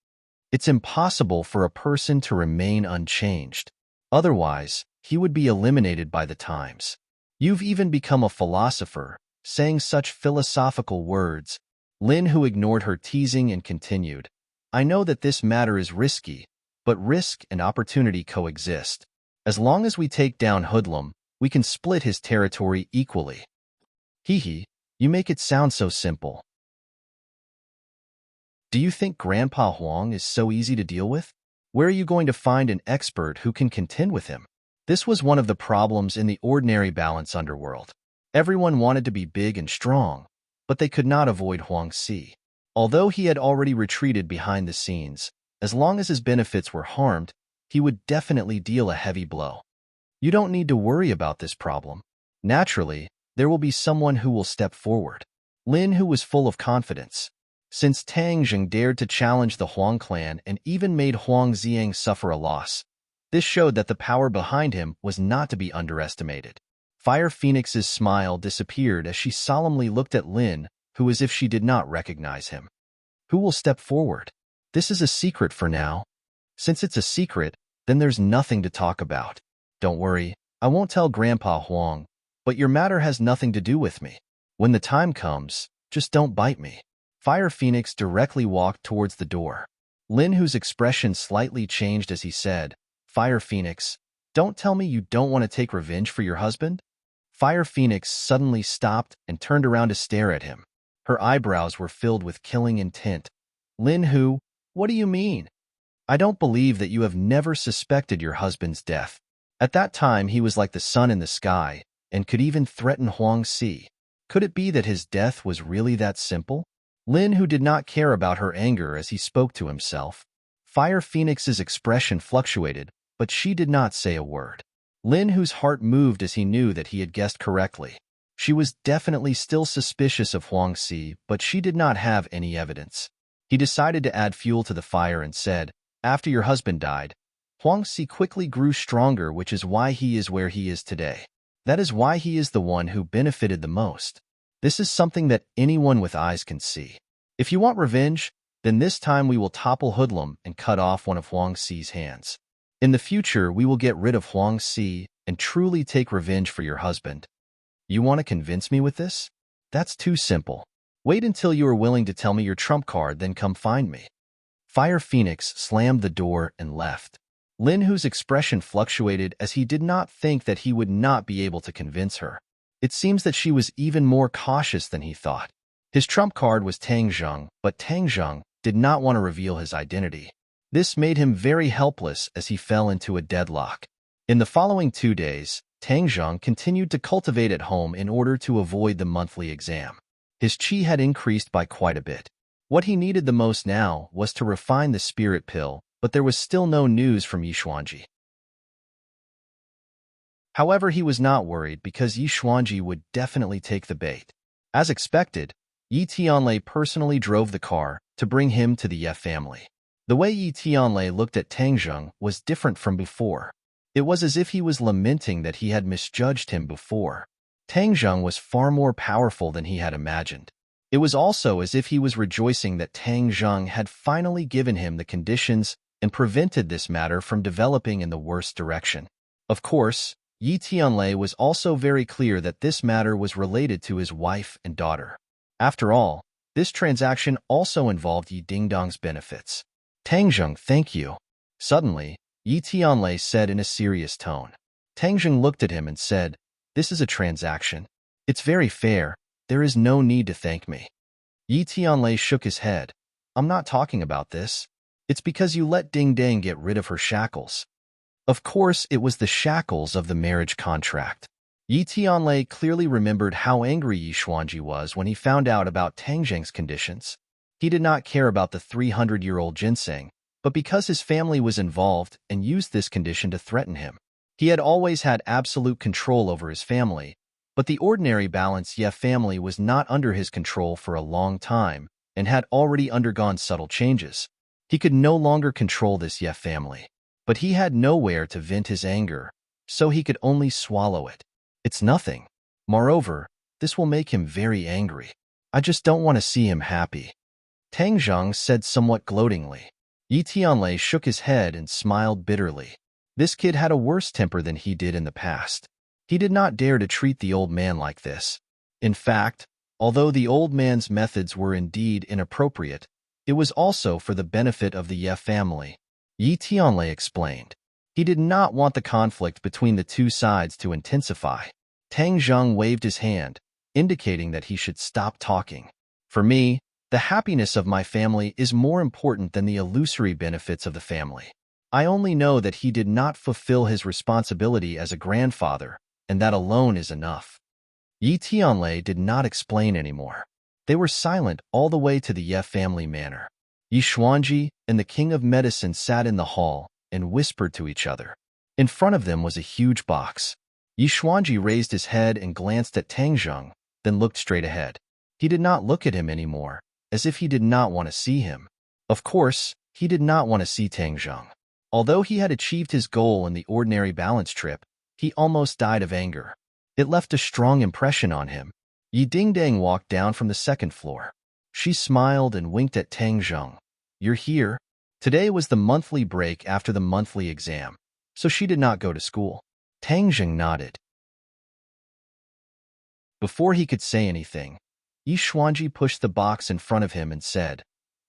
It's impossible for a person to remain unchanged. Otherwise, he would be eliminated by the times. You've even become a philosopher, saying such philosophical words. Lin, who ignored her teasing and continued, I know that this matter is risky, but risk and opportunity coexist. As long as we take down Hoodlum, we can split his territory equally. Hee hee, you make it sound so simple. Do you think Grandpa Huang is so easy to deal with? Where are you going to find an expert who can contend with him? This was one of the problems in the ordinary balance underworld. Everyone wanted to be big and strong, but they could not avoid Huang Si. Although he had already retreated behind the scenes, as long as his benefits were harmed, he would definitely deal a heavy blow. You don't need to worry about this problem. Naturally, there will be someone who will step forward. Lin, who was full of confidence. Since Tang Zheng dared to challenge the Huang clan and even made Huang Xiang suffer a loss, this showed that the power behind him was not to be underestimated. Fire Phoenix's smile disappeared as she solemnly looked at Lin, who as if she did not recognize him. Who will step forward? This is a secret for now. Since it's a secret, then there's nothing to talk about. Don't worry, I won't tell Grandpa Huang, but your matter has nothing to do with me. When the time comes, just don't bite me. Fire Phoenix directly walked towards the door. Lin, whose expression slightly changed as he said, Fire Phoenix, don't tell me you don't want to take revenge for your husband? Fire Phoenix suddenly stopped and turned around to stare at him. Her eyebrows were filled with killing intent. Lin, who, what do you mean? I don't believe that you have never suspected your husband's death. At that time, he was like the sun in the sky and could even threaten Huang Si. Could it be that his death was really that simple? Lin, who did not care about her anger as he spoke to himself. Fire Phoenix's expression fluctuated, but she did not say a word. Lin, whose heart moved as he knew that he had guessed correctly. She was definitely still suspicious of Huang Si, but she did not have any evidence. He decided to add fuel to the fire and said, after your husband died, Huang Si quickly grew stronger, which is why he is where he is today. That is why he is the one who benefited the most. This is something that anyone with eyes can see. If you want revenge, then this time we will topple Hoodlum and cut off one of Huang Si's hands. In the future, we will get rid of Huang Si and truly take revenge for your husband. You want to convince me with this? That's too simple. Wait until you are willing to tell me your trump card, then come find me. Fire Phoenix slammed the door and left. Lin, whose expression fluctuated as he did not think that he would not be able to convince her. It seems that she was even more cautious than he thought. His trump card was Tang Zheng, but Tang Zheng did not want to reveal his identity. This made him very helpless as he fell into a deadlock. In the following 2 days, Tang Zheng continued to cultivate at home in order to avoid the monthly exam. His qi had increased by quite a bit. What he needed the most now was to refine the spirit pill, but there was still no news from Yishuanji. However, he was not worried because Yishuanji would definitely take the bait. As expected, Yi Tianlei personally drove the car to bring him to the Ye family. The way Yi Tianlei looked at Tang Zheng was different from before. It was as if he was lamenting that he had misjudged him before. Tang Zheng was far more powerful than he had imagined. It was also as if he was rejoicing that Tang Zheng had finally given him the conditions and prevented this matter from developing in the worst direction. Of course, Yi Tianlei was also very clear that this matter was related to his wife and daughter. After all, this transaction also involved Yi Dingdong's benefits. Tang Zheng, thank you. Suddenly, Yi Tianlei said in a serious tone. Tang Zheng looked at him and said, this is a transaction. It's very fair. There is no need to thank me. Yi Tianlei shook his head. I'm not talking about this. It's because you let Ding Dang get rid of her shackles. Of course, it was the shackles of the marriage contract. Yi Tianlei clearly remembered how angry Yi Xuanji was when he found out about Tang Zheng's conditions. He did not care about the 300-year-old ginseng, but because his family was involved and used this condition to threaten him. He had always had absolute control over his family, but the ordinary balance Ye family was not under his control for a long time and had already undergone subtle changes. He could no longer control this Ye family. But he had nowhere to vent his anger, so he could only swallow it. It's nothing. Moreover, this will make him very angry. I just don't want to see him happy. Tang Zheng said somewhat gloatingly. Yi Tianlei shook his head and smiled bitterly. This kid had a worse temper than he did in the past. He did not dare to treat the old man like this. In fact, although the old man's methods were indeed inappropriate, it was also for the benefit of the Ye family. Yi Tianlei explained. He did not want the conflict between the two sides to intensify. Tang Zheng waved his hand, indicating that he should stop talking. For me, the happiness of my family is more important than the illusory benefits of the family. I only know that he did not fulfill his responsibility as a grandfather, and that alone is enough. Yi Tianlei did not explain anymore. They were silent all the way to the Ye family manor. Yi Xuanji and the King of Medicine sat in the hall and whispered to each other. In front of them was a huge box. Yi Xuanji raised his head and glanced at Tang Zheng, then looked straight ahead. He did not look at him anymore, as if he did not want to see him. Of course, he did not want to see Tang Zheng. Although he had achieved his goal in the ordinary balance trip, he almost died of anger. It left a strong impression on him. Yi Dingdang walked down from the second floor. She smiled and winked at Tang Zheng. "You're here?" Today was the monthly break after the monthly exam, so she did not go to school. Tang Zheng nodded. Before he could say anything, Yi Xuanji pushed the box in front of him and said,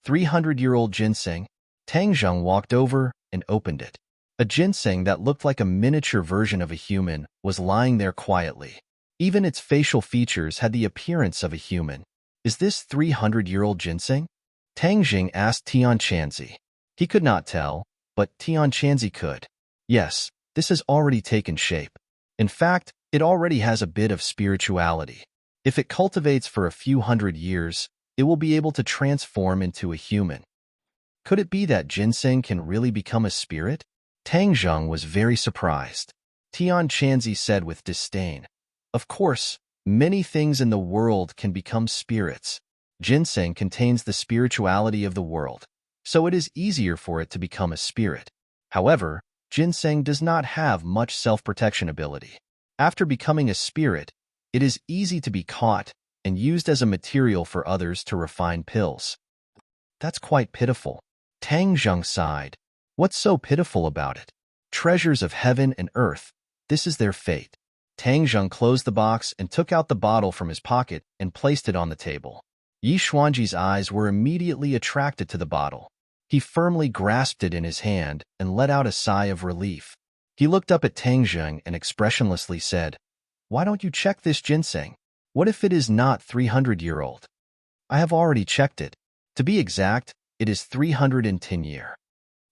300-year-old ginseng. Tang Zheng walked over and opened it. A ginseng that looked like a miniature version of a human was lying there quietly. Even its facial features had the appearance of a human. "Is this 300-year-old ginseng?" Tang Zheng asked Tian Chanzi. He could not tell, but Tian Chanzi could. Yes, this has already taken shape. In fact, it already has a bit of spirituality. If it cultivates for a few hundred years, it will be able to transform into a human. Could it be that ginseng can really become a spirit? Tang Zheng was very surprised. Tian Chanzi said with disdain, "Of course, many things in the world can become spirits. Ginseng contains the spirituality of the world, so it is easier for it to become a spirit. However, ginseng does not have much self-protection ability. After becoming a spirit, it is easy to be caught and used as a material for others to refine pills." "That's quite pitiful." Tang Zheng sighed. "What's so pitiful about it? Treasures of heaven and earth, this is their fate." Tang Zheng closed the box and took out the bottle from his pocket and placed it on the table. Yi Xuanji's eyes were immediately attracted to the bottle. He firmly grasped it in his hand and let out a sigh of relief. He looked up at Tang Zheng and expressionlessly said, "Why don't you check this ginseng? What if it is not 300-year-old? I have already checked it. To be exact, it is 310-year.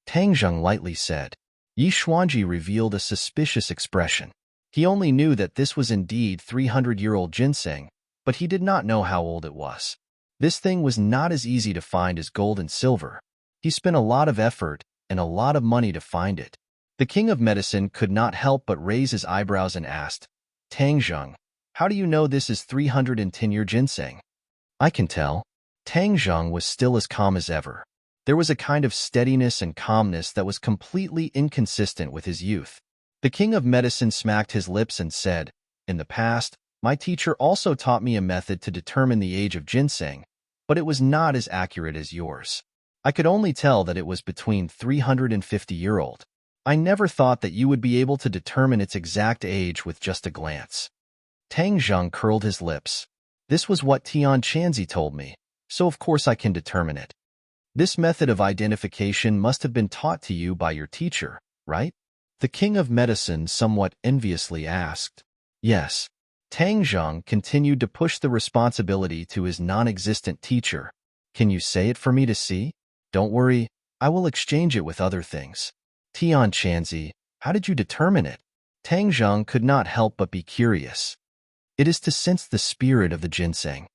Tang Zheng lightly said. Yi Xuanji revealed a suspicious expression. He only knew that this was indeed 300-year-old ginseng, but he did not know how old it was. This thing was not as easy to find as gold and silver. He spent a lot of effort and a lot of money to find it. The King of Medicine could not help but raise his eyebrows and asked, "Tang Zheng, how do you know this is 310-year ginseng?" "I can tell." Tang Zheng was still as calm as ever. There was a kind of steadiness and calmness that was completely inconsistent with his youth. The King of Medicine smacked his lips and said, "In the past, my teacher also taught me a method to determine the age of ginseng, but it was not as accurate as yours. I could only tell that it was between 350-year-old. I never thought that you would be able to determine its exact age with just a glance." Tang Zheng curled his lips. "This was what Tian Chanzi told me, so of course I can determine it. This method of identification must have been taught to you by your teacher, right?" The King of Medicine somewhat enviously asked. "Yes." Tang Zheng continued to push the responsibility to his non-existent teacher. "Can you say it for me to see? Don't worry, I will exchange it with other things." Tian Chanzi, how did you determine it? Tang Zheng could not help but be curious. "It is to sense the spirit of the ginseng.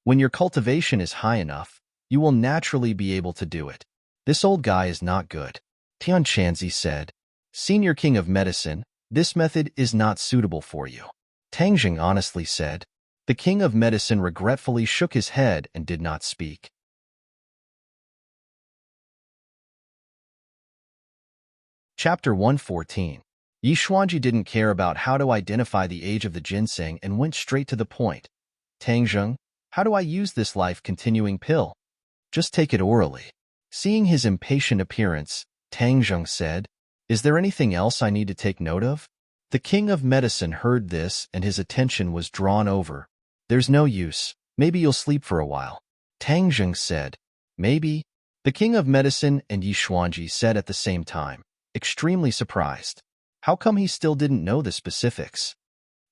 When your cultivation is high enough, you will naturally be able to do it." "This old guy is not good," Tian Chanzi said. "Senior King of Medicine, this method is not suitable for you," Tang Zheng honestly said. The King of Medicine regretfully shook his head and did not speak. Chapter 114. Yi Xuanji didn't care about how to identify the age of the ginseng and went straight to the point. "Tang Zheng, how do I use this life-continuing pill?" "Just take it orally." Seeing his impatient appearance, Tang Zheng said, "Is there anything else I need to take note of?" The king of medicine heard this and his attention was drawn over. There's no use. Maybe you'll sleep for a while. Tang Zheng said. Maybe. The king of medicine and Yi Xuanji said at the same time, extremely surprised. How come he still didn't know the specifics?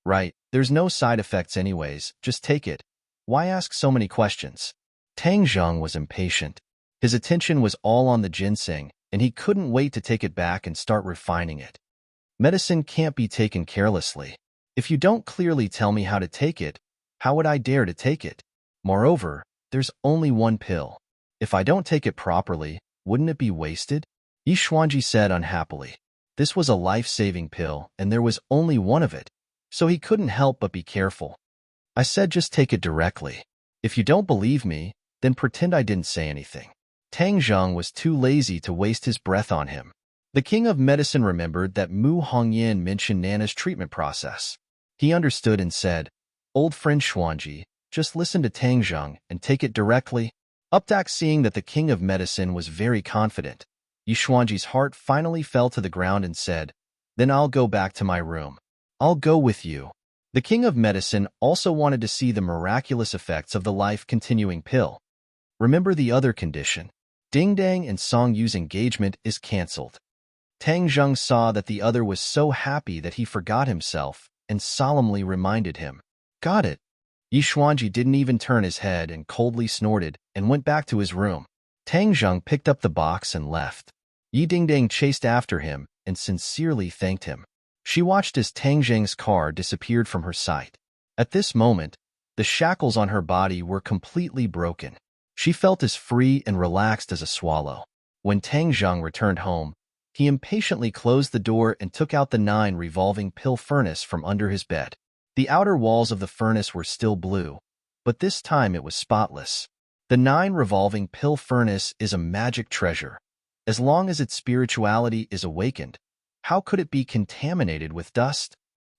Right, there's no side effects anyways, just take it. Why ask so many questions? Tang Zheng was impatient. His attention was all on the ginseng, and he couldn't wait to take it back and start refining it. Medicine can't be taken carelessly. If you don't clearly tell me how to take it, how would I dare to take it? Moreover, there's only one pill. If I don't take it properly, wouldn't it be wasted? Yi Xuanji said unhappily. This was a life-saving pill, and there was only one of it, so he couldn't help but be careful. I said just take it directly. If you don't believe me, then pretend I didn't say anything. Tang Zheng was too lazy to waste his breath on him. The king of medicine remembered that Mu Hongyan mentioned Nana's treatment process. He understood and said, Old friend Xuanji, just listen to Tang Zheng and take it directly. Updak, seeing that the king of medicine was very confident, Yi Xuanji's heart finally fell to the ground and said, Then I'll go back to my room. I'll go with you. The king of medicine also wanted to see the miraculous effects of the life-continuing pill. Remember the other condition. Ding Dang and Song Yu's engagement is cancelled. Tang Zheng saw that the other was so happy that he forgot himself and solemnly reminded him. Got it. Yi Xuanji didn't even turn his head and coldly snorted and went back to his room. Tang Zheng picked up the box and left. Yi Dingdang chased after him and sincerely thanked him. She watched as Tang Zheng's car disappeared from her sight. At this moment, the shackles on her body were completely broken. She felt as free and relaxed as a swallow. When Tang Zheng returned home, he impatiently closed the door and took out the 9 revolving pill furnace from under his bed. The outer walls of the furnace were still blue, but this time it was spotless. The 9 revolving pill furnace is a magic treasure. As long as its spirituality is awakened, how could it be contaminated with dust?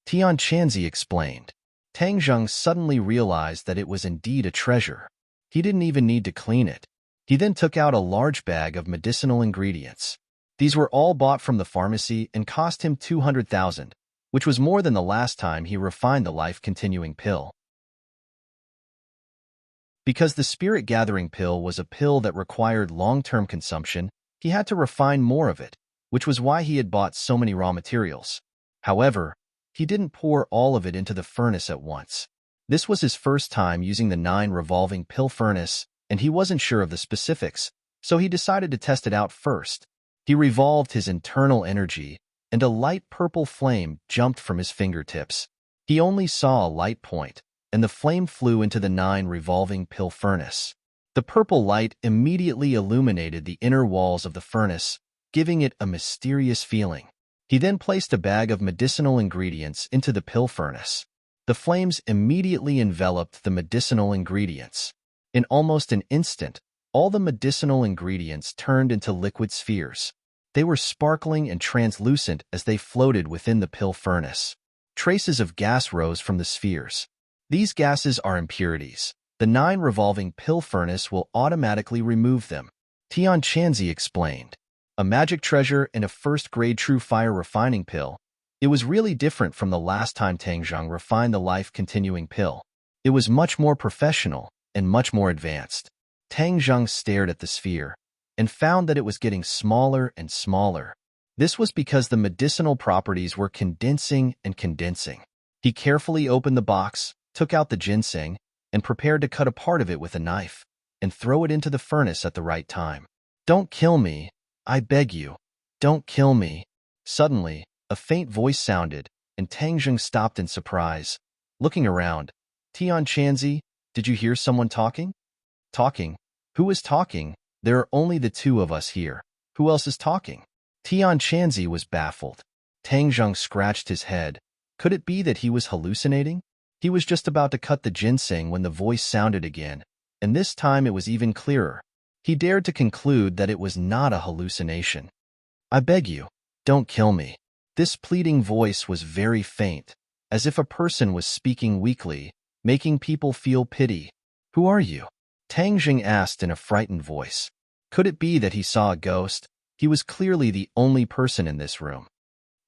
Tian Chanzi explained. Tang Zheng suddenly realized that it was indeed a treasure. He didn't even need to clean it. He then took out a large bag of medicinal ingredients. These were all bought from the pharmacy and cost him 200,000, which was more than the last time he refined the life-continuing pill. Because the spirit-gathering pill was a pill that required long-term consumption, he had to refine more of it, which was why he had bought so many raw materials. However, he didn't pour all of it into the furnace at once. This was his first time using the 9 revolving pill furnace, and he wasn't sure of the specifics, so he decided to test it out first. He revolved his internal energy, and a light purple flame jumped from his fingertips. He only saw a light point, and the flame flew into the 9 revolving pill furnace. The purple light immediately illuminated the inner walls of the furnace, giving it a mysterious feeling. He then placed a bag of medicinal ingredients into the pill furnace. The flames immediately enveloped the medicinal ingredients. In almost an instant, all the medicinal ingredients turned into liquid spheres. They were sparkling and translucent as they floated within the pill furnace. Traces of gas rose from the spheres. These gases are impurities. The 9 revolving pill furnace will automatically remove them. Tian Chanzi explained. A magic treasure and a first-grade true fire refining pill. It was really different from the last time Tang Zheng refined the life-continuing pill. It was much more professional and much more advanced. Tang Zheng stared at the sphere and found that it was getting smaller and smaller. This was because the medicinal properties were condensing and condensing. He carefully opened the box, took out the ginseng, and prepared to cut a part of it with a knife and throw it into the furnace at the right time. Don't kill me, I beg you. Don't kill me. Suddenly, a faint voice sounded, and Tang Zheng stopped in surprise. Looking around, Tian Chanzi, did you hear someone talking? Talking? Who is talking? There are only the 2 of us here. Who else is talking? Tian Chanzi was baffled. Tang Zheng scratched his head. Could it be that he was hallucinating? He was just about to cut the ginseng when the voice sounded again, and this time it was even clearer. He dared to conclude that it was not a hallucination. I beg you, don't kill me. This pleading voice was very faint, as if a person was speaking weakly, making people feel pity. Who are you? Tang Zheng asked in a frightened voice. Could it be that he saw a ghost? He was clearly the only person in this room.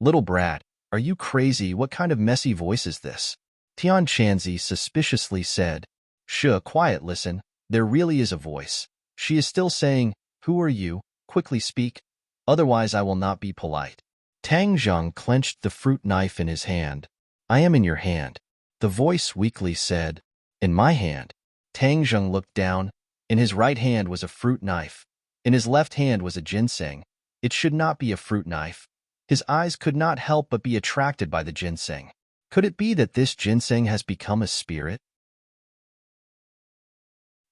Little brat, Are you crazy? What kind of messy voice is this? Tian Chanzi suspiciously said. Shh, quiet, listen. There really is a voice. She is still saying, who are you? Quickly speak. Otherwise I will not be polite. Tang Zheng clenched the fruit knife in his hand. I am in your hand. The voice weakly said. In my hand. Tang Zheng looked down. In his right hand was a fruit knife. In his left hand was a ginseng. It should not be a fruit knife. His eyes could not help but be attracted by the ginseng. Could it be that this ginseng has become a spirit?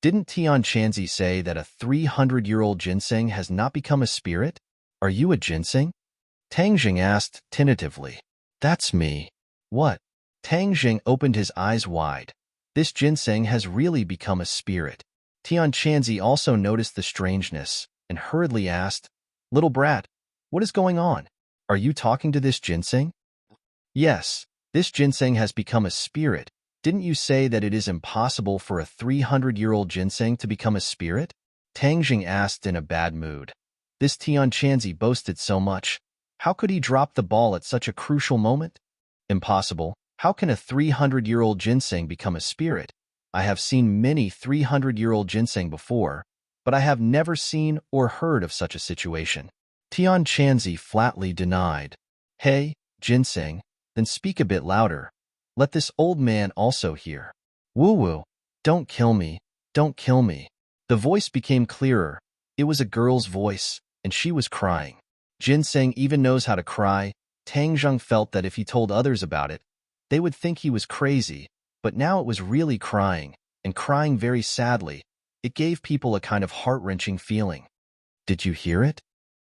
Didn't Tian Chanzi say that a 300-year-old ginseng has not become a spirit? Are you a ginseng? Tang Jing asked tentatively. That's me. What? Tang Jing opened his eyes wide. This ginseng has really become a spirit. Tian Chanzi also noticed the strangeness and hurriedly asked, Little brat, what is going on? Are you talking to this ginseng? Yes, this ginseng has become a spirit. Didn't you say that it is impossible for a 300-year-old ginseng to become a spirit? Tang Jing asked in a bad mood. This Tian Chanzi boasted so much. How could he drop the ball at such a crucial moment? Impossible. How can a 300-year-old ginseng become a spirit? I have seen many 300-year-old ginseng before, but I have never seen or heard of such a situation. Tian Chanzi flatly denied. Hey, ginseng, then speak a bit louder. Let this old man also hear. Woo-woo, don't kill me, don't kill me. The voice became clearer. It was a girl's voice, and she was crying. Ginseng even knows how to cry. Tang Zheng felt that if he told others about it, they would think he was crazy, but now it was really crying, and crying very sadly. It gave people a kind of heart-wrenching feeling. Did you hear it?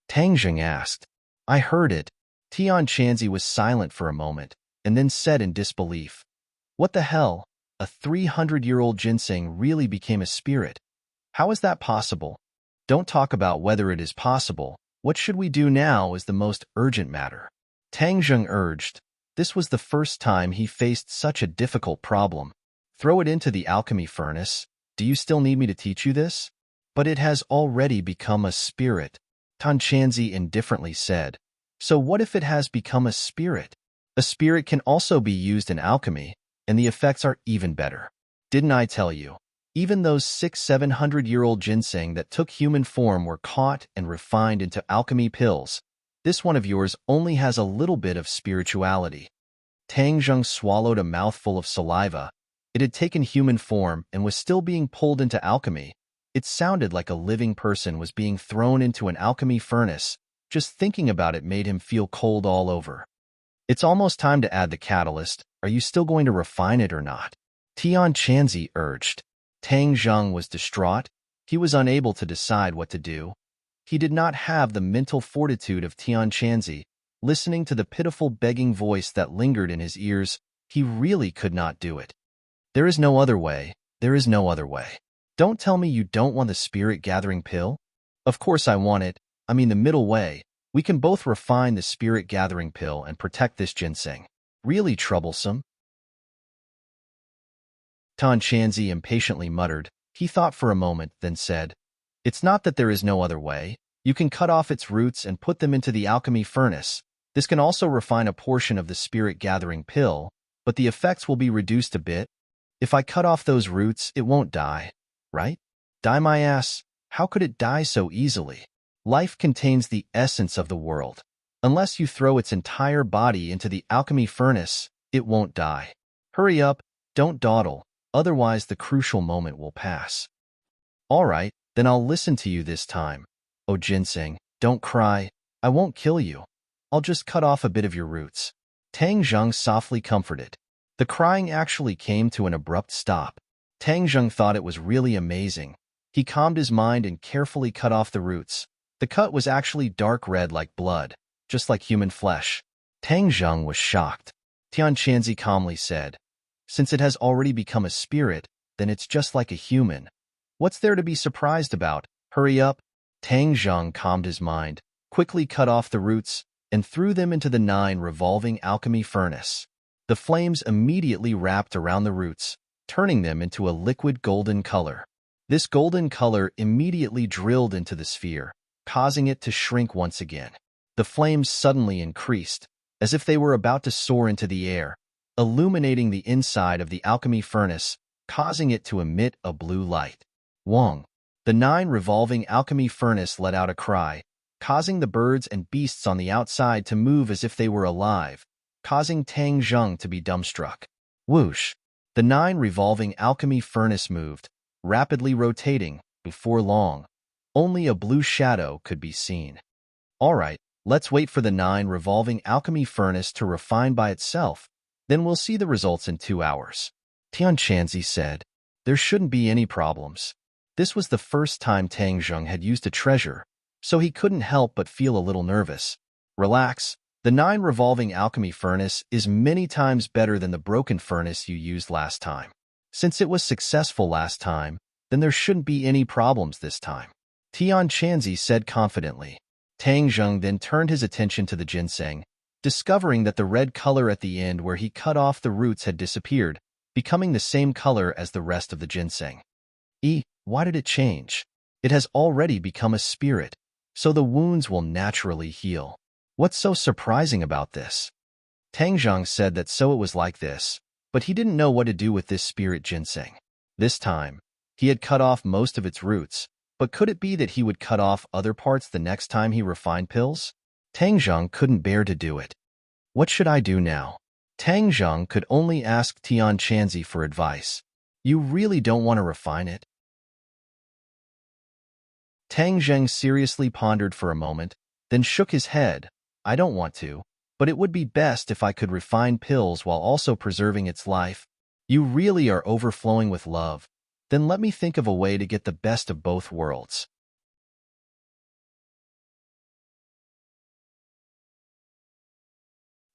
Tang Zheng asked. I heard it. Tian Chanzi was silent for a moment, and then said in disbelief, What the hell? A 300-year-old ginseng really became a spirit. How is that possible? Don't talk about whether it is possible. What should we do now is the most urgent matter. Tang Zheng urged. This was the first time he faced such a difficult problem. Throw it into the alchemy furnace. Do you still need me to teach you this? But it has already become a spirit, Tian Chanzi indifferently said. So what if it has become a spirit? A spirit can also be used in alchemy, and the effects are even better. Didn't I tell you? Even those 600-700-year-old ginseng that took human form were caught and refined into alchemy pills. This one of yours only has a little bit of spirituality. Tang Zheng swallowed a mouthful of saliva. It had taken human form and was still being pulled into alchemy. It sounded like a living person was being thrown into an alchemy furnace. Just thinking about it made him feel cold all over. It's almost time to add the catalyst. Are you still going to refine it or not? Tian Chanzi urged. Tang Zheng was distraught. He was unable to decide what to do. He did not have the mental fortitude of Tian Chanzi. Listening to the pitiful begging voice that lingered in his ears, he really could not do it. There is no other way. There is no other way. Don't tell me you don't want the spirit-gathering pill? Of course I want it. I mean the middle way. We can both refine the spirit-gathering pill and protect this ginseng. Really troublesome? Tian Chanzi impatiently muttered. He thought for a moment, then said, It's not that there is no other way. You can cut off its roots and put them into the alchemy furnace. This can also refine a portion of the spirit-gathering pill, but the effects will be reduced a bit. If I cut off those roots, it won't die, right? Die my ass. How could it die so easily? Life contains the essence of the world. Unless you throw its entire body into the alchemy furnace, it won't die. Hurry up, don't dawdle, otherwise the crucial moment will pass. All right, then I'll listen to you this time. Oh ginseng, don't cry. I won't kill you. I'll just cut off a bit of your roots. Tang Zheng softly comforted. The crying actually came to an abrupt stop. Tang Zheng thought it was really amazing. He calmed his mind and carefully cut off the roots. The cut was actually dark red like blood, just like human flesh. Tang Zheng was shocked. Tian Chanzi calmly said, Since it has already become a spirit, then it's just like a human. What's there to be surprised about? Hurry up. Tang Zheng calmed his mind, quickly cut off the roots, and threw them into the 9 revolving alchemy furnace. The flames immediately wrapped around the roots, turning them into a liquid golden color. This golden color immediately drilled into the sphere, causing it to shrink once again. The flames suddenly increased. as if they were about to soar into the air, illuminating the inside of the alchemy furnace, causing it to emit a blue light. Wong. The 9 revolving alchemy furnace let out a cry, causing the birds and beasts on the outside to move as if they were alive, causing Tang Zheng to be dumbstruck. Whoosh! The 9 revolving alchemy furnace moved, rapidly rotating. Before long, only a blue shadow could be seen. All right, let's wait for the 9 revolving alchemy furnace to refine by itself, then we'll see the results in 2 hours. Tian Chanzi said. There shouldn't be any problems. This was the first time Tang Zheng had used a treasure, so he couldn't help but feel a little nervous. Relax, the 9 revolving alchemy furnace is many times better than the broken furnace you used last time. Since it was successful last time, then there shouldn't be any problems this time. Tian Chanzi said confidently. Tang Zheng then turned his attention to the ginseng, discovering that the red color at the end where he cut off the roots had disappeared, becoming the same color as the rest of the ginseng. Why did it change? It has already become a spirit, so the wounds will naturally heal. What's so surprising about this? Tang Zheng said that so it was like this, but he didn't know what to do with this spirit ginseng. This time, he had cut off most of its roots, but could it be that he would cut off other parts the next time he refined pills? Tang Zheng couldn't bear to do it. What should I do now? Tang Zheng could only ask Tian Chanzi for advice. You really don't want to refine it? Tang Zheng seriously pondered for a moment, then shook his head. I don't want to, but it would be best if I could refine pills while also preserving its life. You really are overflowing with love. Then let me think of a way to get the best of both worlds.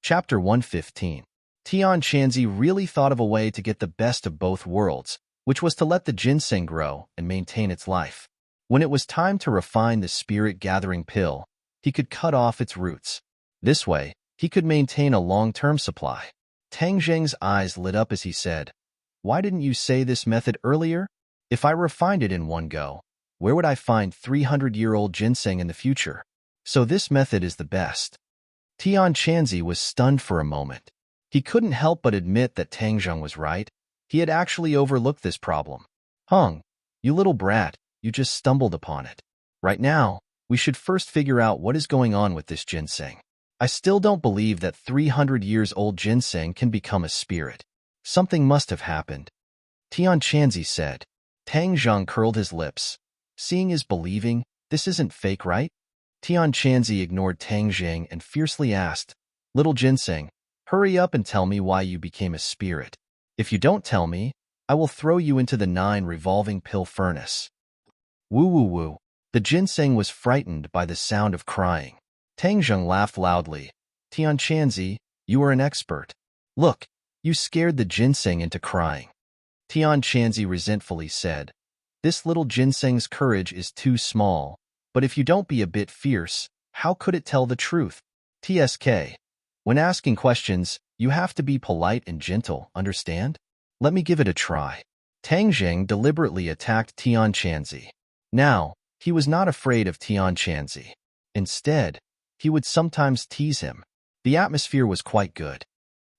Chapter 115. Tian Chanzi really thought of a way to get the best of both worlds, which was to let the ginseng grow and maintain its life. When it was time to refine the spirit-gathering pill, he could cut off its roots. This way, he could maintain a long-term supply. Tang Zheng's eyes lit up as he said, Why didn't you say this method earlier? If I refined it in one go, where would I find 300-year-old ginseng in the future? So this method is the best. Tian Chanzi was stunned for a moment. He couldn't help but admit that Tang Zheng was right. He had actually overlooked this problem. Hung, you little brat, you just stumbled upon it. Right now, we should first figure out what is going on with this ginseng. I still don't believe that 300 years old ginseng can become a spirit. Something must have happened. Tian Chanzi said. Tang Zheng curled his lips. Seeing is believing, this isn't fake, right? Tian Chanzi ignored Tang Zheng and fiercely asked, Little ginseng, hurry up and tell me why you became a spirit. If you don't tell me, I will throw you into the 9 revolving pill furnace. Woo woo woo. The ginseng was frightened by the sound of crying. Tang Zheng laughed loudly. Tian Chanzi, you are an expert. Look, you scared the ginseng into crying. Tian Chanzi resentfully said, This little ginseng's courage is too small, but if you don't be a bit fierce, how could it tell the truth? TSK. When asking questions, you have to be polite and gentle, understand? Let me give it a try. Tang Zheng deliberately attacked Tian Chanzi. Now, he was not afraid of Tian Chanzi. Instead, he would sometimes tease him. The atmosphere was quite good.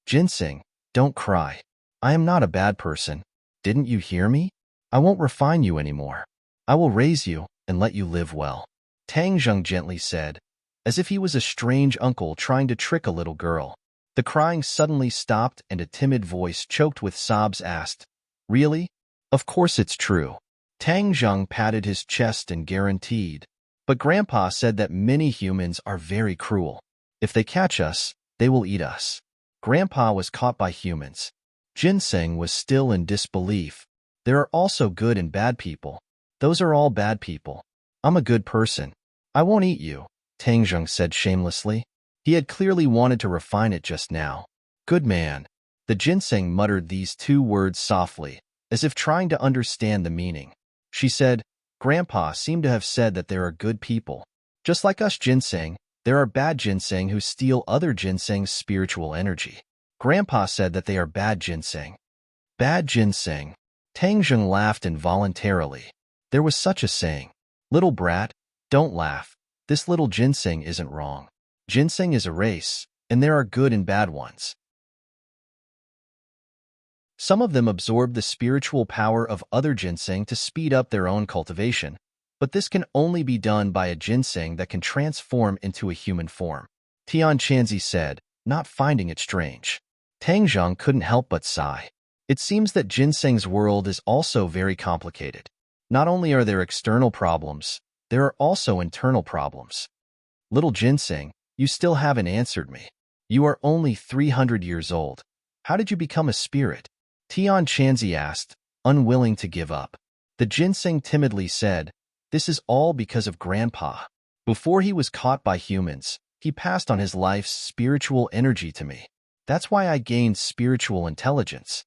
Ginseng, don't cry. I am not a bad person. Didn't you hear me? I won't refine you anymore. I will raise you and let you live well. Tang Zheng gently said, as if he was a strange uncle trying to trick a little girl. The crying suddenly stopped and a timid voice choked with sobs asked, Really? Of course it's true. Tang Zheng patted his chest and guaranteed. But Grandpa said that many humans are very cruel. If they catch us, they will eat us. Grandpa was caught by humans. Ginseng was still in disbelief. There are also good and bad people. Those are all bad people. I'm a good person. I won't eat you, Tang Zheng said shamelessly. He had clearly wanted to refine it just now. Good man. The ginseng muttered these 2 words softly, as if trying to understand the meaning. She said, Grandpa seemed to have said that there are good people. Just like us ginseng, there are bad ginseng who steal other ginseng's spiritual energy. Grandpa said that they are bad ginseng. Bad ginseng. Tang Zheng laughed involuntarily. There was such a saying. Little brat, don't laugh. This little ginseng isn't wrong. Ginseng is a race, and there are good and bad ones. Some of them absorb the spiritual power of other ginseng to speed up their own cultivation, but this can only be done by a ginseng that can transform into a human form. Tian Chanzi said, not finding it strange. Tang Zheng couldn't help but sigh. It seems that ginseng's world is also very complicated. Not only are there external problems, there are also internal problems. Little ginseng, you still haven't answered me. You are only 300 years old. How did you become a spirit? Tian Chanzi asked, unwilling to give up. The ginseng timidly said, this is all because of Grandpa. Before he was caught by humans, he passed on his life's spiritual energy to me. That's why I gained spiritual intelligence.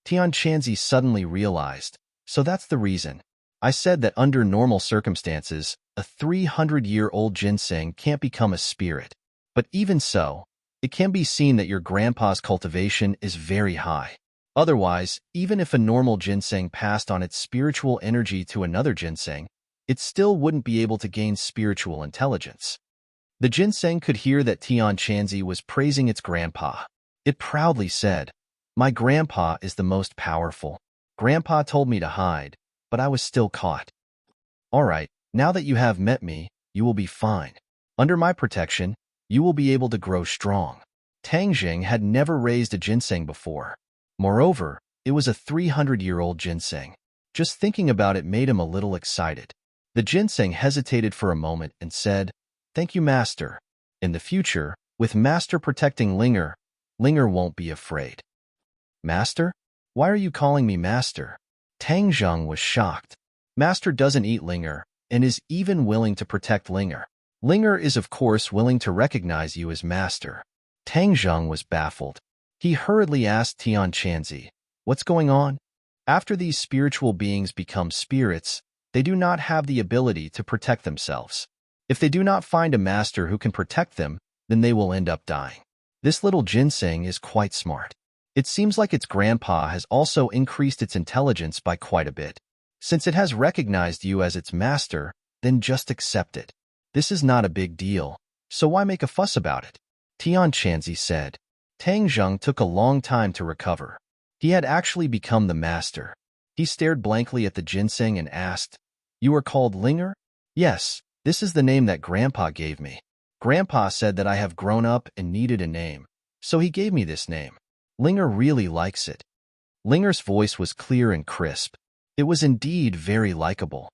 Tian Chanzi suddenly realized, so that's the reason. I said that under normal circumstances, a 300-year-old ginseng can't become a spirit. But even so, it can be seen that your grandpa's cultivation is very high. Otherwise, even if a normal ginseng passed on its spiritual energy to another ginseng, it still wouldn't be able to gain spiritual intelligence. The ginseng could hear that Tian Chanzi was praising its grandpa. It proudly said, my grandpa is the most powerful. Grandpa told me to hide, but I was still caught. All right, now that you have met me, you will be fine. Under my protection, you will be able to grow strong. Tang Zheng had never raised a ginseng before. Moreover, it was a 300-year-old ginseng. Just thinking about it made him a little excited. The ginseng hesitated for a moment and said, thank you, Master. In the future, with Master protecting Linger, Linger won't be afraid. Master? Why are you calling me Master? Tang Zheng was shocked. Master doesn't eat Linger, and is even willing to protect Linger. Linger is of course willing to recognize you as Master. Tang Zheng was baffled. He hurriedly asked Tian Chanzi, what's going on? After these spiritual beings become spirits, they do not have the ability to protect themselves. If they do not find a master who can protect them, then they will end up dying. This little ginseng is quite smart. It seems like its grandpa has also increased its intelligence by quite a bit. Since it has recognized you as its master, then just accept it. This is not a big deal, so why make a fuss about it? Tian Chanzi said. Tang Zheng took a long time to recover. He had actually become the master. He stared blankly at the ginseng and asked, you are called Linger? Yes, this is the name that Grandpa gave me. Grandpa said that I have grown up and needed a name, so he gave me this name. Linger really likes it. Linger's voice was clear and crisp. It was indeed very likable.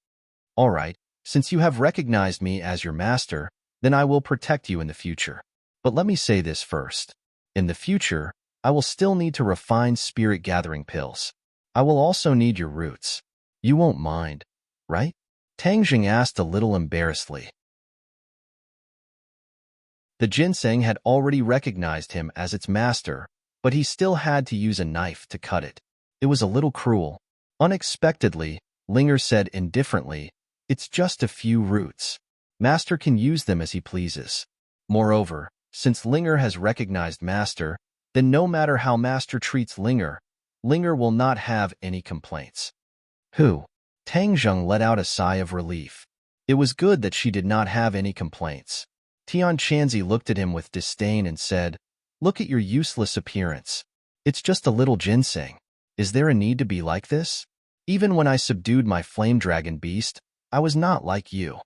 All right, since you have recognized me as your master, then I will protect you in the future. But let me say this first. In the future, I will still need to refine spirit-gathering pills. I will also need your roots. You won't mind, right? Tang Zheng asked a little embarrassedly. The ginseng had already recognized him as its master, but he still had to use a knife to cut it. It was a little cruel. Unexpectedly, Linger said indifferently, it's just a few roots. Master can use them as he pleases. Moreover, since Linger has recognized Master, then no matter how Master treats Linger, Linger will not have any complaints. Who? Tang Zheng let out a sigh of relief. It was good that she did not have any complaints. Tian Chanzi looked at him with disdain and said, look at your useless appearance. It's just a little ginseng. Is there a need to be like this? Even when I subdued my flame dragon beast, I was not like you.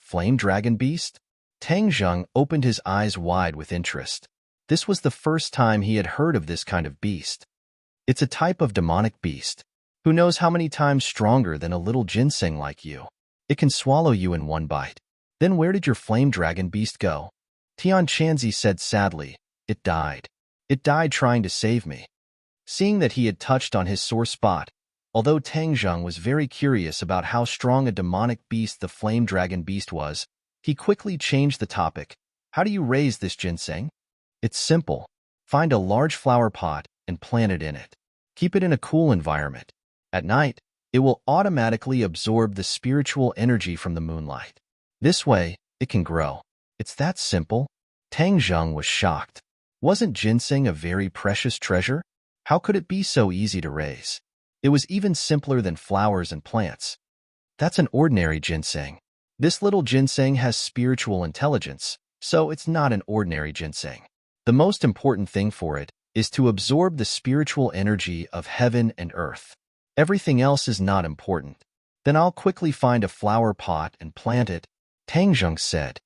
Flame dragon beast? Tang Zheng opened his eyes wide with interest. This was the first time he had heard of this kind of beast. It's a type of demonic beast. Who knows how many times stronger than a little ginseng like you? It can swallow you in one bite. Then where did your flame dragon beast go? Tian Chanzi said sadly, it died. It died trying to save me. Seeing that he had touched on his sore spot, although Tang Zheng was very curious about how strong a demonic beast the flame dragon beast was, he quickly changed the topic. How do you raise this ginseng? It's simple. Find a large flower pot and plant it in it. Keep it in a cool environment. At night, it will automatically absorb the spiritual energy from the moonlight. This way, it can grow. It's that simple. Tang Zheng was shocked. Wasn't ginseng a very precious treasure? How could it be so easy to raise? It was even simpler than flowers and plants. That's an ordinary ginseng. This little ginseng has spiritual intelligence, so it's not an ordinary ginseng. The most important thing for it is to absorb the spiritual energy of heaven and earth. Everything else is not important. Then I'll quickly find a flower pot and plant it, Tangjung said.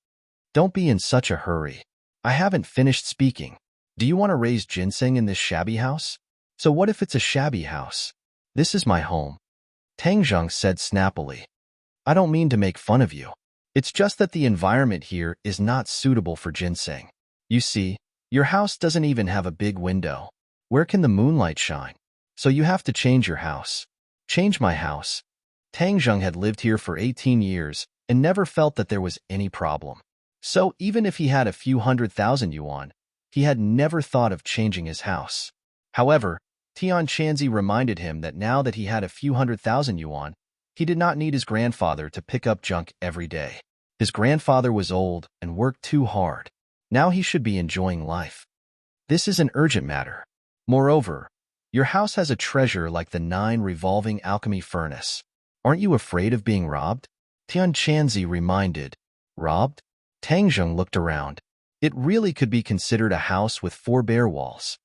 Don't be in such a hurry. I haven't finished speaking. Do you want to raise ginseng in this shabby house? So what if it's a shabby house? This is my home, Tangjung said snappily. I don't mean to make fun of you. It's just that the environment here is not suitable for ginseng. You see, your house doesn't even have a big window. Where can the moonlight shine? So you have to change your house. Change my house. Tangjung had lived here for 18 years and never felt that there was any problem. So even if he had a few 100,000 yuan, he had never thought of changing his house. However, Tian Chanzi reminded him that now that he had a few 100,000 yuan, he did not need his grandfather to pick up junk every day. His grandfather was old and worked too hard. Now he should be enjoying life. This is an urgent matter. Moreover, your house has a treasure like the 9 revolving alchemy furnace. Aren't you afraid of being robbed? Tian Chanzi reminded. Robbed? Tangjung looked around. It really could be considered a house with 4 bare walls.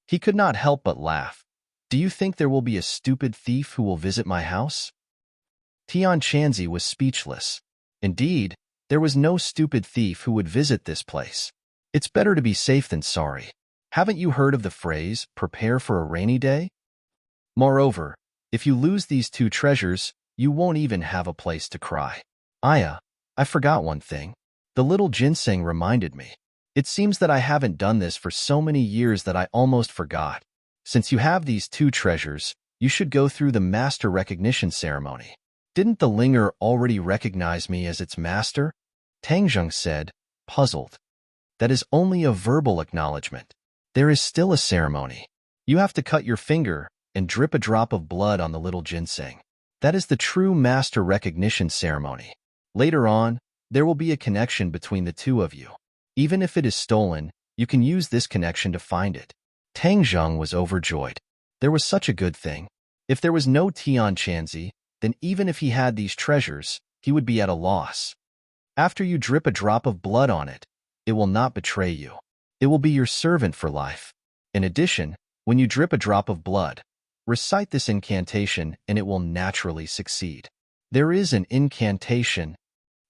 He could not help but laugh. Do you think there will be a stupid thief who will visit my house? Tian Chanzi was speechless. Indeed, there was no stupid thief who would visit this place. It's better to be safe than sorry. Haven't you heard of the phrase, prepare for a rainy day? Moreover, if you lose these 2 treasures, you won't even have a place to cry. Aya, I forgot one thing. The little ginseng reminded me. It seems that I haven't done this for so many years that I almost forgot. Since you have these 2 treasures, you should go through the master recognition ceremony. Didn't the Linger already recognize me as its master? Tangjung said, puzzled. That is only a verbal acknowledgement. There is still a ceremony. You have to cut your finger and drip a drop of blood on the little ginseng. That is the true master recognition ceremony. Later on, there will be a connection between the 2 of you. Even if it is stolen, you can use this connection to find it. Tangjung was overjoyed. There was such a good thing. If there was no Tian Chanzi, then even if he had these treasures, he would be at a loss. After you drip a drop of blood on it, it will not betray you. It will be your servant for life. In addition, when you drip a drop of blood, recite this incantation and it will naturally succeed. There is an incantation,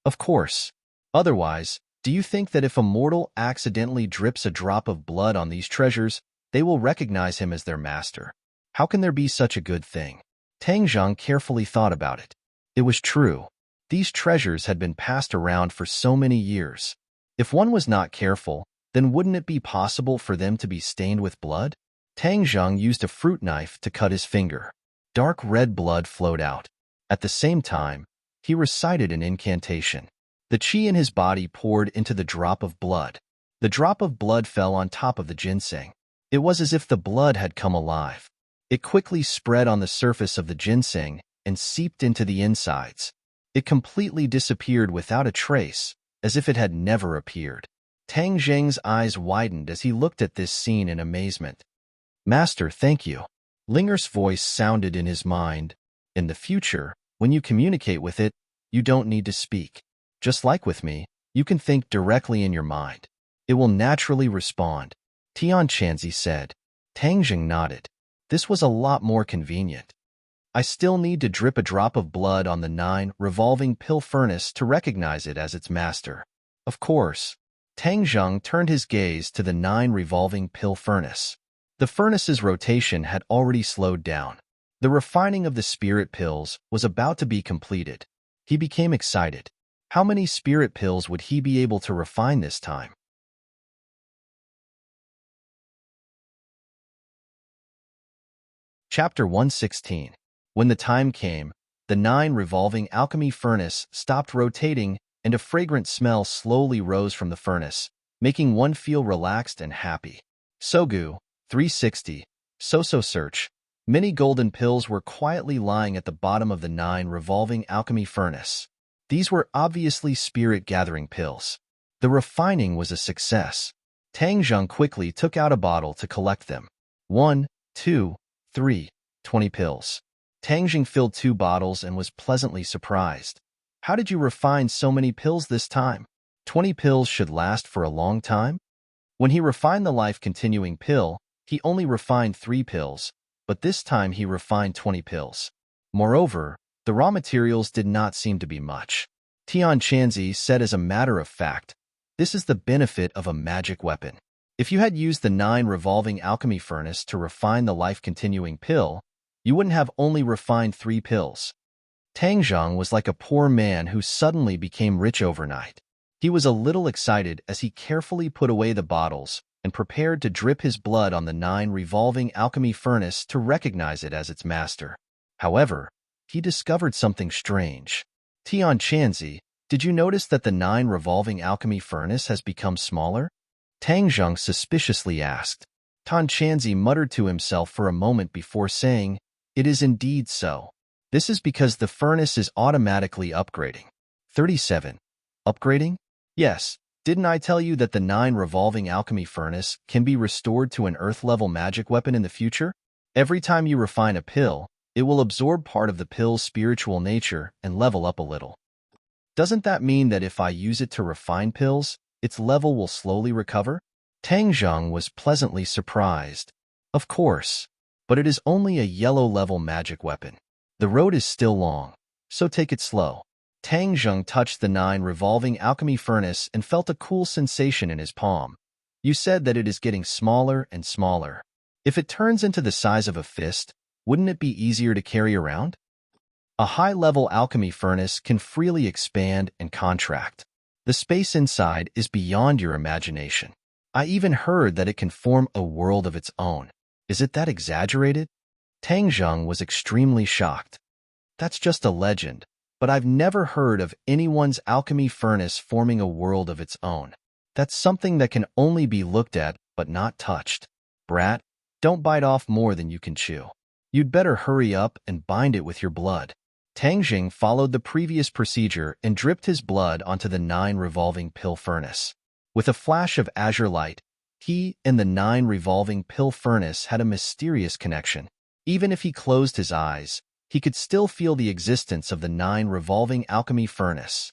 of course. Otherwise, do you think that if a mortal accidentally drips a drop of blood on these treasures, they will recognize him as their master? How can there be such a good thing? Tangjung carefully thought about it. It was true. These treasures had been passed around for so many years. If one was not careful, then wouldn't it be possible for them to be stained with blood? Tangjung used a fruit knife to cut his finger. Dark red blood flowed out. At the same time, he recited an incantation. The chi in his body poured into the drop of blood. The drop of blood fell on top of the ginseng. It was as if the blood had come alive. It quickly spread on the surface of the ginseng and seeped into the insides. It completely disappeared without a trace, as if it had never appeared. Tang Zheng's eyes widened as he looked at this scene in amazement. Master, thank you. Linger's voice sounded in his mind. In the future, when you communicate with it, you don't need to speak. Just like with me, you can think directly in your mind. It will naturally respond. Tian Chanzi said. Tang Zheng nodded. This was a lot more convenient. I still need to drip a drop of blood on the 9 revolving pill furnace to recognize it as its master. Of course. Tang Zheng turned his gaze to the 9 revolving pill furnace. The furnace's rotation had already slowed down. The refining of the spirit pills was about to be completed. He became excited. How many spirit pills would he be able to refine this time? Chapter 116. When the time came, the 9 revolving alchemy furnace stopped rotating and a fragrant smell slowly rose from the furnace, making one feel relaxed and happy. Sogu, 360, Soso Search. Many golden pills were quietly lying at the bottom of the 9 revolving alchemy furnace. These were obviously spirit-gathering pills. The refining was a success. Tang Zheng quickly took out a bottle to collect them. 1, 2, 3, 20 pills. Tang Zheng filled 2 bottles and was pleasantly surprised. How did you refine so many pills this time? 20 pills should last for a long time? When he refined the life-continuing pill, he only refined 3 pills, but this time he refined 20 pills. Moreover, the raw materials did not seem to be much. Tian Chanzi said as a matter of fact, this is the benefit of a magic weapon. If you had used the 9 revolving alchemy furnace to refine the life-continuing pill, you wouldn't have only refined 3 pills. Tang Zheng was like a poor man who suddenly became rich overnight. He was a little excited as he carefully put away the bottles and prepared to drip his blood on the 9 revolving alchemy furnace to recognize it as its master. However, he discovered something strange. Tian Chanzi, did you notice that the 9 revolving alchemy furnace has become smaller? Tang Zheng suspiciously asked. Tian Chanzi muttered to himself for a moment before saying, "It is indeed so. This is because the furnace is automatically upgrading." 37. Upgrading? Yes, didn't I tell you that the 9 revolving alchemy furnace can be restored to an earth-level magic weapon in the future? Every time you refine a pill, it will absorb part of the pill's spiritual nature and level up a little. Doesn't that mean that if I use it to refine pills, its level will slowly recover? Tang Zheng was pleasantly surprised. Of course, but it is only a yellow-level magic weapon. The road is still long, so take it slow. Tang Zheng touched the 9 revolving alchemy furnace and felt a cool sensation in his palm. You said that it is getting smaller and smaller. If it turns into the size of a fist, wouldn't it be easier to carry around? A high-level alchemy furnace can freely expand and contract. The space inside is beyond your imagination. I even heard that it can form a world of its own. Is it that exaggerated? Tang Zheng was extremely shocked. That's just a legend, but I've never heard of anyone's alchemy furnace forming a world of its own. That's something that can only be looked at but not touched. Brat, don't bite off more than you can chew. You'd better hurry up and bind it with your blood. Tang Zheng followed the previous procedure and dripped his blood onto the 9 revolving pill furnace. With a flash of azure light, he and the 9 revolving pill furnace had a mysterious connection. Even if he closed his eyes, he could still feel the existence of the 9 revolving alchemy furnace.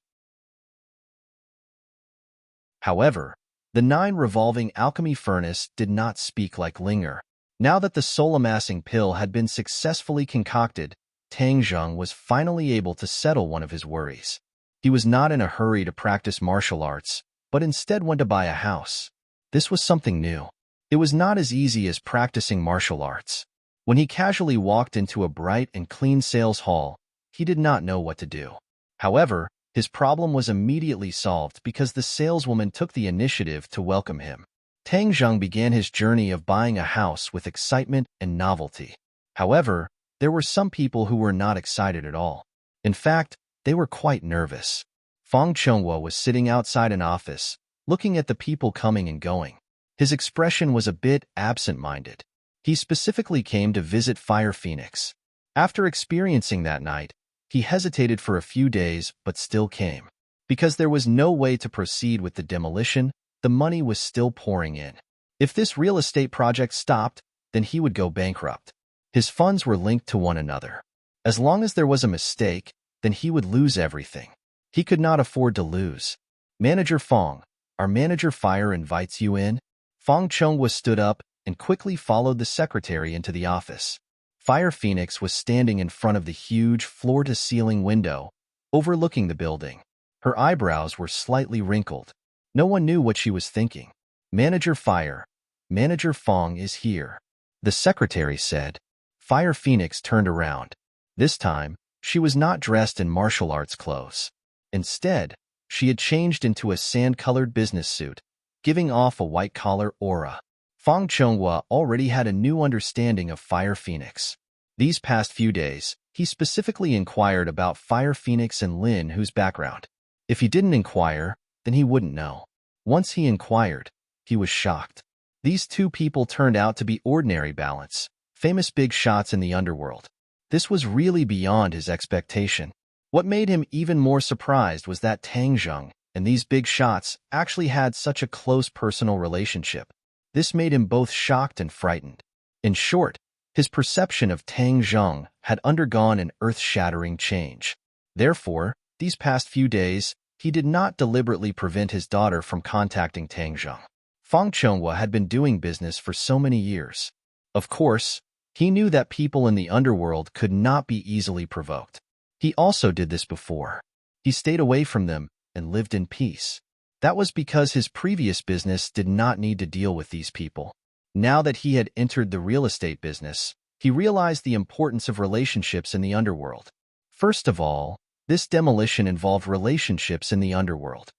However, the 9 revolving alchemy furnace did not speak like Linger. Now that the soul-amassing pill had been successfully concocted, Tang Zheng was finally able to settle one of his worries. He was not in a hurry to practice martial arts, but instead went to buy a house. This was something new. It was not as easy as practicing martial arts. When he casually walked into a bright and clean sales hall, he did not know what to do. However, his problem was immediately solved because the saleswoman took the initiative to welcome him. Tang Zheng began his journey of buying a house with excitement and novelty. However, there were some people who were not excited at all. In fact, they were quite nervous. Fang Chonghua was sitting outside an office, looking at the people coming and going. His expression was a bit absent-minded. He specifically came to visit Fire Phoenix. After experiencing that night, he hesitated for a few days but still came. Because there was no way to proceed with the demolition, the money was still pouring in. If this real estate project stopped, then he would go bankrupt. His funds were linked to one another. As long as there was a mistake, then he would lose everything. He could not afford to lose. Manager Fang, our manager Fire invites you in. Fang Chonghua stood up and quickly followed the secretary into the office. Fire Phoenix was standing in front of the huge floor-to-ceiling window, overlooking the building. Her eyebrows were slightly wrinkled. No one knew what she was thinking. Manager Fire, Manager Fang is here, the secretary said. Fire Phoenix turned around. This time, she was not dressed in martial arts clothes. Instead, she had changed into a sand-colored business suit, giving off a white-collar aura. Fang Chonghua already had a new understanding of Fire Phoenix. These past few days, he specifically inquired about Fire Phoenix and Lin Hu's background. If he didn't inquire, then he wouldn't know. Once he inquired, he was shocked. These two people turned out to be ordinary balance, famous big shots in the underworld. This was really beyond his expectation. What made him even more surprised was that Tang Zheng and these big shots actually had such a close personal relationship. This made him both shocked and frightened. In short, his perception of Tang Zheng had undergone an earth-shattering change. Therefore, these past few days, he did not deliberately prevent his daughter from contacting Tang Zheng. Fang Chonghua had been doing business for so many years. Of course, he knew that people in the underworld could not be easily provoked. He also did this before. He stayed away from them and lived in peace. That was because his previous business did not need to deal with these people. Now that he had entered the real estate business, he realized the importance of relationships in the underworld. First of all, this demolition involved relationships in the underworld.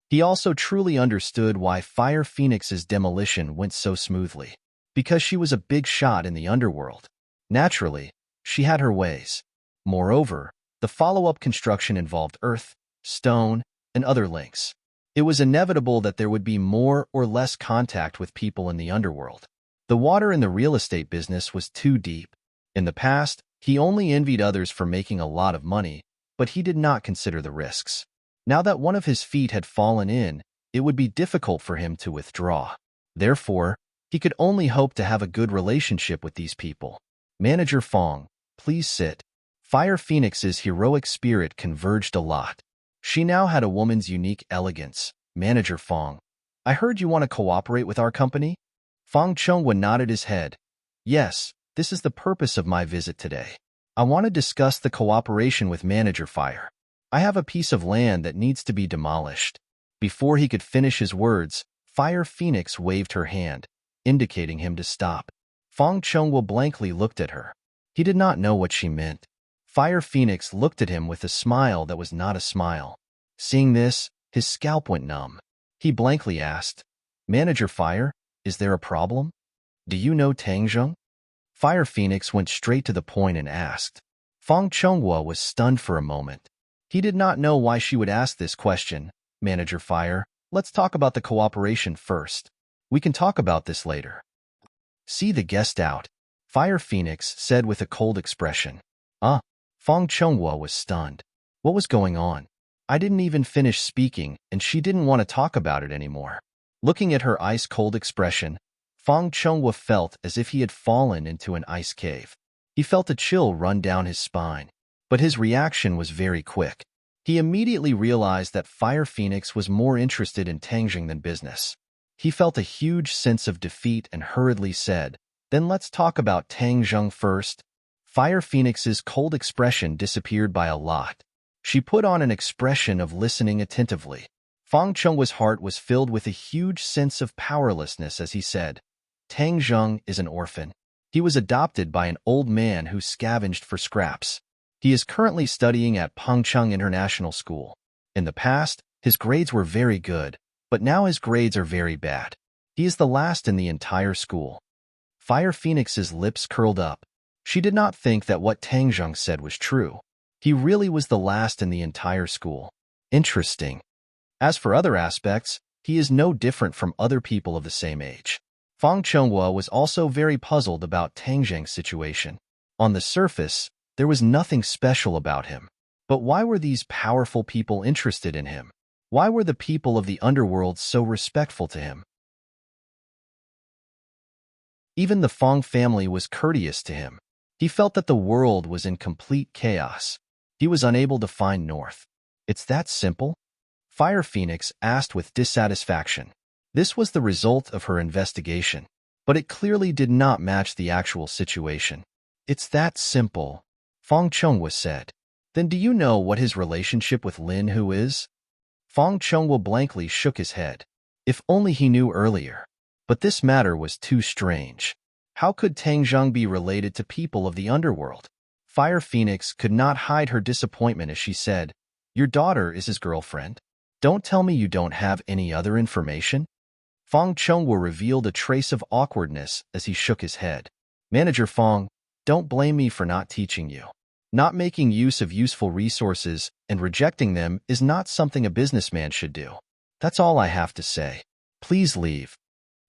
He also truly understood why Fire Phoenix's demolition went so smoothly. Because she was a big shot in the underworld. Naturally, she had her ways. Moreover, the follow-up construction involved earth, stone, and other links. It was inevitable that there would be more or less contact with people in the underworld. The water in the real estate business was too deep. In the past, he only envied others for making a lot of money, but he did not consider the risks. Now that one of his feet had fallen in, it would be difficult for him to withdraw. Therefore, he could only hope to have a good relationship with these people. Manager Fong, please sit. Fire Phoenix's heroic spirit converged a lot. She now had a woman's unique elegance. Manager Fong, I heard you want to cooperate with our company? Fang Chonghua nodded his head. Yes, this is the purpose of my visit today. I want to discuss the cooperation with Manager Fire. I have a piece of land that needs to be demolished. Before he could finish his words, Fire Phoenix waved her hand, indicating him to stop. Fang Chonghua blankly looked at her. He did not know what she meant. Fire Phoenix looked at him with a smile that was not a smile. Seeing this, his scalp went numb. He blankly asked, Manager Fire, is there a problem? Do you know Tang Zheng? Fire Phoenix went straight to the point and asked. Fang Chonghua was stunned for a moment. He did not know why she would ask this question. Manager Fire, let's talk about the cooperation first. We can talk about this later. See the guest out, Fire Phoenix said with a cold expression. Fang Chonghua was stunned. What was going on? I didn't even finish speaking, and she didn't want to talk about it anymore. Looking at her ice-cold expression, Fang Chonghua felt as if he had fallen into an ice cave. He felt a chill run down his spine. But his reaction was very quick. He immediately realized that Fire Phoenix was more interested in Tang Zheng than business. He felt a huge sense of defeat and hurriedly said, Then let's talk about Tang Zheng first. Fire Phoenix's cold expression disappeared by a lot. She put on an expression of listening attentively. Fang Chonghua's heart was filled with a huge sense of powerlessness as he said, Tang Zheng is an orphan. He was adopted by an old man who scavenged for scraps. He is currently studying at Pengcheng International School. In the past, his grades were very good, but now his grades are very bad. He is the last in the entire school. Fire Phoenix's lips curled up. She did not think that what Tang Zheng said was true. He really was the last in the entire school. Interesting. As for other aspects, he is no different from other people of the same age. Fang Chonghua was also very puzzled about Tang Zheng's situation. On the surface, there was nothing special about him. But why were these powerful people interested in him? Why were the people of the underworld so respectful to him? Even the Fang family was courteous to him. He felt that the world was in complete chaos. He was unable to find north. It's that simple? Fire Phoenix asked with dissatisfaction. This was the result of her investigation, but it clearly did not match the actual situation. It's that simple, Fang Chonghua said. Then do you know what his relationship with Lin Hu is? Fang Chonghua blankly shook his head. If only he knew earlier. But this matter was too strange. How could Tang Zheng be related to people of the underworld? Fire Phoenix could not hide her disappointment as she said, Your daughter is his girlfriend? Don't tell me you don't have any other information? Fang Chonghua revealed a trace of awkwardness as he shook his head. Manager Fang, don't blame me for not teaching you. Not making use of useful resources and rejecting them is not something a businessman should do. That's all I have to say. Please leave.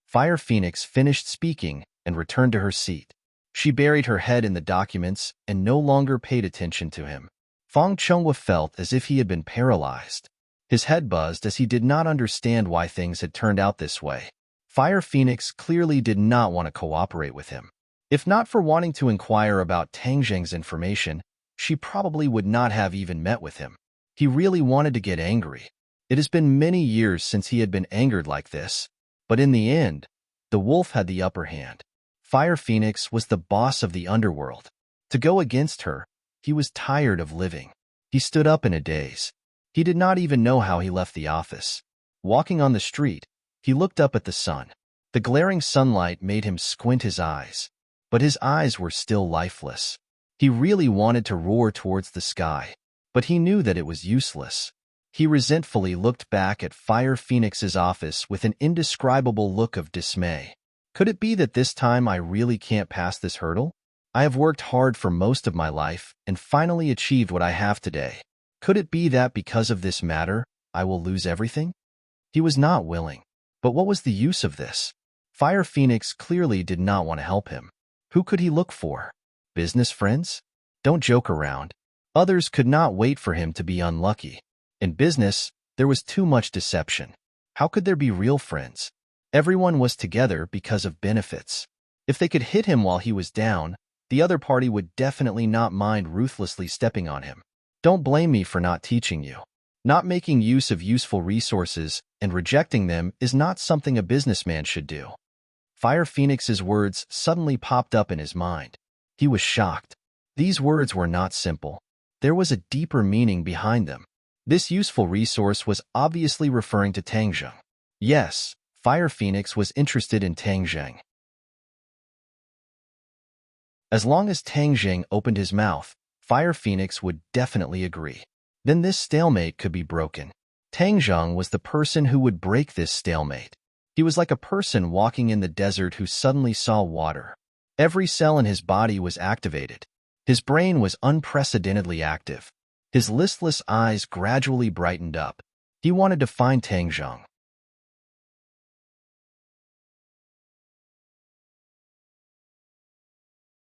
Fire Phoenix finished speaking and returned to her seat. She buried her head in the documents and no longer paid attention to him. Fang Chonghua felt as if he had been paralyzed. His head buzzed as he did not understand why things had turned out this way. Fire Phoenix clearly did not want to cooperate with him. If not for wanting to inquire about Tang Zheng's information, she probably would not have even met with him. He really wanted to get angry. It has been many years since he had been angered like this. But in the end, the wolf had the upper hand. Fire Phoenix was the boss of the underworld. To go against her, he was tired of living. He stood up in a daze. He did not even know how he left the office. Walking on the street, he looked up at the sun. The glaring sunlight made him squint his eyes, but his eyes were still lifeless. He really wanted to roar towards the sky, but he knew that it was useless. He resentfully looked back at Fire Phoenix's office with an indescribable look of dismay. Could it be that this time I really can't pass this hurdle? I have worked hard for most of my life and finally achieved what I have today. Could it be that because of this matter, I will lose everything? He was not willing. But what was the use of this? Fire Phoenix clearly did not want to help him. Who could he look for? Business friends? Don't joke around. Others could not wait for him to be unlucky. In business, there was too much deception. How could there be real friends? Everyone was together because of benefits. If they could hit him while he was down, the other party would definitely not mind ruthlessly stepping on him. Don't blame me for not teaching you. Not making use of useful resources and rejecting them is not something a businessman should do. Fire Phoenix's words suddenly popped up in his mind. He was shocked. These words were not simple. There was a deeper meaning behind them. This useful resource was obviously referring to Tang Zheng. Yes, Fire Phoenix was interested in Tang Zheng. As long as Tang Zheng opened his mouth, Fire Phoenix would definitely agree. Then this stalemate could be broken. Tang Zheng was the person who would break this stalemate. He was like a person walking in the desert who suddenly saw water. Every cell in his body was activated. His brain was unprecedentedly active. His listless eyes gradually brightened up. He wanted to find Tang Zheng.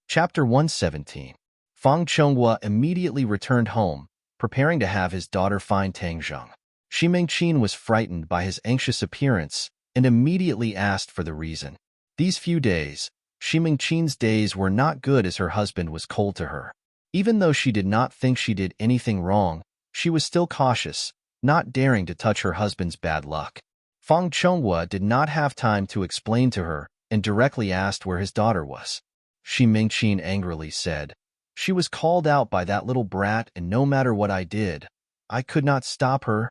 Chapter 117. Fang Chonghua immediately returned home, preparing to have his daughter find Tang Zheng. Shi Mingqin was frightened by his anxious appearance and immediately asked for the reason. These few days, Shi Mingqin's days were not good as her husband was cold to her. Even though she did not think she did anything wrong, she was still cautious, not daring to touch her husband's bad luck. Fang Chonghua did not have time to explain to her and directly asked where his daughter was. Shi Mingqin angrily said, "She was called out by that little brat, and no matter what I did, I could not stop her.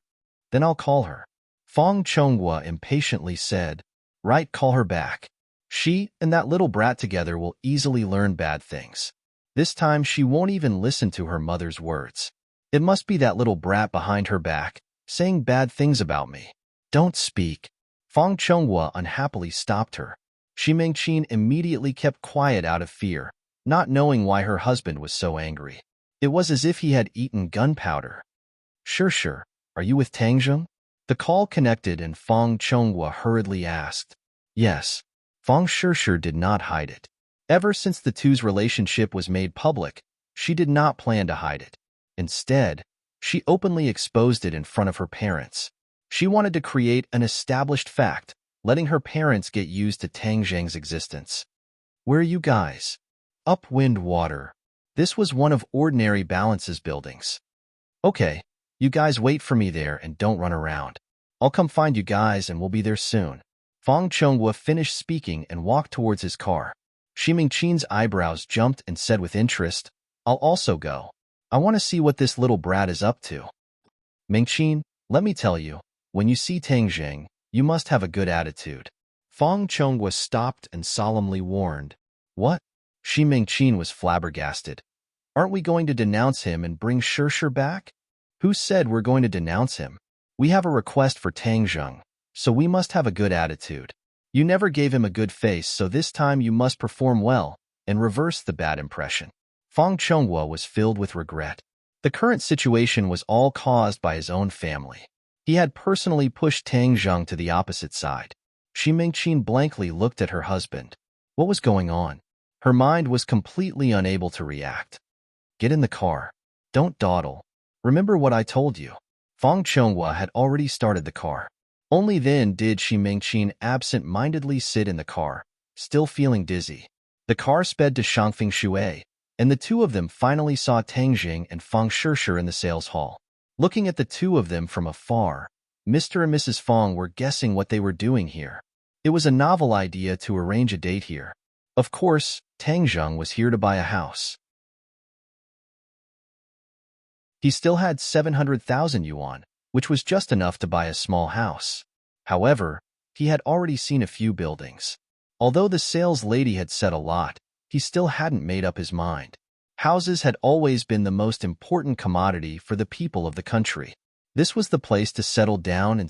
Then I'll call her." Fang Chonghua impatiently said, "Right, call her back. She and that little brat together will easily learn bad things. This time she won't even listen to her mother's words. It must be that little brat behind her back, saying bad things about me." "Don't speak." Fang Chonghua unhappily stopped her. Shi Mingqin immediately kept quiet out of fear, not knowing why her husband was so angry. It was as if he had eaten gunpowder. Sure, are you with Tang Zheng?" The call connected and Fang Chonghua hurriedly asked. Yes. Fang Sure did not hide it. Ever since the two's relationship was made public, she did not plan to hide it. Instead, she openly exposed it in front of her parents. She wanted to create an established fact, letting her parents get used to Tang Zheng's existence. "Where are you guys?" "Upwind Water." This was one of Ordinary Balance's buildings. "Okay, you guys wait for me there and don't run around. I'll come find you guys and we'll be there soon." Fang Chonghua finished speaking and walked towards his car. Shi Mingqin's eyebrows jumped and said with interest, "I'll also go. I want to see what this little brat is up to." "Mingqin, let me tell you, when you see Tang Zheng, you must have a good attitude." Fang Chonghua stopped and solemnly warned. "What?" Shi Mingqin was flabbergasted. "Aren't we going to denounce him and bring Sure back?" "Who said we're going to denounce him? We have a request for Tang Zheng, so we must have a good attitude. You never gave him a good face, so this time you must perform well and reverse the bad impression." Fang Chonghua was filled with regret. The current situation was all caused by his own family. He had personally pushed Tang Zheng to the opposite side. Shi Mingqin blankly looked at her husband. What was going on? Her mind was completely unable to react. "Get in the car. Don't dawdle. Remember what I told you." Fang Chonghua had already started the car. Only then did Shi Mingqin absent-mindedly sit in the car, still feeling dizzy. The car sped to Shangfeng Shui, and the two of them finally saw Tang Jing and Fang Shishir in the sales hall. Looking at the two of them from afar, Mr. and Mrs. Fang were guessing what they were doing here. It was a novel idea to arrange a date here. Of course, Tang Jing was here to buy a house. He still had 700,000 yuan, which was just enough to buy a small house. However, he had already seen a few buildings. Although the sales lady had said a lot, he still hadn't made up his mind. Houses had always been the most important commodity for the people of the country. This was the place to settle down,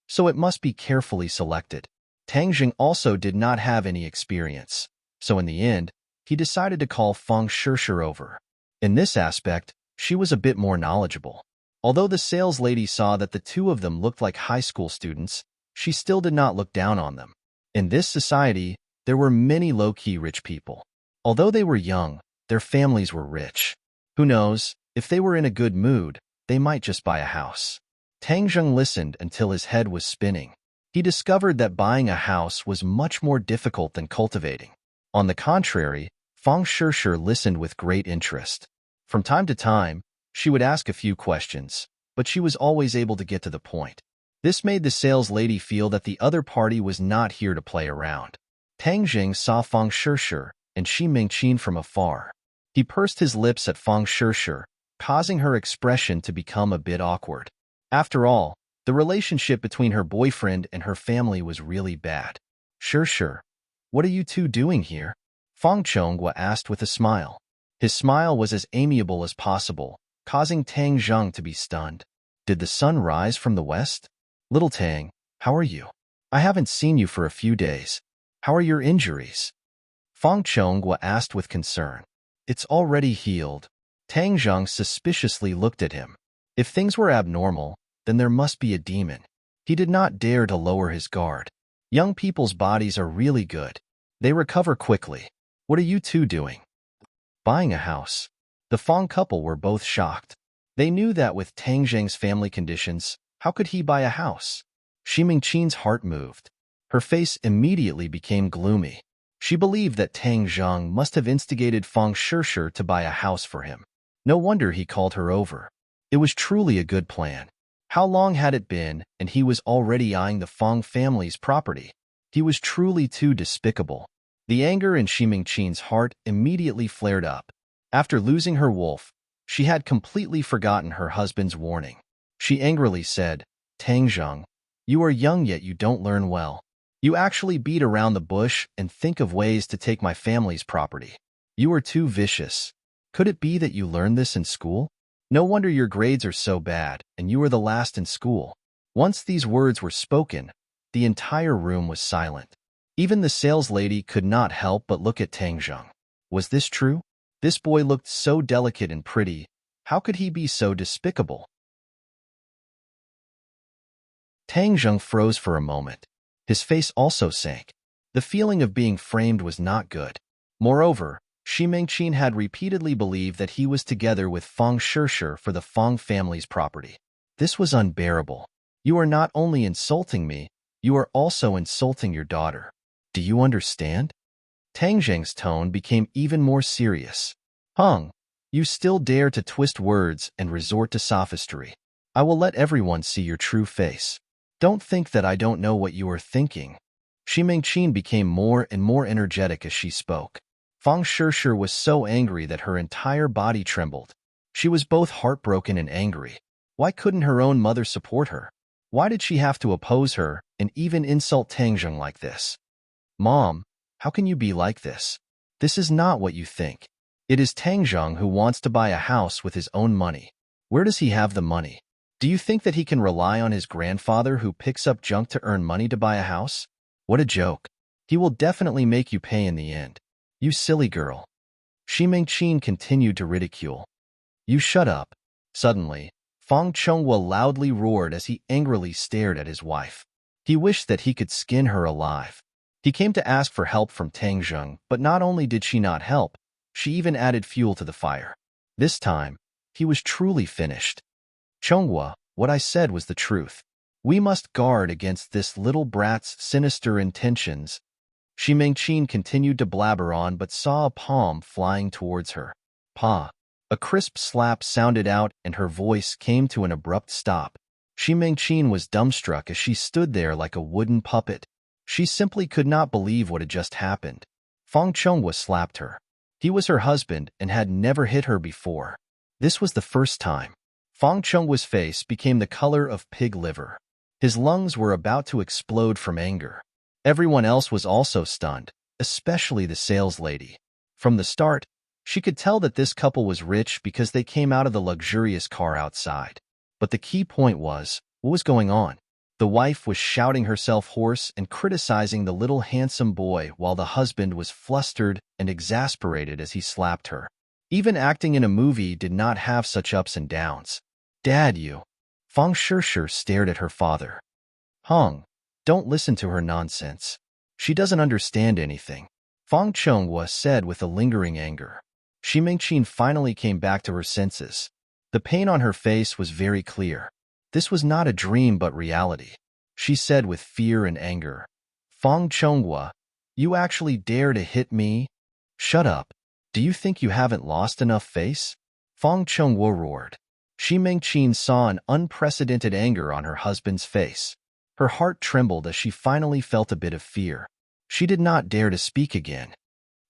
so it must be carefully selected. Tang Jing also did not have any experience, so in the end, he decided to call Fang Shishir over. In this aspect, she was a bit more knowledgeable. Although the sales lady saw that the two of them looked like high school students, she still did not look down on them. In this society, there were many low-key rich people. Although they were young, their families were rich. Who knows, if they were in a good mood, they might just buy a house. Tang Jing listened until his head was spinning. He discovered that buying a house was much more difficult than cultivating. On the contrary, Fang Shishir listened with great interest. From time to time, she would ask a few questions, but she was always able to get to the point. This made the sales lady feel that the other party was not here to play around. Tang Jing saw Fang Shishir and Xi Mingqin from afar. He pursed his lips at Fang Shishir, causing her expression to become a bit awkward. After all, the relationship between her boyfriend and her family was really bad. Shishir, what are you two doing here? Fang Chonghua asked with a smile. His smile was as amiable as possible, causing Tang Jing to be stunned. Did the sun rise from the west? Little Tang, how are you? I haven't seen you for a few days. How are your injuries? Fang Chonghua asked with concern. It's already healed. Tang Jing suspiciously looked at him. If things were abnormal, then there must be a demon. He did not dare to lower his guard. Young people's bodies are really good. They recover quickly. What are you two doing? Buying a house. The Fang couple were both shocked. They knew that with Tang Jing's family conditions, how could he buy a house? Xi Mingqin's heart moved. Her face immediately became gloomy. She believed that Tang Jing must have instigated Fang Shishir to buy a house for him. No wonder he called her over. It was truly a good plan. How long had it been, and he was already eyeing the Fang family's property? He was truly too despicable. The anger in Xi Mingqin's heart immediately flared up. After losing her wolf, she had completely forgotten her husband's warning. She angrily said, Tang Jing, you are young yet you don't learn well. You actually beat around the bush and think of ways to take my family's property. You are too vicious. Could it be that you learned this in school? No wonder your grades are so bad, and you are the last in school. Once these words were spoken, the entire room was silent. Even the sales lady could not help but look at Tang Jing. Was this true? This boy looked so delicate and pretty. How could he be so despicable? Tang Jing froze for a moment. His face also sank. The feeling of being framed was not good. Moreover, Xi Mingqin had repeatedly believed that he was together with Fang Shishir for the Fang family's property. This was unbearable. You are not only insulting me, you are also insulting your daughter. Do you understand? Tang Jing's tone became even more serious. Hung, you still dare to twist words and resort to sophistry. I will let everyone see your true face. Don't think that I don't know what you are thinking. Xi Mingqin became more and more energetic as she spoke. Fang Shishir was so angry that her entire body trembled. She was both heartbroken and angry. Why couldn't her own mother support her? Why did she have to oppose her and even insult Tang Jing like this? Mom, how can you be like this? This is not what you think. It is Tang Jing who wants to buy a house with his own money. Where does he have the money? Do you think that he can rely on his grandfather who picks up junk to earn money to buy a house? What a joke. He will definitely make you pay in the end. You silly girl. Xi Mingqin continued to ridicule. You shut up. Suddenly, Fang Chonghua loudly roared as he angrily stared at his wife. He wished that he could skin her alive. He came to ask for help from Tang Jing, but not only did she not help, she even added fuel to the fire. This time, he was truly finished. Chonghua, what I said was the truth. We must guard against this little brat's sinister intentions. Shi Mingqin continued to blabber on but saw a palm flying towards her. Pa! A crisp slap sounded out and her voice came to an abrupt stop. Shi Mingqin was dumbstruck as she stood there like a wooden puppet. She simply could not believe what had just happened. Feng Chonghua slapped her. He was her husband and had never hit her before. This was the first time. Feng Chonghua's face became the color of pig liver. His lungs were about to explode from anger. Everyone else was also stunned, especially the sales lady. From the start, she could tell that this couple was rich because they came out of the luxurious car outside. But the key point was, what was going on? The wife was shouting herself hoarse and criticizing the little handsome boy while the husband was flustered and exasperated as he slapped her. Even acting in a movie did not have such ups and downs. Dad, you. Feng Shishir stared at her father. Hung, don't listen to her nonsense. She doesn't understand anything. Feng Chonghua said with a lingering anger. Shi Mingqin finally came back to her senses. The pain on her face was very clear. This was not a dream but reality. She said with fear and anger. Feng Chonghua, you actually dare to hit me? Shut up. Do you think you haven't lost enough face? Feng Chonghua roared. Shi Mingqin saw an unprecedented anger on her husband's face. Her heart trembled as she finally felt a bit of fear. She did not dare to speak again.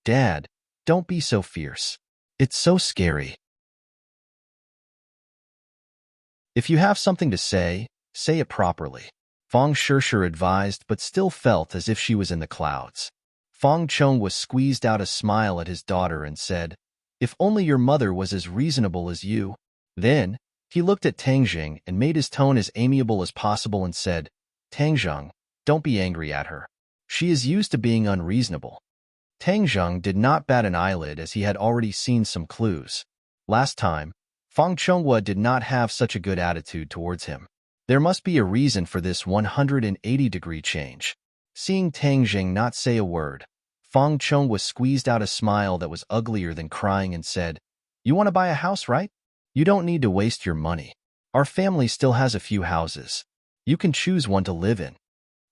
Dad, don't be so fierce. It's so scary. If you have something to say it properly. Feng Shishir advised but still felt as if she was in the clouds. Feng Chonghua squeezed out a smile at his daughter and said, if only your mother was as reasonable as you. Then, he looked at Tangzheng and made his tone as amiable as possible and said, Tangzheng, don't be angry at her. She is used to being unreasonable. Tangzheng did not bat an eyelid as he had already seen some clues. Last time, Feng Chonghua did not have such a good attitude towards him. There must be a reason for this 180-degree change. Seeing Tangzheng not say a word, Feng Chonghua squeezed out a smile that was uglier than crying and said, you want to buy a house, right? You don't need to waste your money. Our family still has a few houses. You can choose one to live in.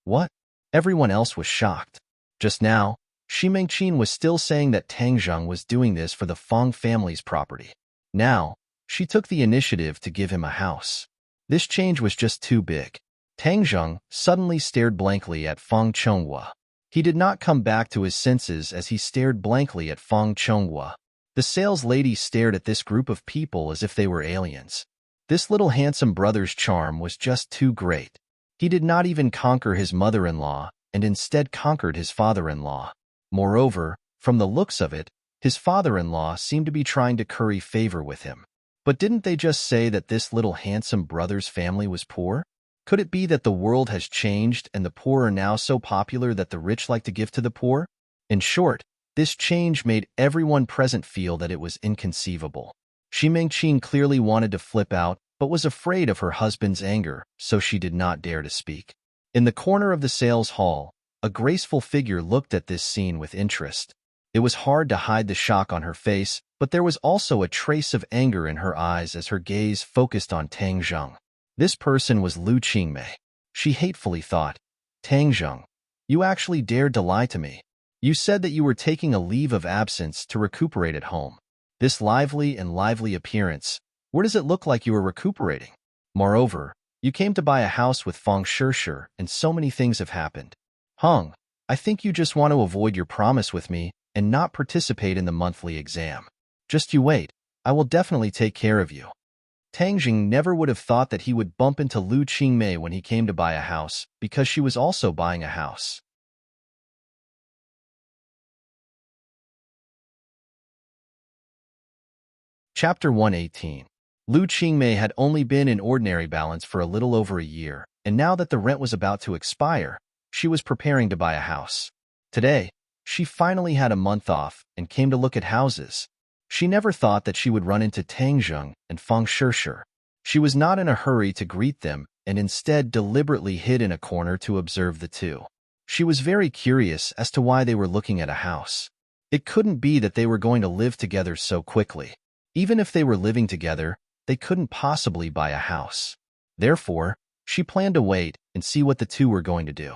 What? Everyone else was shocked. Just now, Shi Mingqin was still saying that Tangzheng was doing this for the Feng family's property. Now, she took the initiative to give him a house. This change was just too big. Tangzheng suddenly stared blankly at Feng Chonghua. He did not come back to his senses as he stared blankly at Feng Chonghua. The sales lady stared at this group of people as if they were aliens. This little handsome brother's charm was just too great. He did not even conquer his mother-in-law and instead conquered his father-in-law. Moreover, from the looks of it, his father-in-law seemed to be trying to curry favor with him. But didn't they just say that this little handsome brother's family was poor? Could it be that the world has changed and the poor are now so popular that the rich like to give to the poor? In short, this change made everyone present feel that it was inconceivable. Shi Mingqin clearly wanted to flip out, but was afraid of her husband's anger, so she did not dare to speak. In the corner of the sales hall, a graceful figure looked at this scene with interest. It was hard to hide the shock on her face, but there was also a trace of anger in her eyes as her gaze focused on Tangzheng. This person was Lu Qingmei. She hatefully thought, Tangzheng, you actually dared to lie to me. You said that you were taking a leave of absence to recuperate at home. This lively appearance, where does it look like you are recuperating? Moreover, you came to buy a house with Feng Shishir and so many things have happened. Hung, I think you just want to avoid your promise with me and not participate in the monthly exam. Just you wait, I will definitely take care of you. Tangzheng never would have thought that he would bump into Lu Qingmei when he came to buy a house, because she was also buying a house. Chapter 118. Lu Qingmei had only been in ordinary balance for a little over a year, and now that the rent was about to expire, she was preparing to buy a house. Today, she finally had a month off and came to look at houses. She never thought that she would run into Tangzheng and Feng Shishir. She was not in a hurry to greet them and instead deliberately hid in a corner to observe the two. She was very curious as to why they were looking at a house. It couldn't be that they were going to live together so quickly. Even if they were living together, they couldn't possibly buy a house. Therefore, she planned to wait and see what the two were going to do.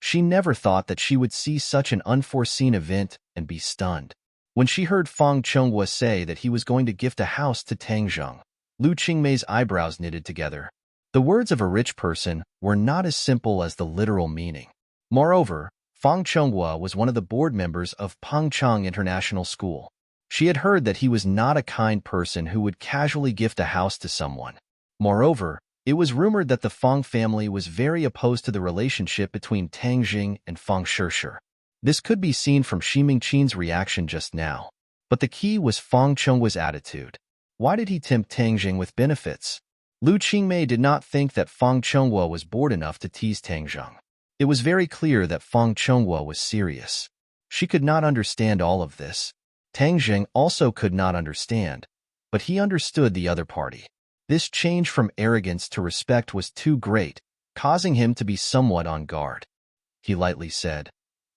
She never thought that she would see such an unforeseen event and be stunned. When she heard Fang Chonghua say that he was going to gift a house to Tang Zheng, Lu Qingmei's eyebrows knitted together. The words of a rich person were not as simple as the literal meaning. Moreover, Fang Chonghua was one of the board members of Pengcheng International School. She had heard that he was not a kind person who would casually gift a house to someone. Moreover, it was rumored that the Fang family was very opposed to the relationship between Tang Jing and Fang Shishir. This could be seen from Xi Mingqin's reaction just now. But the key was Fang Chonghua's attitude. Why did he tempt Tang Jing with benefits? Lu Qingmei did not think that Fang Chonghua was bored enough to tease Tang Zheng. It was very clear that Fang Chonghua was serious. She could not understand all of this. Tang Jing also could not understand, but he understood the other party. This change from arrogance to respect was too great, causing him to be somewhat on guard. He lightly said,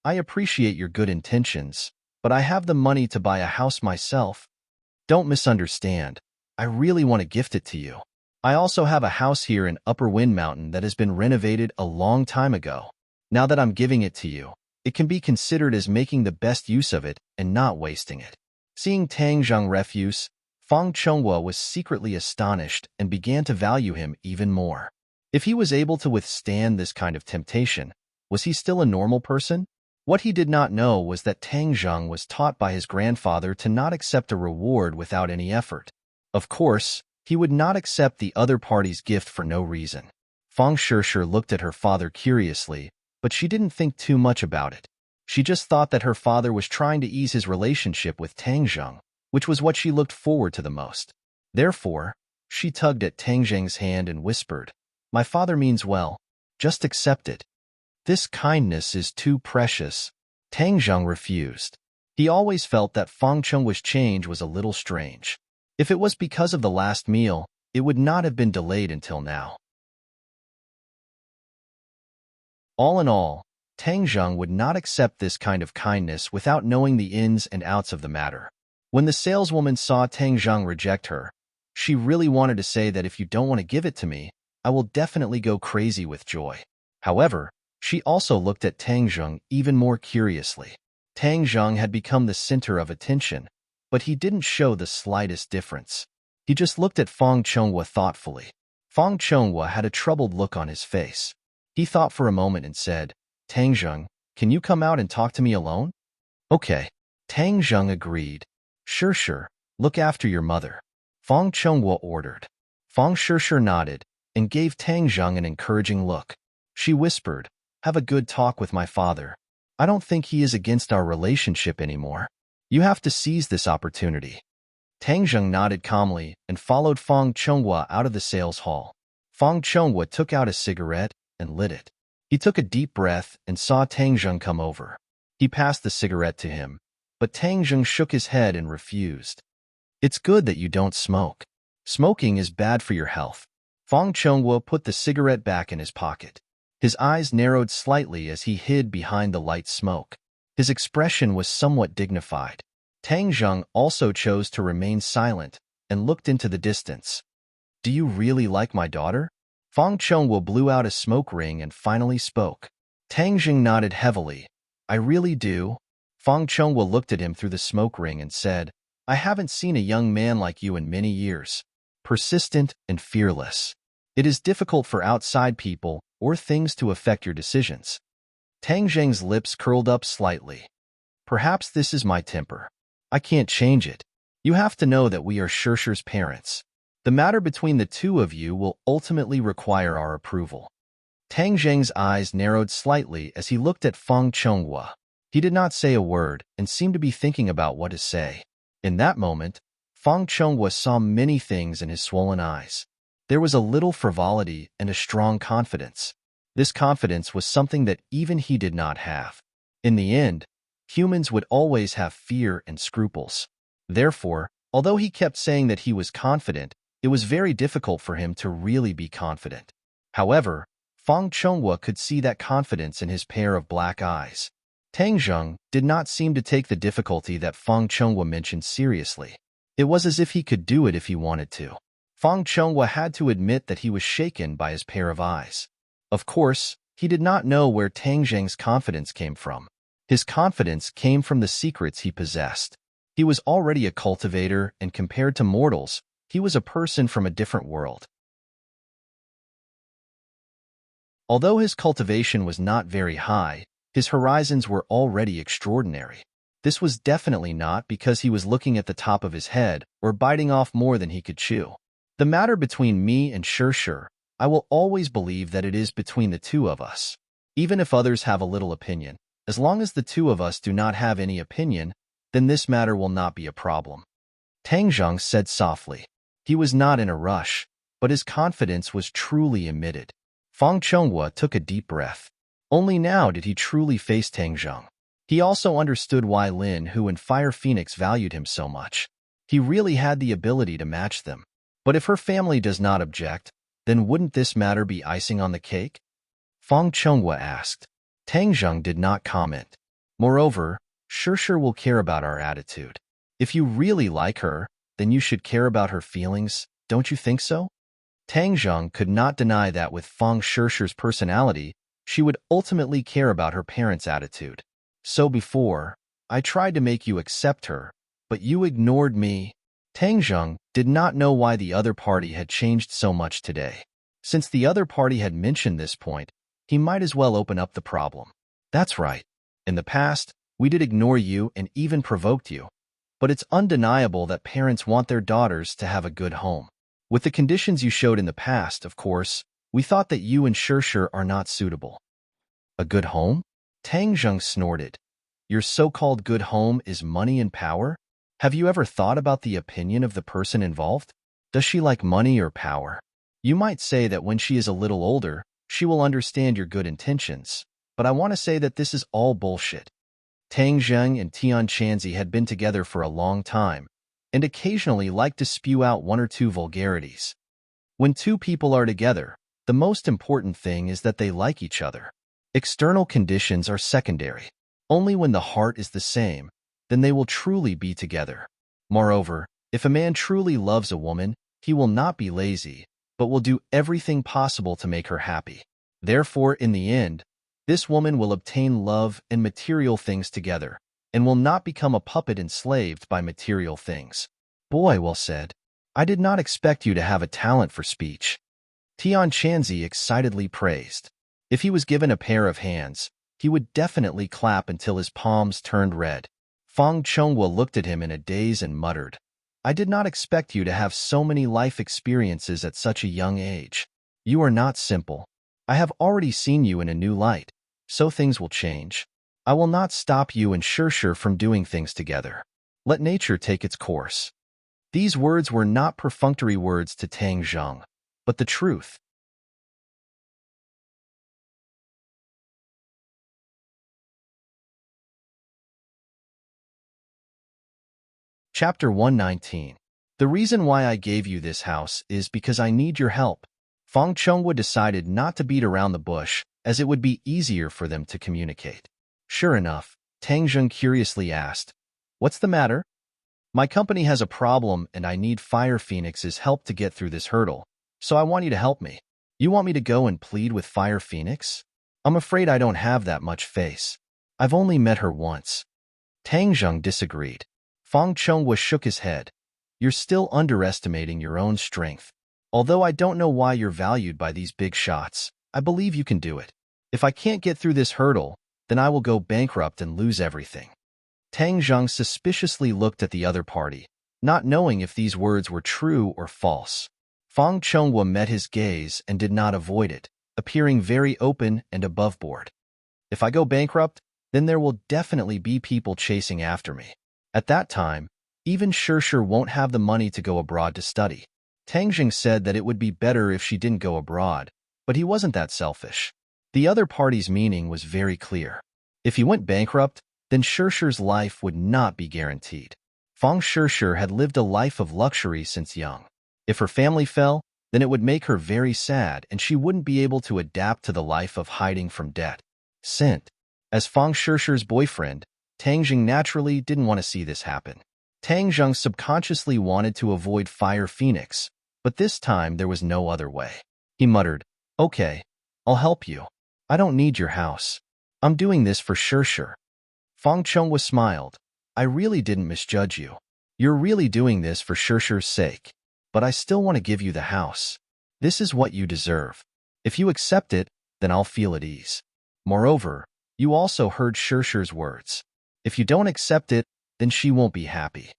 "I appreciate your good intentions, but I have the money to buy a house myself. Don't misunderstand. I really want to gift it to you. I also have a house here in Upper Wind Mountain that has been renovated a long time ago. Now that I'm giving it to you, it can be considered as making the best use of it and not wasting it." Seeing Tang Zheng refuse, Fang Chonghua was secretly astonished and began to value him even more. If he was able to withstand this kind of temptation, was he still a normal person? What he did not know was that Tang Zheng was taught by his grandfather to not accept a reward without any effort. Of course, he would not accept the other party's gift for no reason. Fang Shishir looked at her father curiously, but she didn't think too much about it. She just thought that her father was trying to ease his relationship with Tang Zheng, which was what she looked forward to the most. Therefore, she tugged at Tang Zheng's hand and whispered, "My father means well. Just accept it." "This kindness is too precious." Tang Zheng refused. He always felt that Fang Chonghua's change was a little strange. If it was because of the last meal, it would not have been delayed until now. All in all, Tang Zheng would not accept this kind of kindness without knowing the ins and outs of the matter. When the saleswoman saw Tang Zheng reject her, she really wanted to say that if you don't want to give it to me, I will definitely go crazy with joy. However, she also looked at Tang Zheng even more curiously. Tang Zheng had become the center of attention, but he didn't show the slightest difference. He just looked at Fang Chonghua thoughtfully. Fang Chonghua had a troubled look on his face. He thought for a moment and said, "Tang Zheng, can you come out and talk to me alone?" "Okay." Tang Zheng agreed. "Sure, look after your mother," Fang Chonghua ordered. Fang Shishir nodded and gave Tang Zheng an encouraging look. She whispered, "Have a good talk with my father. I don't think he is against our relationship anymore. You have to seize this opportunity." Tang Zheng nodded calmly and followed Fang Chonghua out of the sales hall. Fang Chonghua took out a cigarette and lit it. He took a deep breath and saw Tang Zheng come over. He passed the cigarette to him, but Tang Zheng shook his head and refused. "It's good that you don't smoke. Smoking is bad for your health." Fang Chonghua put the cigarette back in his pocket. His eyes narrowed slightly as he hid behind the light smoke. His expression was somewhat dignified. Tang Zheng also chose to remain silent and looked into the distance. "Do you really like my daughter?" Fang Chonghua blew out a smoke ring and finally spoke. Tang Zheng nodded heavily. "I really do." Fang Chonghua looked at him through the smoke ring and said, "I haven't seen a young man like you in many years. Persistent and fearless. It is difficult for outside people or things to affect your decisions." Tang Zheng's lips curled up slightly. "Perhaps this is my temper. I can't change it. You have to know that we are Shishir's parents. The matter between the two of you will ultimately require our approval." Tang Zheng's eyes narrowed slightly as he looked at Fang Chonghua. He did not say a word and seemed to be thinking about what to say. In that moment, Fang Chonghua saw many things in his swollen eyes. There was a little frivolity and a strong confidence. This confidence was something that even he did not have. In the end, humans would always have fear and scruples. Therefore, although he kept saying that he was confident, it was very difficult for him to really be confident. However, Fang Chonghua could see that confidence in his pair of black eyes. Tang Zheng did not seem to take the difficulty that Fang Chonghua mentioned seriously. It was as if he could do it if he wanted to. Fang Chonghua had to admit that he was shaken by his pair of eyes. Of course, He did not know where Tang Zheng's confidence came from. His confidence came from the secrets he possessed. He was already a cultivator, and compared to mortals, he was a person from a different world. Although his cultivation was not very high, his horizons were already extraordinary. This was definitely not because he was looking at the top of his head or biting off more than he could chew. The matter between me and Shirshir, I will always believe that it is between the two of us. Even if others have a little opinion, as long as the two of us do not have any opinion, then this matter will not be a problem. Tang Zheng said softly. He was not in a rush, but his confidence was truly emitted. Fang Chonghua took a deep breath. Only now did he truly face Tang Zheng. He also understood why Lin Hu and Fire Phoenix valued him so much. He really had the ability to match them. But if her family does not object, then wouldn't this matter be icing on the cake? Fang Chonghua asked. Tang Zheng did not comment. Moreover, Shirshir will care about our attitude. If you really like her, then you should care about her feelings, don't you think so? Tang Zheng could not deny that with Fang Shirshir's personality, she would ultimately care about her parents' attitude. So before, I tried to make you accept her, but you ignored me. Tang Zheng did not know why the other party had changed so much today. Since the other party had mentioned this point, he might as well open up the problem. That's right. In the past, we did ignore you and even provoked you. But it's undeniable that parents want their daughters to have a good home. With the conditions you showed in the past, of course, we thought that you and Shirshir are not suitable. A good home? Tang Zheng snorted. Your so-called good home is money and power? Have you ever thought about the opinion of the person involved? Does she like money or power? You might say that when she is a little older, she will understand your good intentions, but I want to say that this is all bullshit. Tang Zheng and Tian Chanzi had been together for a long time, and occasionally liked to spew out one or two vulgarities. When two people are together, the most important thing is that they like each other. External conditions are secondary. Only when the heart is the same, then they will truly be together. Moreover, if a man truly loves a woman, he will not be lazy, but will do everything possible to make her happy. Therefore, in the end, this woman will obtain love and material things together, and will not become a puppet enslaved by material things. Boy, well said. I did not expect you to have a talent for speech. Tian Chanzi excitedly praised. If he was given a pair of hands, he would definitely clap until his palms turned red. Fang Chonghua looked at him in a daze and muttered, I did not expect you to have so many life experiences at such a young age. You are not simple. I have already seen you in a new light, so things will change. I will not stop you and Shirshir from doing things together. Let nature take its course. These words were not perfunctory words to Tang Zheng, but the truth. Chapter 119. The reason why I gave you this house is because I need your help. Fang Chonghua decided not to beat around the bush, as it would be easier for them to communicate. Sure enough, Tang Zheng curiously asked, What's the matter? My company has a problem and I need Fire Phoenix's help to get through this hurdle, so I want you to help me. You want me to go and plead with Fire Phoenix? I'm afraid I don't have that much face. I've only met her once. Tang Zheng disagreed. Fang Chonghua shook his head. You're still underestimating your own strength. Although I don't know why you're valued by these big shots, I believe you can do it. If I can't get through this hurdle, then I will go bankrupt and lose everything. Tang Zheng suspiciously looked at the other party, not knowing if these words were true or false. Fang Chonghua met his gaze and did not avoid it, appearing very open and aboveboard. If I go bankrupt, then there will definitely be people chasing after me. At that time, even Shirshir won't have the money to go abroad to study. Tang Zheng said that it would be better if she didn't go abroad, but he wasn't that selfish. The other party's meaning was very clear. If he went bankrupt, then Shirshir's life would not be guaranteed. Fang Shirshir had lived a life of luxury since young. If her family fell, then it would make her very sad and she wouldn't be able to adapt to the life of hiding from debt. As Fang Shirshir's boyfriend, Tang Zheng naturally didn't want to see this happen. Tang Zheng subconsciously wanted to avoid Fire Phoenix, but this time there was no other way. He muttered, Okay, I'll help you. I don't need your house. I'm doing this for sure. Feng Chonghua smiled. I really didn't misjudge you. You're really doing this for sure's sake. But I still want to give you the house. This is what you deserve. If you accept it, then I'll feel at ease. Moreover, you also heard sure's words. If you don't accept it, then she won't be happy.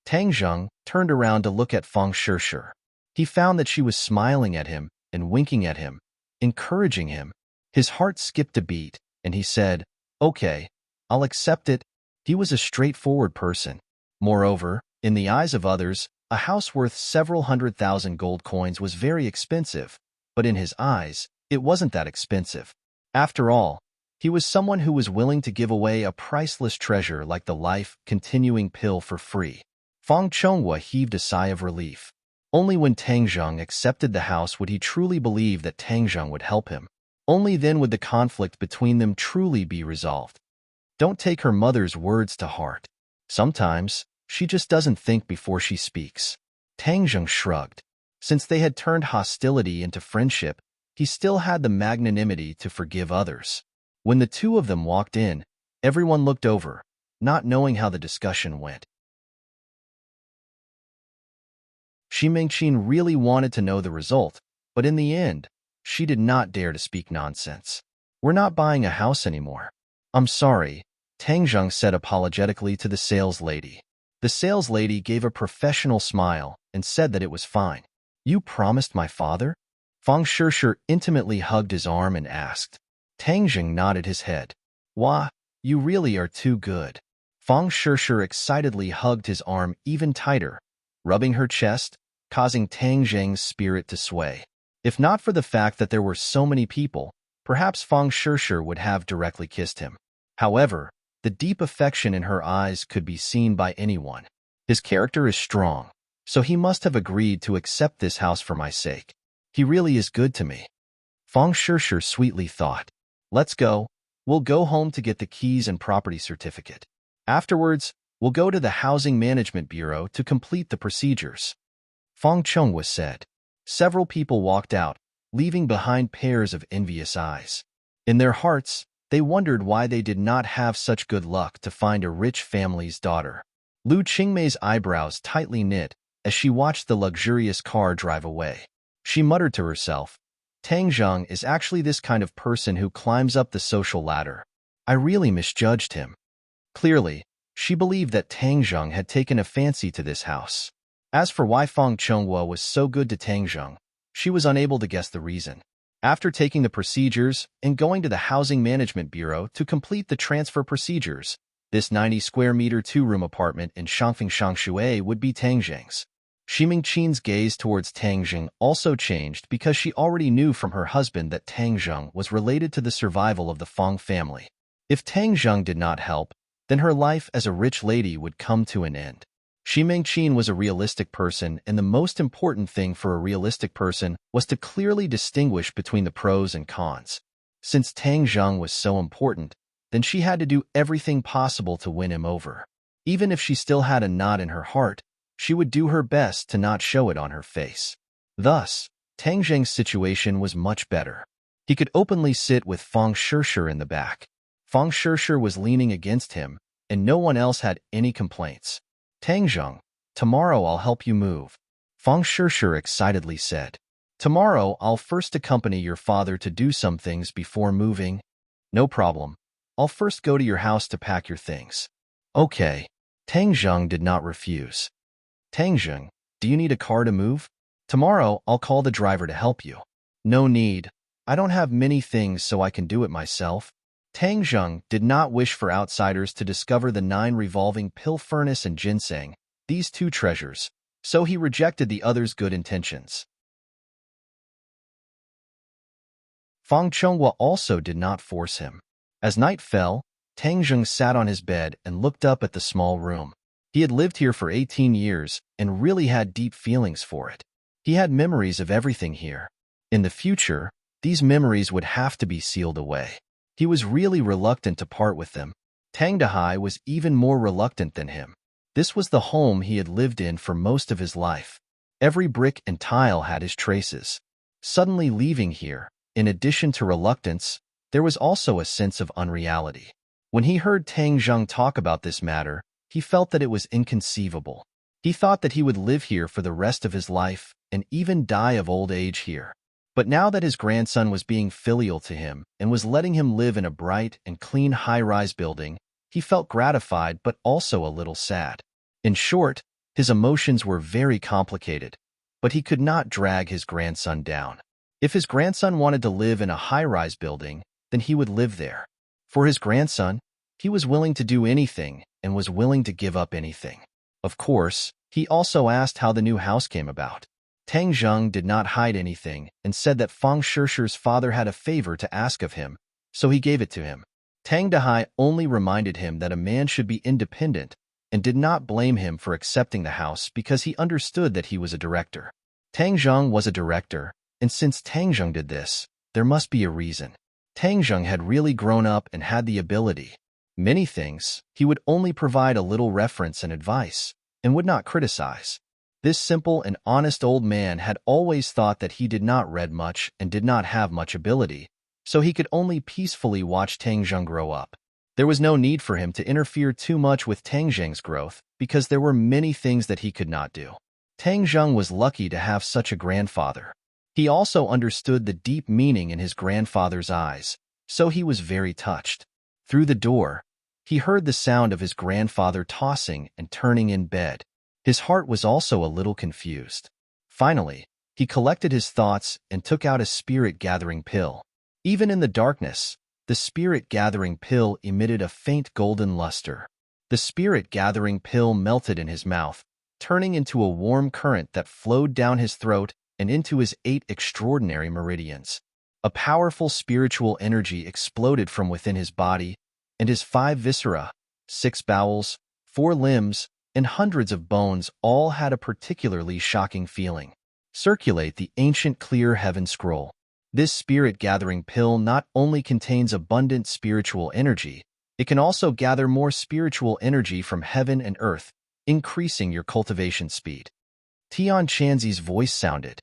Tang Zheng turned around to look at Feng Sure. He found that she was smiling at him and winking at him, encouraging him. His heart skipped a beat, and he said, Okay, I'll accept it. He was a straightforward person. Moreover, in the eyes of others, a house worth several 100,000 gold coins was very expensive, but in his eyes, it wasn't that expensive. After all, he was someone who was willing to give away a priceless treasure like the life-continuing pill for free. Feng Chonghua heaved a sigh of relief. Only when Tang Zheng accepted the house would he truly believe that Tang Zheng would help him. Only then would the conflict between them truly be resolved. Don't take her mother's words to heart. Sometimes, she just doesn't think before she speaks. Tang Zheng shrugged. Since they had turned hostility into friendship, he still had the magnanimity to forgive others. When the two of them walked in, everyone looked over, not knowing how the discussion went. Xi Mingqin really wanted to know the result, but in the end, she did not dare to speak nonsense. We're not buying a house anymore. I'm sorry, Tang Zheng said apologetically to the sales lady. The sales lady gave a professional smile and said that it was fine. You promised my father? Feng Sure intimately hugged his arm and asked. Tang Zheng nodded his head. Wah, you really are too good. Feng Sure excitedly hugged his arm even tighter, rubbing her chest, causing Tang Zheng's spirit to sway. If not for the fact that there were so many people, perhaps Feng Sure would have directly kissed him. However, the deep affection in her eyes could be seen by anyone. His character is strong, so he must have agreed to accept this house for my sake. He really is good to me. Feng Sure sweetly thought. Let's go. We'll go home to get the keys and property certificate. Afterwards, we'll go to the Housing Management Bureau to complete the procedures. Feng Chonghua said. Several people walked out, leaving behind pairs of envious eyes. In their hearts, they wondered why they did not have such good luck to find a rich family's daughter. Lu Qingmei's eyebrows tightly knit as she watched the luxurious car drive away. She muttered to herself, Tang Zheng is actually this kind of person who climbs up the social ladder. I really misjudged him. Clearly, she believed that Tang Zheng had taken a fancy to this house. As for why Feng Chonghua was so good to Tang Zheng, she was unable to guess the reason. After taking the procedures and going to the Housing Management Bureau to complete the transfer procedures, this 90-square-meter two-room apartment in Shangfeng Shangshui would be Tang Zheng's. Xi Mingqin's gaze towards Tang Zheng also changed because she already knew from her husband that Tang Zheng was related to the survival of the Feng family. If Tang Zheng did not help, then her life as a rich lady would come to an end. Xi Mingqin was a realistic person, and the most important thing for a realistic person was to clearly distinguish between the pros and cons. Since Tang Zheng was so important, then she had to do everything possible to win him over. Even if she still had a knot in her heart, she would do her best to not show it on her face. Thus, Tang Zheng's situation was much better. He could openly sit with Feng Sure in the back. Feng Sure was leaning against him, and no one else had any complaints. Tang Zheng, tomorrow I'll help you move. Feng Sure excitedly said. Tomorrow I'll first accompany your father to do some things before moving. No problem. I'll first go to your house to pack your things. Okay. Tang Zheng did not refuse. Tang Zheng, do you need a car to move? Tomorrow I'll call the driver to help you. No need. I don't have many things so I can do it myself. Tang Zheng did not wish for outsiders to discover the 9 revolving pill furnace and ginseng, these 2 treasures, so he rejected the others' good intentions. Feng Chonghua also did not force him. As night fell, Tang Zheng sat on his bed and looked up at the small room. He had lived here for 18 years and really had deep feelings for it. He had memories of everything here. In the future, these memories would have to be sealed away. He was really reluctant to part with them. Tang Dehai was even more reluctant than him. This was the home he had lived in for most of his life. Every brick and tile had his traces. Suddenly leaving here, in addition to reluctance, there was also a sense of unreality. When he heard Tang Zheng talk about this matter, he felt that it was inconceivable. He thought that he would live here for the rest of his life and even die of old age here. But now that his grandson was being filial to him and was letting him live in a bright and clean high-rise building, he felt gratified but also a little sad. In short, his emotions were very complicated, but he could not drag his grandson down. If his grandson wanted to live in a high-rise building, then he would live there. For his grandson, he was willing to do anything and was willing to give up anything. Of course, he also asked how the new house came about. Tang Zheng did not hide anything and said that Fang Shishir's father had a favor to ask of him, so he gave it to him. Tang Dehai only reminded him that a man should be independent and did not blame him for accepting the house because he understood that he was a director. Tang Zheng was a director, and since Tang Zheng did this, there must be a reason. Tang Zheng had really grown up and had the ability. Many things, he would only provide a little reference and advice, and would not criticize. This simple and honest old man had always thought that he did not read much and did not have much ability, so he could only peacefully watch Tang Zheng grow up. There was no need for him to interfere too much with Tang Zheng's growth because there were many things that he could not do. Tang Zheng was lucky to have such a grandfather. He also understood the deep meaning in his grandfather's eyes, so he was very touched. Through the door, he heard the sound of his grandfather tossing and turning in bed. His heart was also a little confused. Finally, he collected his thoughts and took out a spirit-gathering pill. Even in the darkness, the spirit-gathering pill emitted a faint golden luster. The spirit-gathering pill melted in his mouth, turning into a warm current that flowed down his throat and into his 8 extraordinary meridians. A powerful spiritual energy exploded from within his body, and his 5 viscera, 6 bowels, 4 limbs, and hundreds of bones all had a particularly shocking feeling. Circulate the ancient clear heaven scroll. This spirit-gathering pill not only contains abundant spiritual energy, it can also gather more spiritual energy from heaven and earth, increasing your cultivation speed. Tian Chanzi's voice sounded.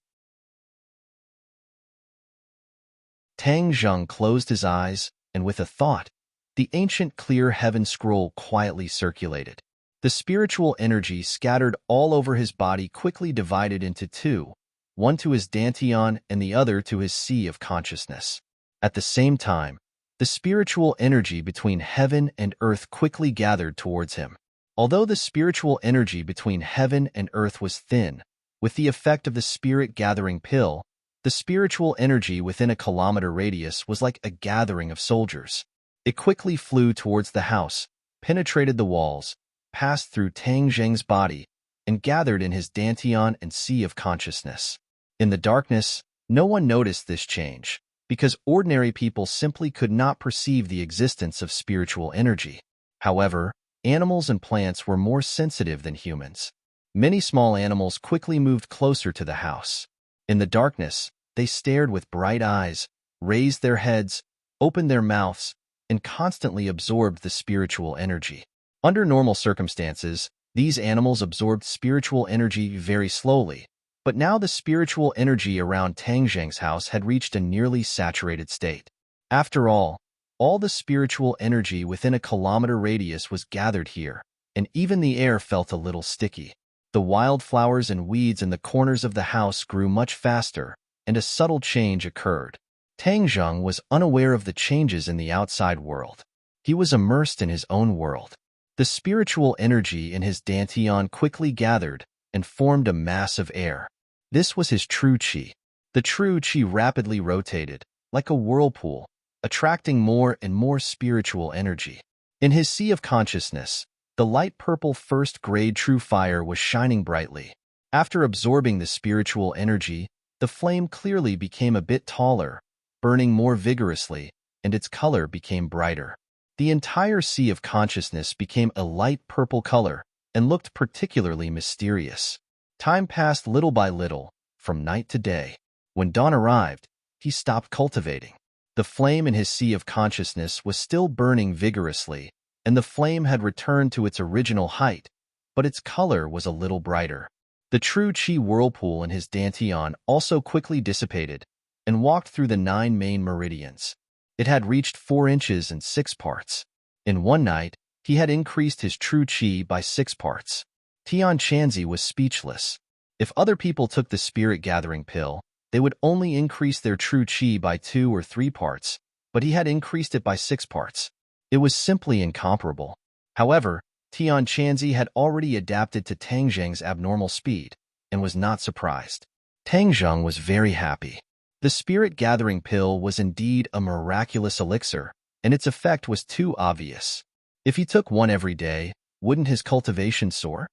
Tang Zheng closed his eyes, and with a thought, the ancient clear heaven scroll quietly circulated. The spiritual energy scattered all over his body quickly divided into 2, one to his dantian and the other to his sea of consciousness. At the same time, the spiritual energy between heaven and earth quickly gathered towards him. Although the spiritual energy between heaven and earth was thin, with the effect of the spirit-gathering pill, the spiritual energy within a kilometer radius was like a gathering of soldiers. It quickly flew towards the house, penetrated the walls, passed through Tang Zheng's body, and gathered in his dantian and sea of consciousness. In the darkness, no one noticed this change, because ordinary people simply could not perceive the existence of spiritual energy. However, animals and plants were more sensitive than humans. Many small animals quickly moved closer to the house. In the darkness, they stared with bright eyes, raised their heads, opened their mouths, and constantly absorbed the spiritual energy. Under normal circumstances, these animals absorbed spiritual energy very slowly, but now the spiritual energy around Tang Zheng's house had reached a nearly saturated state. After all the spiritual energy within a kilometer radius was gathered here, and even the air felt a little sticky. The wildflowers and weeds in the corners of the house grew much faster, and a subtle change occurred. Tang Zheng was unaware of the changes in the outside world. He was immersed in his own world. The spiritual energy in his dantian quickly gathered and formed a mass of air. This was his true qi. The true qi rapidly rotated, like a whirlpool, attracting more and more spiritual energy. In his sea of consciousness, the light purple first-grade true fire was shining brightly. After absorbing the spiritual energy, the flame clearly became a bit taller, burning more vigorously, and its color became brighter. The entire sea of consciousness became a light purple color and looked particularly mysterious. Time passed little by little, from night to day. When dawn arrived, he stopped cultivating. The flame in his sea of consciousness was still burning vigorously, and the flame had returned to its original height, but its color was a little brighter. The true qi whirlpool in his dantian also quickly dissipated and walked through the 9 main meridians. It had reached 4 inches and 6 parts. In one night, he had increased his true qi by 6 parts. Tian Chanzi was speechless. If other people took the spirit-gathering pill, they would only increase their true qi by 2 or 3 parts, but he had increased it by 6 parts. It was simply incomparable. However, Tian Chanzi had already adapted to Tang Zheng's abnormal speed and was not surprised. Tang Zheng was very happy. The spirit-gathering pill was indeed a miraculous elixir, and its effect was too obvious. If he took one every day, wouldn't his cultivation soar?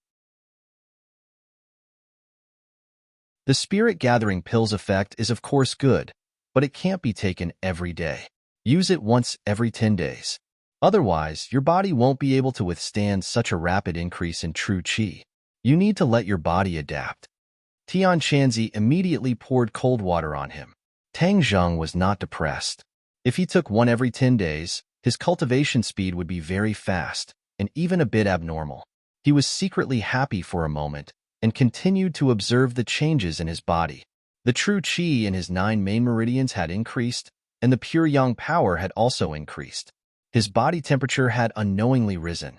The spirit-gathering pill's effect is of course good, but it can't be taken every day. Use it once every 10 days. Otherwise, your body won't be able to withstand such a rapid increase in true qi. You need to let your body adapt. Tian Chanzi immediately poured cold water on him. Tang Zheng was not depressed. If he took one every 10 days, his cultivation speed would be very fast and even a bit abnormal. He was secretly happy for a moment and continued to observe the changes in his body. The true qi in his 9 main meridians had increased, and the pure yang power had also increased. His body temperature had unknowingly risen.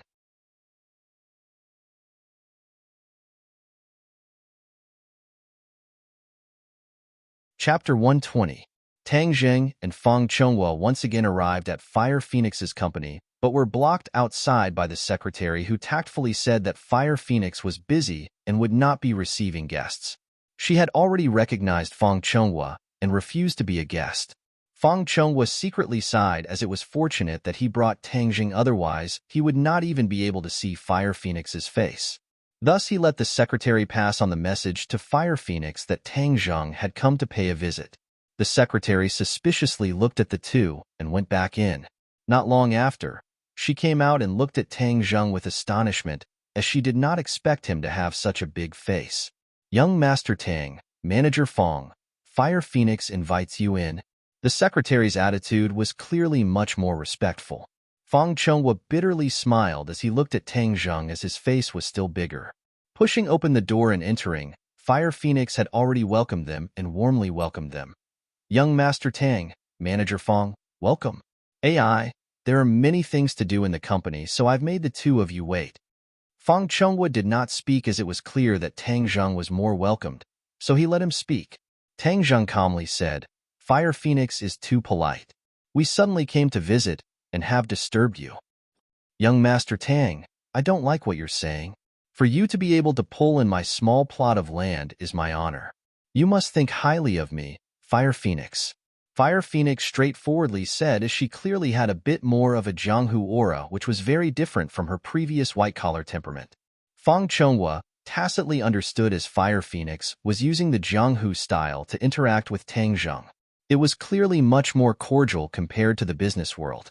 Chapter 120. Tang Zheng and Feng Chonghua once again arrived at Fire Phoenix's company, but were blocked outside by the secretary who tactfully said that Fire Phoenix was busy and would not be receiving guests. She had already recognized Feng Chonghua and refused to be a guest. Feng Chonghua secretly sighed as it was fortunate that he brought Tang Zheng, otherwise he would not even be able to see Fire Phoenix's face. Thus he let the secretary pass on the message to Fire Phoenix that Tang Zheng had come to pay a visit. The secretary suspiciously looked at the two and went back in. Not long after, she came out and looked at Tang Zheng with astonishment, as she did not expect him to have such a big face. "Young Master Tang, Manager Feng, Fire Phoenix invites you in." The secretary's attitude was clearly much more respectful. Feng Chonghua bitterly smiled as he looked at Tang Zheng as his face was still bigger. Pushing open the door and entering, Fire Phoenix had already welcomed them and warmly welcomed them. "Young Master Tang, Manager Feng, welcome. AI, there are many things to do in the company, so I've made the two of you wait." Feng Chonghua did not speak as it was clear that Tang Zheng was more welcomed, so he let him speak. Tang Zheng calmly said, "Fire Phoenix is too polite. We suddenly came to visit and have disturbed you." "Young Master Tang, I don't like what you're saying. For you to be able to pull in my small plot of land is my honor. You must think highly of me, Fire Phoenix." Fire Phoenix straightforwardly said, as she clearly had a bit more of a Jianghu aura, which was very different from her previous white-collar temperament. Feng Chonghua, tacitly understood as Fire Phoenix, was using the Jianghu style to interact with Tang Zheng. It was clearly much more cordial compared to the business world.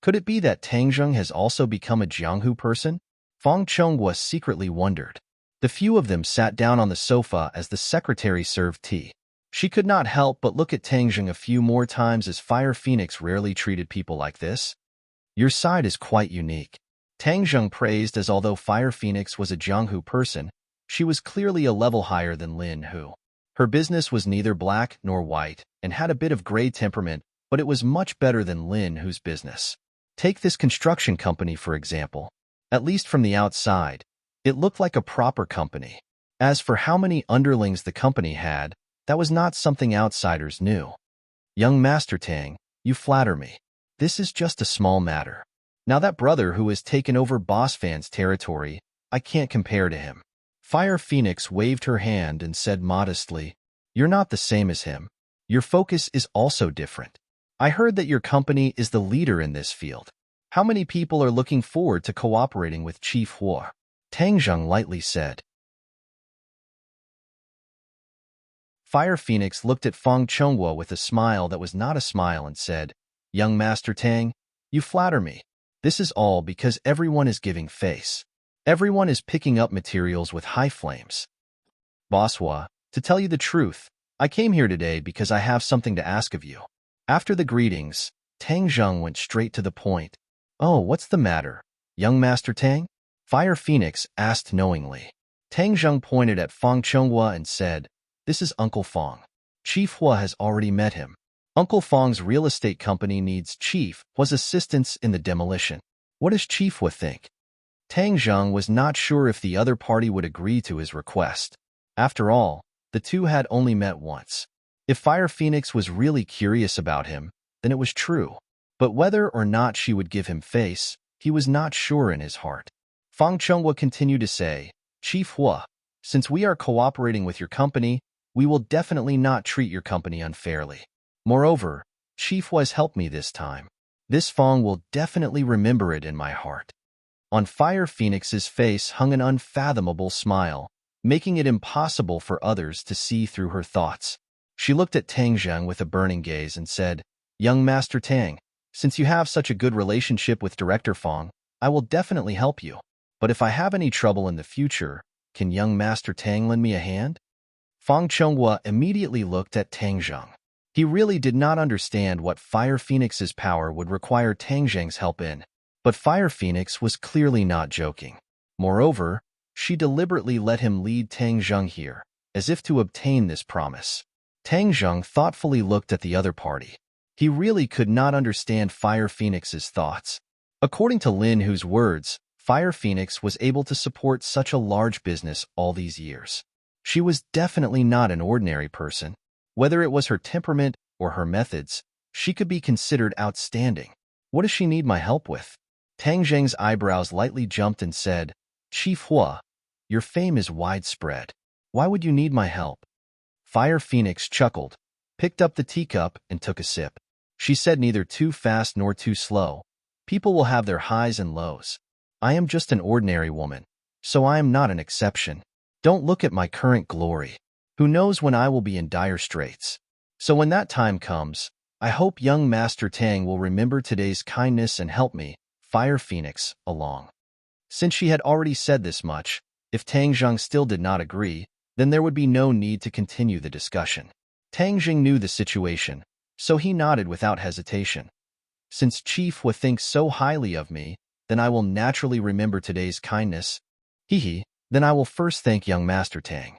Could it be that Tang Zheng has also become a Jianghu person? Feng Chonghua secretly wondered. The few of them sat down on the sofa as the secretary served tea. She could not help but look at Tang Zheng a few more times, as Fire Phoenix rarely treated people like this. "Your side is quite unique," Tang Zheng praised, as although Fire Phoenix was a Jianghu person, she was clearly a level higher than Lin Hu. Her business was neither black nor white and had a bit of gray temperament, but it was much better than Lin Hu's business. Take this construction company, for example. At least from the outside, it looked like a proper company. As for how many underlings the company had, that was not something outsiders knew. "Young Master Tang, you flatter me. This is just a small matter. Now that brother who has taken over Boss Fan's territory, I can't compare to him." Fire Phoenix waved her hand and said modestly, "You're not the same as him. Your focus is also different. I heard that your company is the leader in this field. How many people are looking forward to cooperating with Chief Hua?" Tang Zheng lightly said. Fire Phoenix looked at Feng Chonghua with a smile that was not a smile and said, "Young Master Tang, you flatter me. This is all because everyone is giving face. Everyone is picking up materials with high flames. Boss Hua, to tell you the truth, I came here today because I have something to ask of you." After the greetings, Tang Zheng went straight to the point. "Oh, what's the matter, young Master Tang?" Fire Phoenix asked knowingly. Tang Zheng pointed at Feng Chonghua and said, "This is Uncle Feng. Chief Hua has already met him. Uncle Fong's real estate company needs Chief Hua's assistance in the demolition. What does Chief Hua think? Tang Zheng was not sure if the other party would agree to his request. After all, the two had only met once. If Fire Phoenix was really curious about him, then it was true. But whether or not she would give him face, he was not sure in his heart. Fang Chonghua continued to say, Chief Hua, since we are cooperating with your company, we will definitely not treat your company unfairly. Moreover, Chief Hua's helped me this time. This Fong will definitely remember it in my heart. On Fire Phoenix's face hung an unfathomable smile, making it impossible for others to see through her thoughts. She looked at Tang Zheng with a burning gaze and said, Young Master Tang, since you have such a good relationship with Director Fong, I will definitely help you. But if I have any trouble in the future, can young Master Tang lend me a hand? Fang Chonghua immediately looked at Tang Zheng. He really did not understand what Fire Phoenix's power would require Tang Zheng's help in. But Fire Phoenix was clearly not joking. Moreover, she deliberately let him lead Tang Zheng here, as if to obtain this promise. Tang Zheng thoughtfully looked at the other party. He really could not understand Fire Phoenix's thoughts. According to Lin Hu's words, Fire Phoenix was able to support such a large business all these years. She was definitely not an ordinary person. Whether it was her temperament or her methods, she could be considered outstanding. What does she need my help with? Tang Zheng's eyebrows lightly jumped and said, Chief Hua, your fame is widespread. Why would you need my help? Fire Phoenix chuckled, picked up the teacup, and took a sip. She said neither too fast nor too slow. People will have their highs and lows. I am just an ordinary woman, so I am not an exception. Don't look at my current glory. Who knows when I will be in dire straits? So when that time comes, I hope young Master Tang will remember today's kindness and help me, Fire Phoenix, along. Since she had already said this much, if Tang Zheng still did not agree, then there would be no need to continue the discussion. Tang Zheng knew the situation, so he nodded without hesitation. Since Chief Hua thinks so highly of me, then I will naturally remember today's kindness. Then I will first thank young Master Tang.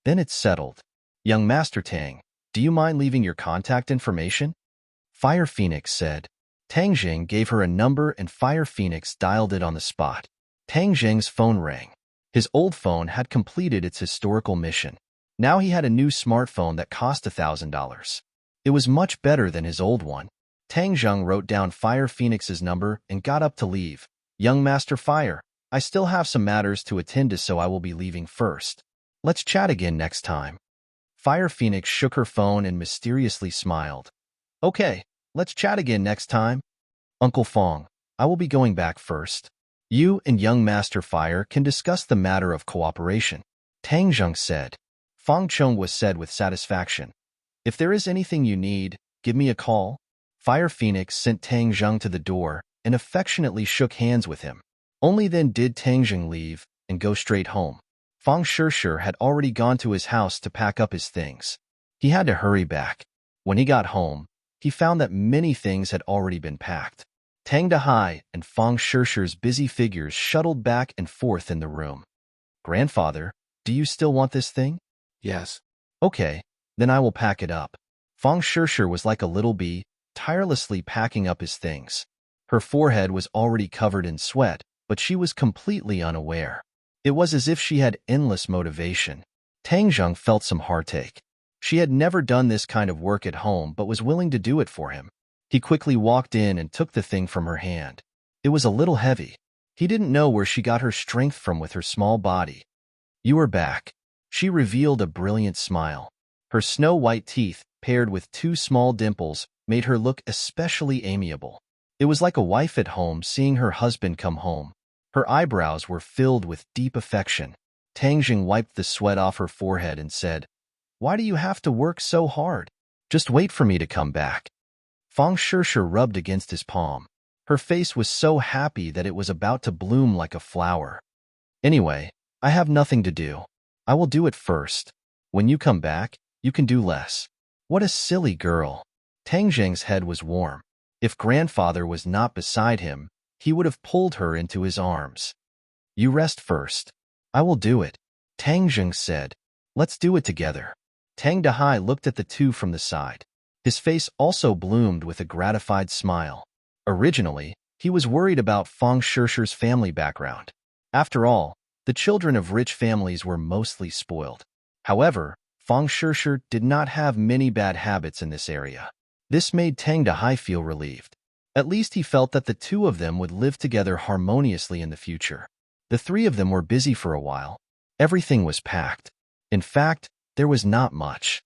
Then it's settled. Young Master Tang, do you mind leaving your contact information? Fire Phoenix said. Tang Zheng gave her a number and Fire Phoenix dialed it on the spot. Tang Zheng's phone rang. His old phone had completed its historical mission. Now he had a new smartphone that cost $1,000. It was much better than his old one. Tang Zheng wrote down Fire Phoenix's number and got up to leave. Young Master Fire, I still have some matters to attend to, so I will be leaving first. Let's chat again next time. Fire Phoenix shook her phone and mysteriously smiled. Okay, let's chat again next time. Uncle Fong, I will be going back first. You and young Master Fire can discuss the matter of cooperation. Tang Zheng said. Fang Chonghua said with satisfaction. If there is anything you need, give me a call. Fire Phoenix sent Tang Zheng to the door and affectionately shook hands with him. Only then did Tang Zheng leave and go straight home. Fang Shishir had already gone to his house to pack up his things. He had to hurry back. When he got home, he found that many things had already been packed. Tang Dahai and Fang Shishir's busy figures shuttled back and forth in the room. Grandfather, do you still want this thing? Yes. Okay, then I will pack it up. Fang Shishir was like a little bee, tirelessly packing up his things. Her forehead was already covered in sweat, but she was completely unaware. It was as if she had endless motivation. Tang Zheng felt some heartache. She had never done this kind of work at home but was willing to do it for him. He quickly walked in and took the thing from her hand. It was a little heavy. He didn't know where she got her strength from with her small body. You are back. She revealed a brilliant smile. Her snow-white teeth, paired with two small dimples, made her look especially amiable. It was like a wife at home seeing her husband come home. Her eyebrows were filled with deep affection. Tang Zheng wiped the sweat off her forehead and said, Why do you have to work so hard? Just wait for me to come back. Fang Shishir rubbed against his palm. Her face was so happy that it was about to bloom like a flower. Anyway, I have nothing to do. I will do it first. When you come back, you can do less. What a silly girl. Tang Zheng's head was warm. If grandfather was not beside him, he would have pulled her into his arms. You rest first. I will do it. Tang Zheng said, "Let's do it together." Tang Dahai looked at the two from the side. His face also bloomed with a gratified smile. Originally, he was worried about Fang Shishi's family background. After all, the children of rich families were mostly spoiled. However, Fang Shishi did not have many bad habits in this area. This made Tang Dahai feel relieved. At least he felt that the two of them would live together harmoniously in the future. The three of them were busy for a while. Everything was packed. In fact, there was not much.